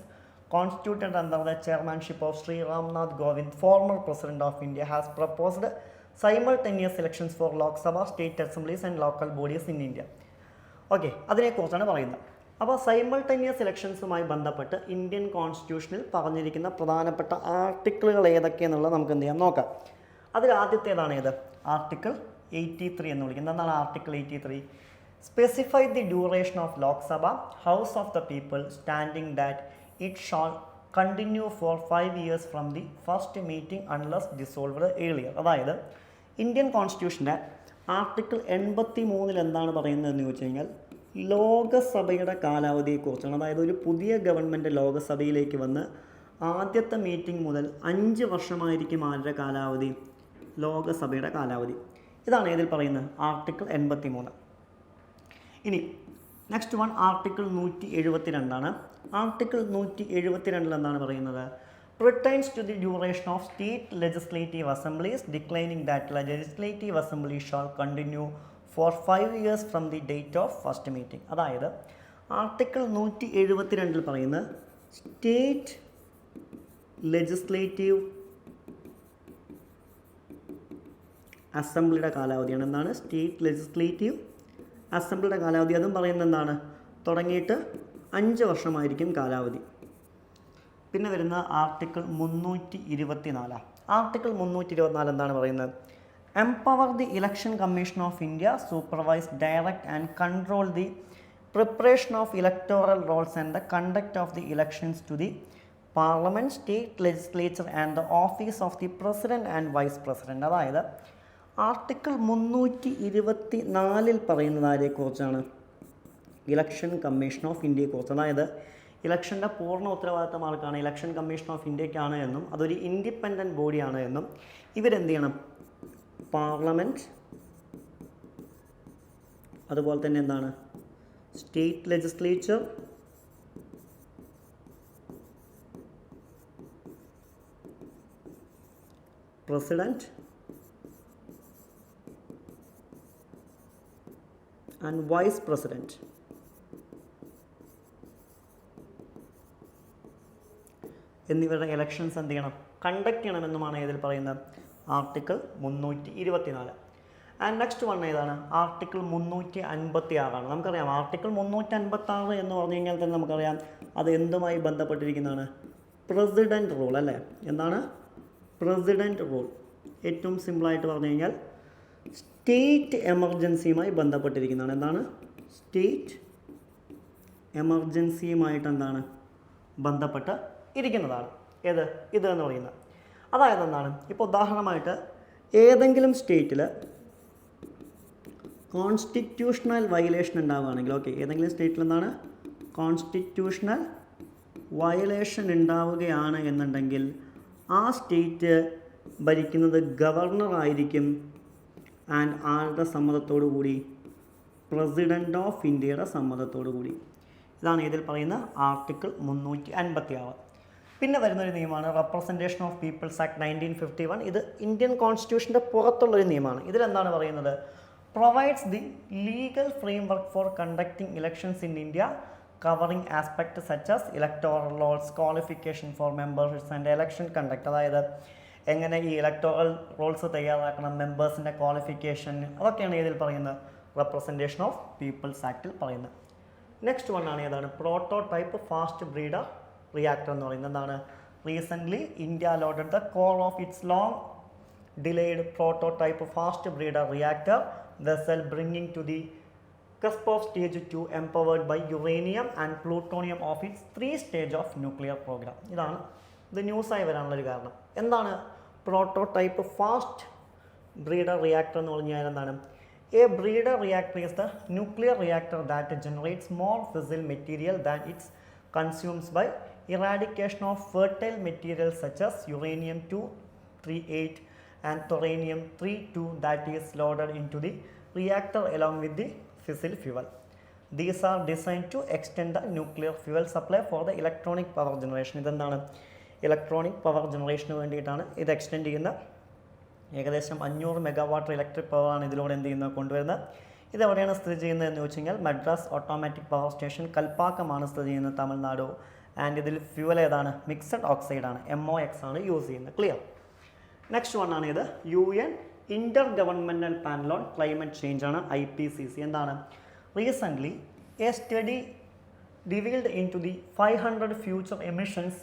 constituted under the chairmanship of Sri Ramnath Kovind, former President of India, has proposed simultaneous elections for Lok Sabha, state assemblies and local bodies in India. Okay, അതിനെക്കുറിച്ചാണ് പറയുന്നത്. അപ്പോൾ സൈമൾട്ടേനിയസ് ഇലക്ഷൻസുമായി ബന്ധപ്പെട്ട് ഇന്ത്യൻ കോൺസ്റ്റിറ്റ്യൂഷനിൽ പറഞ്ഞിരിക്കുന്ന പ്രധാനപ്പെട്ട ആർട്ടിക്കിളുകൾ ഏതൊക്കെയെന്നുള്ളത് നമുക്ക് എന്ത് ചെയ്യാം നോക്കാം. അതിൽ ആദ്യത്തേതാണ് ഇത് ആർട്ടിക്കിൾ 83 എന്ന് വിളിക്കുന്നത്. എന്താണ് article 83? Specify the duration of Lok Sabha house of the people standing that it shall continue for 5 years from the first meeting unless dissolved earlier. അതായത് ഇന്ത്യൻ കോൺസ്റ്റിറ്റ്യൂഷൻ്റെ ആർട്ടിക്കിൾ 83 എന്താണ് പറയുന്നതെന്ന് ചോദിച്ചു കഴിഞ്ഞാൽ ലോകസഭയുടെ കാലാവധിയെക്കുറിച്ചാണ്. അതായത് ഒരു പുതിയ ഗവൺമെൻറ് ലോകസഭയിലേക്ക് വന്ന് ആദ്യത്തെ മീറ്റിംഗ് മുതൽ 5 വർഷമായിരിക്കും ആരുടെ കാലാവധി? ലോകസഭയുടെ കാലാവധി. ഇതാണ് ഇതിൽ പറയുന്നത് ആർട്ടിക്കിൾ 83. ഇനി നെക്സ്റ്റ് വൺ ആർട്ടിക്കിൾ 172 ആർട്ടിക്കിൾ 172 എന്താണ് പറയുന്നത്? pertains to the duration of state legislative assemblies, declining that the legislative assembly shall continue for 5 years from the date of first meeting. അതായത് ആർട്ടിക്കിൾ 172 പറയുന്നത് സ്റ്റേറ്റ് ലെജിസ്ലേറ്റീവ് അസംബ്ലിയുടെ കാലാവധിയാണ്. എന്താണ് സ്റ്റേറ്റ് ലെജിസ്ലേറ്റീവ് അസംബ്ലിയുടെ കാലാവധി? അതും പറയുന്നത് എന്താണ്? തുടങ്ങിയിട്ട് 5 വർഷമായിരിക്കും കാലാവധി. പിന്നെ വരുന്ന ആർട്ടിക്കിൾ 324. ആർട്ടിക്കിൾ 324 എന്താണ് പറയുന്നത്? Empower the election commission of India supervise direct and control the preparation of electoral rolls and the conduct of the elections to the parliament, state legislature and the office of the president and vice president. അതായത് ആർട്ടിക്കിൾ 324 പറയുന്നത് ആരെക്കുറിച്ചാണ്? ഇലക്ഷൻ കമ്മീഷൻ ഓഫ് ഇന്ത്യയെക്കുറിച്ച്. അതായത് ഇലക്ഷൻ്റെ പൂർണ്ണ ഉത്തരവാദിത്തം ആർക്കാണ്? ഇലക്ഷൻ കമ്മീഷൻ ഓഫ് ഇന്ത്യക്കാണ് എന്നും അതൊരു ഇൻഡിപെൻഡൻറ്റ് ബോഡിയാണ് എന്നും ഇവരെന്ത് ചെയ്യണം? പാർലമെൻറ്റ്, അതുപോലെ തന്നെ എന്താണ് state legislature, president and vice president എന്നിവരുടെ ഇലക്ഷൻസ് എന്ത് ചെയ്യണം? കണ്ടക്ട് ചെയ്യണമെന്നുമാണ് ഇതിൽ പറയുന്നത് ആർട്ടിക്കിൾ 324. ആൻഡ് നെക്സ്റ്റ് വൺ ഏതാണ്? ആർട്ടിക്കിൾ 356. നമുക്കറിയാം ആർട്ടിക്കിൾ 356 എന്ന് പറഞ്ഞു കഴിഞ്ഞാൽ തന്നെ നമുക്കറിയാം അത് എന്തുമായി ബന്ധപ്പെട്ടിരിക്കുന്നതാണ്? പ്രസിഡൻറ്റ് റൂൾ അല്ലേ? എന്താണ് പ്രസിഡൻറ്റ് റൂൾ? ഏറ്റവും സിമ്പിളായിട്ട് പറഞ്ഞു കഴിഞ്ഞാൽ സ്റ്റേറ്റ് എമർജൻസിയുമായി ബന്ധപ്പെട്ടിരിക്കുന്നതാണ്. എന്താണ് സ്റ്റേറ്റ് എമർജൻസിയുമായിട്ട് എന്താണ് ബന്ധപ്പെട്ട് ഇരിക്കുന്നതാണ്. ഏത്? ഇത് എന്ന് പറയുന്നത്. അതായത് എന്താണ്, ഇപ്പോൾ ഉദാഹരണമായിട്ട് ഏതെങ്കിലും സ്റ്റേറ്റിൽ കോൺസ്റ്റിറ്റ്യൂഷണൽ വയലേഷൻ ഉണ്ടാവുകയാണെങ്കിൽ, ഓക്കെ, ഏതെങ്കിലും സ്റ്റേറ്റിൽ എന്താണ് കോൺസ്റ്റിറ്റ്യൂഷണൽ വയലേഷൻ ഉണ്ടാവുകയാണ് എന്നുണ്ടെങ്കിൽ ആ സ്റ്റേറ്റ് ഭരിക്കുന്നത് ഗവർണർ ആയിരിക്കും. ആൻഡ് ആരുടെ സമ്മതത്തോടു കൂടി? പ്രസിഡൻ്റ് ഓഫ് ഇന്ത്യയുടെ സമ്മതത്തോടു കൂടി. ഇതാണ് ഇതിൽ പറയുന്ന ആർട്ടിക്കിൾ 356. പിന്നെ വരുന്നൊരു നിയമമാണ് റെപ്രസെൻറ്റേഷൻ ഓഫ് പീപ്പിൾസ് ആക്ട് 1951. ഇത് ഇന്ത്യൻ കോൺസ്റ്റിറ്റ്യൂഷൻ്റെ പുറത്തുള്ളൊരു നിയമമാണ്. ഇതിലെന്താണ് പറയുന്നത്? Provides the legal framework for conducting elections in India covering aspect such as electoral rolls, qualification for members and election conduct. അതായത് എങ്ങനെ ഈ ഇലക്ടോറൽ റോൾസ് തയ്യാറാക്കണം, മെമ്പേഴ്സിൻ്റെ ക്വാളിഫിക്കേഷൻ, അതൊക്കെയാണ് ഇതിൽ പറയുന്നത് റെപ്രസെൻറ്റേഷൻ ഓഫ് പീപ്പിൾസ് ആക്ടിൽ പറയുന്നത്. നെക്സ്റ്റ് വൺ ആണ് ഏതാണ്? പ്രോട്ടോടൈപ്പ് ഫാസ്റ്റ് ബ്രീഡർ റിയാക്ടർ എന്ന് പറയുന്നത്. എന്താണ്? Recently India loaded the core of its long delayed prototype fast breeder reactor vessel bringing to the cusp of stage 2 empowered by uranium and plutonium of its 3 stage of nuclear program. ഇതാണ് ഇത് ന്യൂസായി വരാനുള്ളൊരു കാരണം. എന്താണ് പ്രോട്ടോടൈപ്പ് ഫാസ്റ്റ് ബ്രീഡർ റിയാക്ടർ എന്ന് പറഞ്ഞാൽ? എന്താണ്? A breeder reactor is the nuclear reactor that generates more fissile material than its consumes by eradication of fertile material such as uranium 238 and thorium 32 that is loaded into the reactor along with the fissile fuel. These are designed to extend the nuclear fuel supply for the electronic power generation. ഇതെന്താണ്? ഇലക്ട്രോണിക് പവർ ജനറേഷന് വേണ്ടിയിട്ടാണ് ഇത് എക്സ്റ്റെൻഡ് ചെയ്യുന്നത്. ഏകദേശം 500 മെഗാവാട്ട് ഇലക്ട്രിക് പവറാണ് ഇതിലൂടെ എന്ത് ചെയ്യുന്നത് കൊണ്ടുവരുന്നത്. ഇതെവിടെയാണ് സ്ഥിതി ചെയ്യുന്നത് എന്ന് വെച്ച് കഴിഞ്ഞാൽ മദ്രാസ് ഓട്ടോമാറ്റിക് പവർ സ്റ്റേഷൻ കൽപ്പാക്കമാണ് സ്ഥിതി ചെയ്യുന്നത്, തമിഴ്നാട്. ആൻഡ് ഇതിൽ ഫ്യൂവൽ ഏതാണ്? മിക്സഡ് ഓക്സൈഡാണ്, MOX ആണ് യൂസ് ചെയ്യുന്നത്. ക്ലിയർ? നെക്സ്റ്റ് വൺ ആണ് ഇത് UN inter governmental panel on climate change ആണ്, IPCC. എന്താണ്? Recently a study revealed in to the 500 future emissions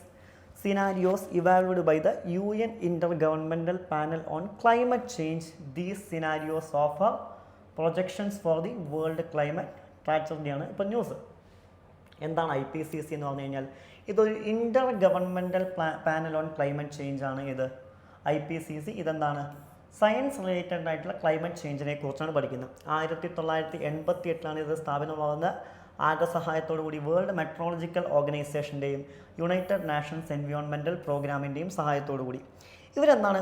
scenarios evaluated by the UN Intergovernmental Panel on Climate Change. These scenarios offer projections for the world climate trajectory ആണ് ഇപ്പോൾ ന്യൂസ്. എന്താണ് IPCC എന്ന് പറഞ്ഞു കഴിഞ്ഞാൽ? ഇതൊരു inter governmental panel on climate change ആണ്. ഇത് IPCC ഇതെന്താണ്? സയൻസ് റിലേറ്റഡ് ആയിട്ടുള്ള ക്ലൈമറ്റ് ചേഞ്ചിനെ കുറിച്ചാണ് പഠിക്കുന്നത്. 1988 ഇത് സ്ഥാപനമാകുന്നത്. ആരുടെ സഹായത്തോടു കൂടി? വേൾഡ് മെട്രോളജിക്കൽ ഓർഗനൈസേഷൻ്റെയും യുണൈറ്റഡ് നാഷൻസ് എൻവയോൺമെൻറ്റൽ പ്രോഗ്രാമിൻ്റെയും സഹായത്തോടു കൂടി. ഇവരെന്താണ്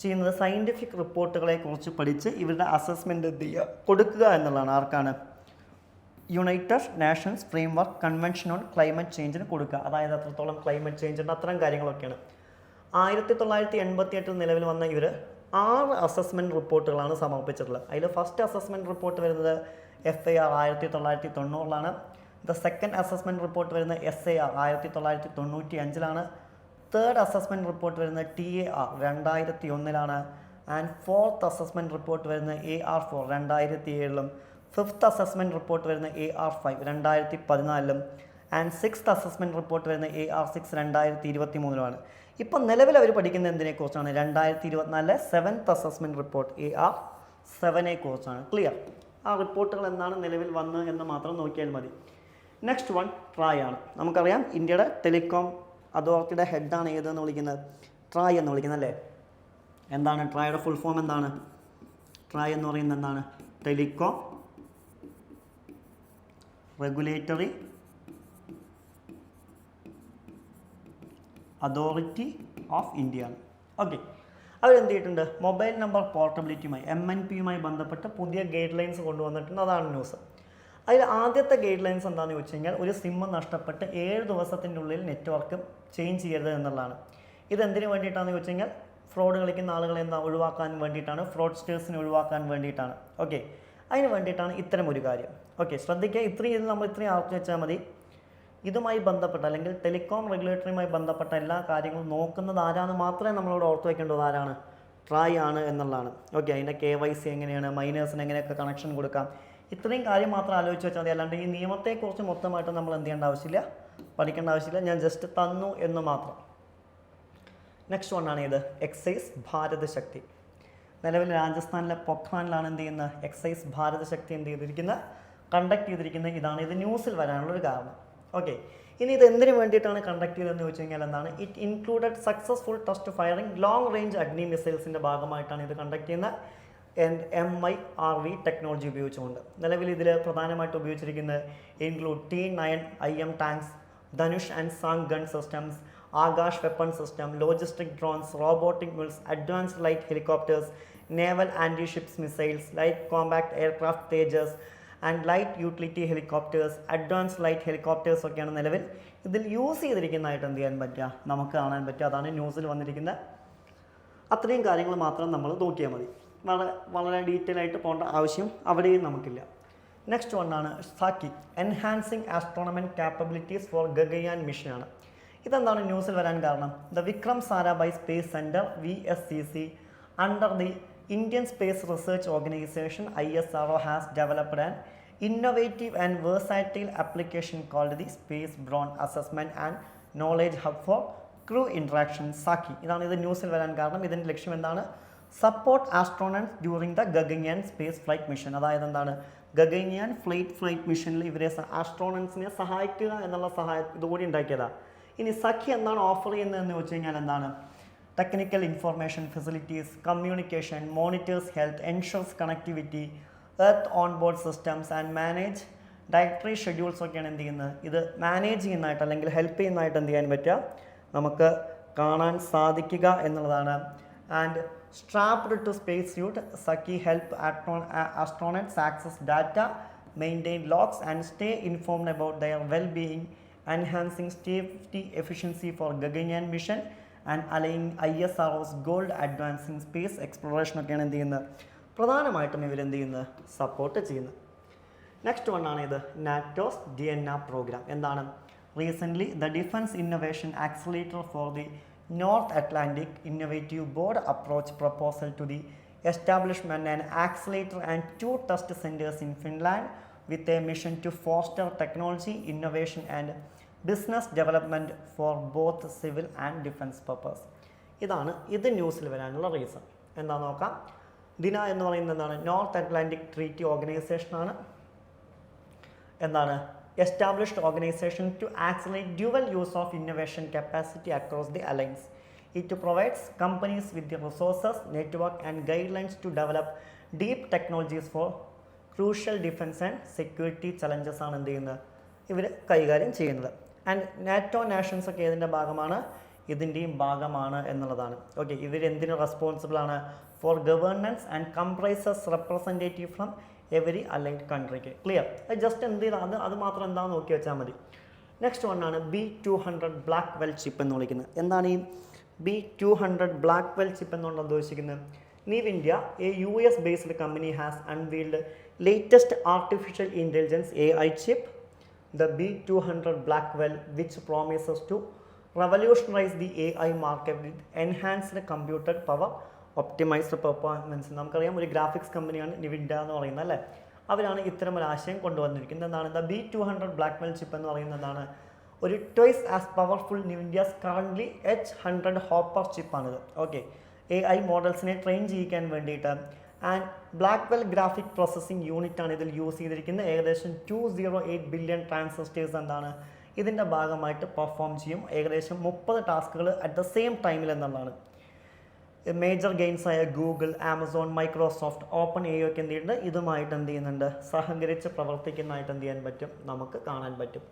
ചെയ്യുന്നത്? സയൻറ്റിഫിക് റിപ്പോർട്ടുകളെ കുറിച്ച് പഠിച്ച് ഇവരുടെ അസസ്മെൻറ്റ് എന്ത് ചെയ്യുക, കൊടുക്കുക എന്നുള്ളതാണ്. ആർക്കാണ്? United nations framework convention on climate ചേഞ്ചിന് കൊടുക്കുക. അതായത് അത്രത്തോളം ക്ലൈമറ്റ് ചേഞ്ച് ഉണ്ട്, അത്തരം കാര്യങ്ങളൊക്കെയാണ്. 1988 നിലവിൽ വന്ന ഇവർ 6 അസസ്മെൻറ്റ് റിപ്പോർട്ടുകളാണ് സമർപ്പിച്ചിട്ടുള്ളത്. അതിൽ ഫസ്റ്റ് അസസ്മെൻറ്റ് റിപ്പോർട്ട് വരുന്നത് FAR 1990 the second assessment report വരുന്നത് SAR 1995 തേർഡ് അസസ്മെൻറ്റ് റിപ്പോർട്ട് വരുന്നത് TAR 2001 and fourth assessment report വരുന്നത് AR4 2007 ഫിഫ്ത്ത് അസസ്മെൻറ്റ് റിപ്പോർട്ട് വരുന്നത് AR5 2014 and sixth assessment report വരുന്നത് AR6 2023 ഇപ്പം നിലവിൽ അവർ പഠിക്കുന്ന എന്തിനെക്കുറിച്ചാണ്? 2024 സെവൻത്ത് അസസ്മെൻറ്റ് റിപ്പോർട്ട് AR7 കുറിച്ചാണ്. ക്ലിയർ? ആ റിപ്പോർട്ടുകൾ എന്താണ് നിലവിൽ വന്നത് എന്ന് മാത്രം നോക്കിയാൽ മതി. നെക്സ്റ്റ് വൺ ട്രായ് ആണ്. നമുക്കറിയാം ഇന്ത്യയുടെ ടെലികോം അതോറിറ്റിയുടെ ഹെഡാണ് ഏതെന്ന് വിളിക്കുന്നത്? ട്രായ് എന്ന് വിളിക്കുന്നത് അല്ലേ? എന്താണ് ട്രായുടെ ഫുൾ ഫോം? എന്താണ് ട്രായ് എന്ന് പറയുന്നത്? എന്താണ്? Telecom regulatory authority of India ആണ്. ഓക്കെ, അവരെന്ത് ചെയ്തിട്ടുണ്ട്? മൊബൈൽ നമ്പർ പോർട്ടബിലിറ്റിയുമായി MNP-യുമായി ബന്ധപ്പെട്ട് പുതിയ ഗൈഡ് ലൈൻസ് കൊണ്ടുവന്നിട്ടുണ്ട്. അതാണ് ന്യൂസ്. അതിൽ ആദ്യത്തെ ഗൈഡ് ലൈൻസ് എന്താണെന്ന് ചോദിച്ചു കഴിഞ്ഞാൽ ഒരു സിം നഷ്ടപ്പെട്ട് 7 ദിവസത്തിൻ്റെ ഉള്ളിൽ നെറ്റ്വർക്ക് ചേഞ്ച് ചെയ്യരുത് എന്നുള്ളതാണ്. ഇതെന്തിനു വേണ്ടിയിട്ടാണെന്ന് ചോദിച്ചു കഴിഞ്ഞാൽ ഫ്രോഡ് കളിക്കുന്ന ആളുകളെ ഒഴിവാക്കാൻ വേണ്ടിയിട്ടാണ്, ഫ്രോഡ്സ്റ്റേഴ്സിനെ ഒഴിവാക്കാൻ വേണ്ടിയിട്ടാണ്. ഓക്കെ, അതിന് വേണ്ടിയിട്ടാണ് ഇത്തരം ഒരു കാര്യം. ഓക്കെ, ശ്രദ്ധിക്കുക. ഇത്രയും ആർത്തി വെച്ചാൽ മതി. ഇതുമായി ബന്ധപ്പെട്ട അല്ലെങ്കിൽ ടെലികോം റെഗുലേറ്ററിയുമായി ബന്ധപ്പെട്ട എല്ലാ കാര്യങ്ങളും നോക്കുന്നത് ആരാന്ന് മാത്രമേ നമ്മളോട് ഓർത്ത് വയ്ക്കേണ്ടത്. ആരാണ്? ട്രായ് ആണ് എന്നുള്ളതാണ്. ഓക്കെ, അതിൻ്റെ KYC എങ്ങനെയാണ്, മൈനേഴ്സിന് എങ്ങനെയൊക്കെ കണക്ഷൻ കൊടുക്കാം, ഇത്രയും കാര്യം മാത്രം ആലോചിച്ച് വെച്ചാൽ മതി. അല്ലാണ്ട് ഈ നിയമത്തെക്കുറിച്ച് മൊത്തമായിട്ട് നമ്മൾ എന്ത് ചെയ്യേണ്ട ആവശ്യമില്ല, പഠിക്കേണ്ട ആവശ്യമില്ല. ഞാൻ ജസ്റ്റ് തന്നു എന്ന് മാത്രം. നെക്സ്റ്റ് വണ്ണാണ് ഇത് എക്സൈസ് ഭാരത് ശക്തി. നിലവിൽ രാജസ്ഥാനിലെ പൊഖ്രാനിലാണ് എന്ത് ചെയ്യുന്നത്? എക്സൈസ് ഭാരത് ശക്തി എന്ത് ചെയ്തിരിക്കുന്നത്? കണ്ടക്ട് ചെയ്തിരിക്കുന്നത്. ഇതാണ് ഇത് ന്യൂസിൽ വരാനുള്ളൊരു കാരണം. ഓക്കെ, ഇനി ഇത് എന്തിനു വേണ്ടിയിട്ടാണ് കണ്ടക്ട് ചെയ്തതെന്ന് ചോദിച്ചു കഴിഞ്ഞാൽ എന്താണ്, it included successful test firing long range അഗ്നി മിസൈൽസിൻ്റെ ഭാഗമായിട്ടാണ് ഇത് കണ്ടക്ട് ചെയ്യുന്ന MIRV ടെക്നോളജി ഉപയോഗിച്ചുകൊണ്ട്. നിലവിൽ ഇതിൽ പ്രധാനമായിട്ട് ഉപയോഗിച്ചിരിക്കുന്നത് include T9IM tanks, Dhanush and Sharang gun systems, Akash weapon system, logistic drones, robotic mules, advanced light helicopters, naval anti ships missiles, light compact aircraft Tejas and light utility helicopters, advanced light helicopters ഒക്കെയാണ് നിലവിൽ ഇതിൽ യൂസ് ചെയ്തിരിക്കുന്നതായിട്ട് എന്ത് ചെയ്യാൻ പറ്റുക, നമുക്ക് കാണാൻ പറ്റുക. അതാണ് ന്യൂസിൽ വന്നിരിക്കുന്ന അത്രയും കാര്യങ്ങൾ മാത്രം നമ്മൾ നോക്കിയാൽ മതി. വളരെ ഡീറ്റെയിൽ ആയിട്ട് പോകേണ്ട ആവശ്യം അവിടെയും നമുക്കില്ല. നെക്സ്റ്റ് വണ്ണാണ് Sakhi, enhancing astronomic capabilities for Gaganyaan മിഷനാണ്. ഇതെന്താണ് ന്യൂസിൽ വരാൻ കാരണം? The Vikram Sarabhai space centre VSCC under the Indian Space Research Organization ISRO has developed an innovative and versatile application called the Space Borne Assessment and Knowledge Hub for Crew Interaction SAKI. ഇതാണ് ഇത് ന്യൂസിൽ വരാൻ കാരണം. ഇതിൻ്റെ ലക്ഷ്യം എന്താണ്? Support astronauts during the Gaganyaan space flight mission. അതായത് എന്താണ്, ഗഗൻയാൻ ഫ്ലൈറ്റ് മിഷനിൽ ഇവരെ ആസ്ട്രോണട്സിനെ സഹായിക്കുക എന്നുള്ള ഇതുകൂടി ഉണ്ടാക്കിയതാണ്. ഇനി സഖി എന്താണ് ഓഫർ ചെയ്യുന്നതെന്ന് വെച്ച് കഴിഞ്ഞാൽ എന്താണ്, technical information facilities, communication, monitors health, എൻഷുർസ് connectivity, earth on board systems and manage dietary schedules ഒക്കെയാണ് എന്ത് ചെയ്യുന്നത്, ഇത് മാനേജ് ചെയ്യുന്നതായിട്ട് അല്ലെങ്കിൽ ഹെൽപ്പ് ചെയ്യുന്നതായിട്ട് എന്ത് ചെയ്യാൻ പറ്റുക, നമുക്ക് കാണാൻ സാധിക്കുക എന്നുള്ളതാണ്. And strapped to space suit, Sakhi help astronauts access data, maintain logs and stay informed about their well being, enhancing safety efficiency for Gaganyaan mission and allying ISRO's goal advancing space exploration ഒക്കെയാണ് എന്ത് ചെയ്യുന്നത്, പ്രധാനമായിട്ടും ഇവരെന്ത് ചെയ്യുന്നത്, സപ്പോർട്ട് ചെയ്യുന്നത്. നെക്സ്റ്റ് വണ്ണാണ് ഇത് നാറ്റോസ് DNA പ്രോഗ്രാം. എന്താണ്, recently the defence innovation accelerator for the North Atlantic innovative board approach proposal to the establishment and accelerator and 2 test centres in Finland with a mission to foster technology, innovation and business development for both civil and defense purpose. ഇതാണ് ഇത് ന്യൂസിൽ വരാനുള്ള റീസൺ. എന്താ നോക്കാം. ദിന എന്ന് പറയുന്നത് എന്താണ്, നോർത്ത് അറ്റ്ലാന്റിക് ട്രീറ്റി ഓർഗനൈസേഷനാണ്. എന്താണ്, established organisation to accelerate dual use of innovation capacity across the alliance. It provides companies with the resources, network and guidelines to develop deep technologies for crucial defence and security challenges ആണ് എന്ത് ചെയ്യുന്നത്, ഇവർ കൈകാര്യം ചെയ്യുന്നത്. ആൻഡ് നാറ്റോ നാഷൻസ് ഒക്കെ ഏതിൻ്റെ ഭാഗമാണ്, ഇതിൻ്റെയും ഭാഗമാണ് എന്നുള്ളതാണ്. ഓക്കെ, ഇവരെന്തിന് റെസ്പോൺസിബിൾ ആണ്, for governance and comprises representative from every aligned കൺട്രിക്ക്. ക്ലിയർ? ജസ്റ്റ് എന്ത് ചെയ്താൽ അത് മാത്രം എന്താണെന്ന് നോക്കി വെച്ചാൽ മതി. നെക്സ്റ്റ് വണ്ണാണ് B200 ബ്ലാക്ക് വെൽ ചിപ്പ് എന്ന് വിളിക്കുന്നത്. എന്താണ് ഈ B200 ബ്ലാക്ക് വെൽ ചിപ്പ് എന്നുകൊണ്ട് ഉദ്ദേശിക്കുന്നത്? Neve India, a US-based company, has unveiled latest artificial intelligence AI chip, the B200 Blackwell, which promises to revolutionize the AI market with enhanced computer power, optimized performance. നമുക്കറിയാം ഒരു ഗ്രാഫിക്സ് കമ്പനിയാണ് നിവിൻഡ എന്ന് പറയുന്നത് അല്ലേ, അവരാണ് ഇത്തരം ഒരു ആശയം കൊണ്ടുവന്നിരിക്കുന്നത്. എന്താണ് ദ B200 ബ്ലാക്ക്വെൽ ചിപ്പ് എന്ന് പറയുന്നതാണ് ഒരു twice as powerful Nvidia's currently H100 Hopper ചിപ്പാണിത്. ഓക്കെ, AI മോഡൽസിനെ ട്രെയിൻ ചെയ്യിക്കാൻ വേണ്ടിയിട്ട്. And Blackwell graphic processing unit ആണ് ഇതിൽ യൂസ് ചെയ്തിരിക്കുന്നത്. ഏകദേശം 208 ബില്യൺ ട്രാൻസിസ്റ്റേഴ്സ് എന്താണ് ഇതിൻ്റെ ഭാഗമായിട്ട് പെർഫോം ചെയ്യും. ഏകദേശം 30 ടാസ്കുകൾ അറ്റ് ദ സെയിം ടൈമിൽ എന്നുള്ളതാണ്. മേജർ ഗെയിംസായ Google, Amazon, Microsoft, open AI ഒക്കെ എന്ത് ചെയ്യുന്നുണ്ട്, ഇതുമായിട്ട് എന്ത് ചെയ്യുന്നുണ്ട്, സഹകരിച്ച് പ്രവർത്തിക്കുന്നതായിട്ട് എന്ത് ചെയ്യാൻ പറ്റും, നമുക്ക് കാണാൻ പറ്റും.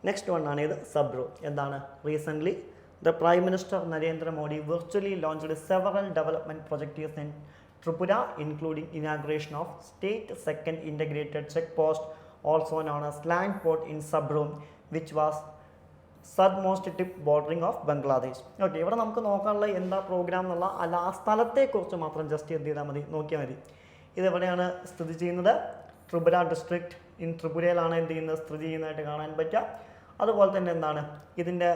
നെക്സ്റ്റ് വണ്ണാണ് ഇത് സബ്രോ. എന്താണ്, recently the Prime Minister Narendra Modi virtually launched several development projects in Tripura, including inauguration of state second integrated checkpost, also known as Land Port in Sabroom, which was southmost tip bordering of Bangladesh. Okay, ഇവിടെ നമുക്ക് നോക്കാനുള്ള എന്താ പ്രോഗ്രാം എന്നുള്ള അല്ല ആ സ്ഥലത്തെക്കുറിച്ച് മാത്രം ജസ്റ്റ് എന്ത് ചെയ്താൽ മതി, നോക്കിയാൽ മതി. ഇതെവിടെയാണ് സ്ഥിതി ചെയ്യുന്നത്, ത്രിപുര ഡിസ്ട്രിക്ട് ഇൻ ത്രിപുരയിലാണ് എന്ത് ചെയ്യുന്നത്, സ്ഥിതി ചെയ്യുന്നതായിട്ട് കാണാൻ പറ്റുക. അതുപോലെ തന്നെ എന്താണ് ഇതിൻ്റെ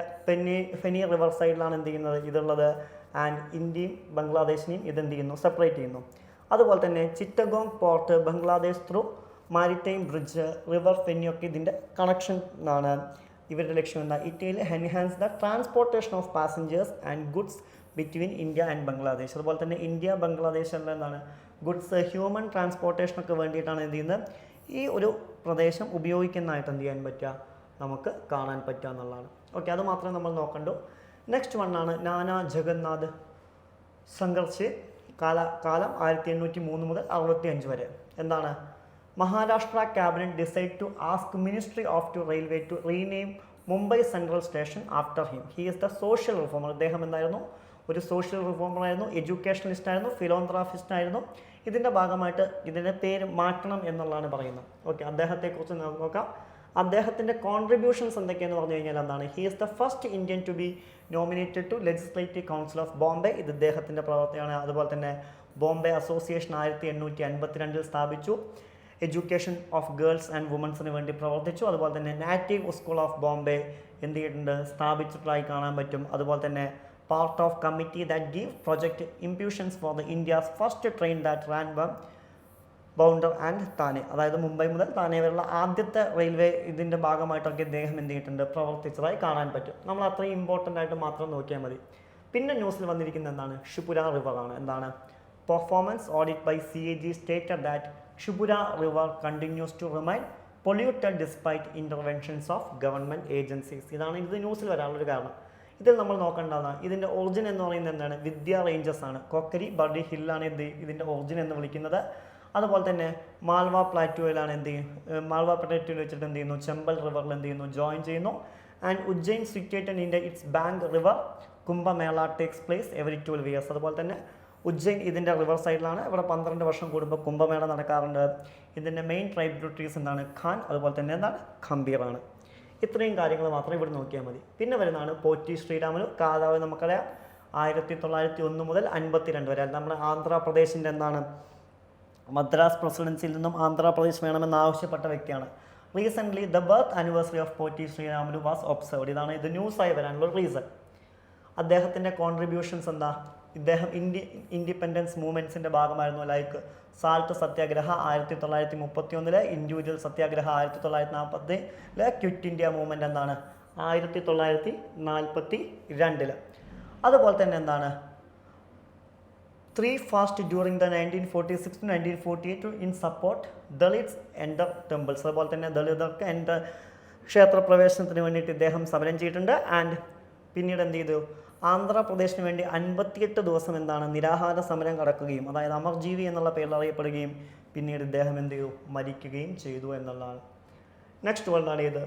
ഫെനി റിവർ സൈഡിലാണ് എന്ത് ചെയ്യുന്നത് ഇതുള്ളത്. ആൻഡ് ഇന്ത്യയും ബംഗ്ലാദേശിനെയും ഇതെന്ത് ചെയ്യുന്നു, സെപ്പറേറ്റ് ചെയ്യുന്നു. അതുപോലെ തന്നെ Chittagong port, Bangladesh through maritime bridge, river ഫെനിയൊക്കെ ഇതിൻ്റെ കണക്ഷൻ ആണ്. ഇവരുടെ ലക്ഷ്യം എന്താ, it enhance the transportation of passengers and goods between India and Bangladesh. അതുപോലെ തന്നെ ഇന്ത്യ ബംഗ്ലാദേശിലുള്ള എന്താണ് ഗുഡ്സ്, ഹ്യൂമൻ ട്രാൻസ്പോർട്ടേഷനൊക്കെ വേണ്ടിയിട്ടാണ് എന്ത് ചെയ്യുന്നത് ഈ ഒരു പ്രദേശം ഉപയോഗിക്കുന്നതായിട്ട് എന്ത് ചെയ്യാൻ പറ്റുക, നമുക്ക് കാണാൻ പറ്റുക എന്നുള്ളതാണ്. ഓക്കെ, അത് മാത്രമേ നമ്മൾ നോക്കണ്ടൂ. നെക്സ്റ്റ് വണ്ണാണ് നാനാ ജഗന്നാഥ് സംഘർഷ് കാലം 1803 മുതൽ 65 വരെ. എന്താണ്? Maharashtra cabinet decide to ask ministry of to railway to rename Mumbai Central station after him. He is the social reformer. അദ്ദേഹം എന്തായിരുന്നു? ഒരു സോഷ്യൽ റിഫോമർ ആയിരുന്നു, എഡ്യൂക്കേഷണലിസ്റ്റ് ആയിരുന്നു, ഫിലോന്ത്രാഫിസ്റ്റ് ആയിരുന്നു. ഇതിൻ്റെ ഭാഗമായിട്ട് ഇതിൻ്റെ പേര് മാറ്റണം എന്നുള്ളതാണ് പറയുന്നത്. ഓക്കെ, അദ്ദേഹത്തെക്കുറിച്ച് നമുക്ക് നോക്കാം. അദ്ദേഹത്തിൻ്റെ കോൺട്രിബ്യൂഷൻസ് എന്തൊക്കെയെന്ന് പറഞ്ഞു കഴിഞ്ഞാൽ എന്താണ്? He is the first Indian to be nominated to legislative council of Bombay. ഇത് ഇദ്ദേഹത്തിൻ്റെ പ്രവർത്തിയാണ്. അതുപോലെ തന്നെ ബോംബെ അസോസിയേഷൻ 1852 സ്ഥാപിച്ചു. എഡ്യൂക്കേഷൻ ഓഫ് ഗേൾസ് ആൻഡ് വുമൻസിന് വേണ്ടി പ്രവർത്തിച്ചു. അതുപോലെ തന്നെ നാറ്റീവ് സ്കൂൾ ഓഫ് ബോംബെ എന്ത് ചെയ്തിട്ടുണ്ട്? സ്ഥാപിച്ചിട്ടായി കാണാൻ പറ്റും. അതുപോലെ തന്നെ part of committee that give project impulsions for the India's first train that ran Bunder and Thane. അതായത് മുംബൈ മുതൽ താനെ വരെയുള്ള ആദ്യത്തെ റെയിൽവേ ഇതിൻ്റെ ഭാഗമായിട്ടൊക്കെ ഇദ്ദേഹം എന്ത് ചെയ്തിട്ടുണ്ട്? പ്രവർത്തിച്ചതായി കാണാൻ പറ്റും. നമ്മൾ അത്രയും ഇമ്പോർട്ടൻ്റ് ആയിട്ട് മാത്രം നോക്കിയാൽ മതി. പിന്നെ ന്യൂസിൽ വന്നിരിക്കുന്നത് എന്താണ്? ഷിപുര റിവറാണ്. എന്താണ്? Performance audit by CAG stated that Shipra river continues to remain polluted despite interventions of government agencies. ഇതാണ് ഇത് ന്യൂസിൽ വരാനുള്ളൊരു കാരണം. ഇതിൽ നമ്മൾ നോക്കേണ്ടതാണ് ഇതിൻ്റെ ഒറിജിൻ എന്ന് പറയുന്നത് എന്താണ്? വിദ്യ റേഞ്ചസ് ആണ്. കൊക്കരി ബർഡി ഹില്ലാണ് ഇതിൻ്റെ ഒറിജിൻ എന്ന് വിളിക്കുന്നത്. അതുപോലെ തന്നെ മാൽവ പ്ലാറ്റോയിലാണ് മാൽവ പ്ലാറ്റോയിൽ വെച്ചിട്ട് എന്ത് ചെയ്യുന്നു? ചെമ്പൽ റിവറിൽ എന്ത് ചെയ്യുന്നു? ജോയിൻ ചെയ്യുന്നു. And Ujjain situated in its bank river Kumbh Mela takes place every 12 years. അതുപോലെ തന്നെ ഉജ്ജയിൻ ഇതിൻ്റെ റിവർ സൈഡിലാണ്. ഇവിടെ 12 വർഷം കൂടുമ്പോൾ കുംഭമേള നടക്കാറുണ്ട്. ഇതിൻ്റെ മെയിൻ ട്രൈബ്യൂട്ടറീസ് എന്താണ്? ഖാൻ. അതുപോലെ തന്നെ എന്താണ്? ഖംബീറാണ്. ഇത്രയും കാര്യങ്ങൾ മാത്രം ഇവിടെ നോക്കിയാൽ മതി. പിന്നെ വരുന്നതാണ് പോറ്റി ശ്രീരാമലു കാലാവ്. നമുക്കറിയാം 1901 മുതൽ 52 വരെ. നമ്മുടെ ആന്ധ്രാപ്രദേശിൻ്റെ എന്താണ്? മദ്രാസ് പ്രസിഡൻസിയിൽ നിന്നും ആന്ധ്രാപ്രദേശ് വേണമെന്ന് ആവശ്യപ്പെട്ട വ്യക്തിയാണ്. Recently the birth anniversary of Potti Sriramulu was observed. ഇതാണ് ഇത് ന്യൂസായി വരാനുള്ള റീസൺ. അദ്ദേഹത്തിൻ്റെ കോൺട്രിബ്യൂഷൻസ് എന്താ? ഇദ്ദേഹം ഇൻഡിപെൻഡൻസ് മൂവ്മെൻറ്റ്സിൻ്റെ ഭാഗമായിരുന്നു. ലൈക്ക് സാൾട്ട് സത്യാഗ്രഹ 1931, ഇൻഡിവിജ്വൽ സത്യാഗ്രഹ 1940, ക്വിറ്റ് ഇന്ത്യ മൂവ്മെൻറ്റ് എന്താണ്? 1942. അതുപോലെ തന്നെ എന്താണ്? 3 fast during the 1946 to 1948 in support Dalits enter temples. അതുപോലെ തന്നെ ദളിതർക്ക് ക്ഷേത്രപ്രവേശനത്തിന് വേണ്ടിയിട്ട് ഇദ്ദേഹം സമരം ചെയ്തിട്ടുണ്ട്. ആൻഡ് പിന്നീട് എന്ത് ചെയ്തു? ആന്ധ്രാപ്രദേശിന് വേണ്ടി 58 ദിവസം എന്താണ്? നിരാഹാര സമരം കടക്കുകയും, അതായത് അമർജീവി എന്നുള്ള പേരിൽ അറിയപ്പെടുകയും പിന്നീട് ഇദ്ദേഹം എന്ത് ചെയ്തു? മരിക്കുകയും ചെയ്തു എന്നുള്ളതാണ്. നെക്സ്റ്റ് വേൾഡാണ് ഇത്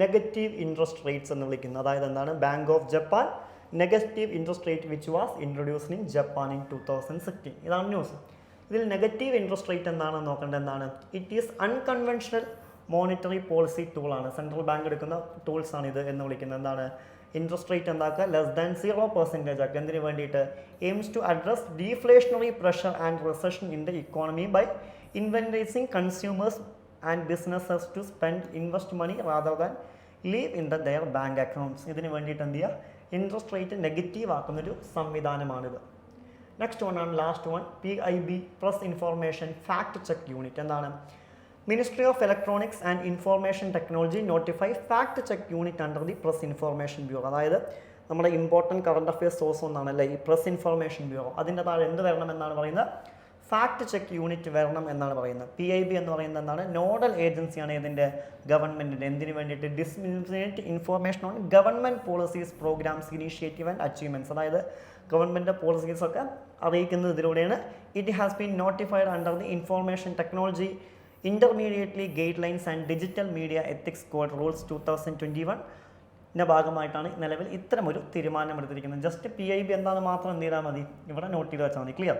നെഗറ്റീവ് ഇൻട്രസ്റ്റ് റേറ്റ്സ് എന്ന് വിളിക്കുന്നത്. അതായത് എന്താണ്? Bank of Japan negative interest rate which was introduced in Japan in 2016. ഇതാണ് ന്യൂസ്. ഇതിൽ നെഗറ്റീവ് ഇൻട്രസ്റ്റ് റേറ്റ് എന്താണെന്ന് നോക്കേണ്ടത് എന്താണ്? It is unconventional monetary policy ടൂളാണ്. സെൻട്രൽ ബാങ്ക് എടുക്കുന്ന ടൂൾസ് ആണ് ഇത് എന്ന് വിളിക്കുന്നത്. എന്താണ്? Interest rate എന്താക്കുക? <0% ആക്കുക. എന്തിനു വേണ്ടിയിട്ട്? Aims to address deflationary pressure and recession in the economy by incentivising consumers and businesses to spend invest money rather than leave in their bank accounts. ഇതിന് വേണ്ടിയിട്ട് എന്ത് ചെയ്യുക? ഇൻട്രസ്റ്റ് റേറ്റ് നെഗറ്റീവ് ആക്കുന്നൊരു സംവിധാനമാണിത്. നെക്സ്റ്റ് വണ്ണാണ് last one. PIB press information fact check unit. എന്താണ്? Ministry of electronics and information technology notify fact check unit under the press information bureau. അതായത് നമ്മുടെ ഇമ്പോർട്ടൻറ്റ് കറണ്ട് അഫയേഴ്സ് സോഴ്സ് ഒന്നാണല്ലേ ഈ പ്രസ് ഇൻഫോർമേഷൻ ബ്യൂറോ. അതിൻ്റെ താഴെ എന്ത് വരണം എന്നാണ് പറയുന്നത്? ഫാക്ട് ചെക്ക് യൂണിറ്റ് വരണം എന്നാണ് പറയുന്നത്. PIB എന്ന് പറയുന്നത് എന്താണ്? നോഡൽ ഏജൻസിയാണ് ഇതിൻ്റെ ഗവൺമെൻറ്റിൻ്റെ. എന്തിനു വേണ്ടിയിട്ട്? Disseminate information on government policies, programmes, initiative and achievements. അതായത് ഗവൺമെൻറ് പോളിസീസൊക്കെ അറിയിക്കുന്നത് ഇതിലൂടെയാണ്. It has been notified under the information technology intermediately guidelines and digital media ethics code rules 2021 ഭാഗമായിട്ടാണ് നിലവിൽ ഇത്തരമൊരു തീരുമാനമെടുത്തിരിക്കുന്നത്. ജസ്റ്റ് PIB എന്താണെന്ന് മാത്രം എന്ത് ചെയ്താൽ മതി? ഇവിടെ നോട്ട് ചെയ്ത് വെച്ചാൽ മതി. ക്ലിയർ?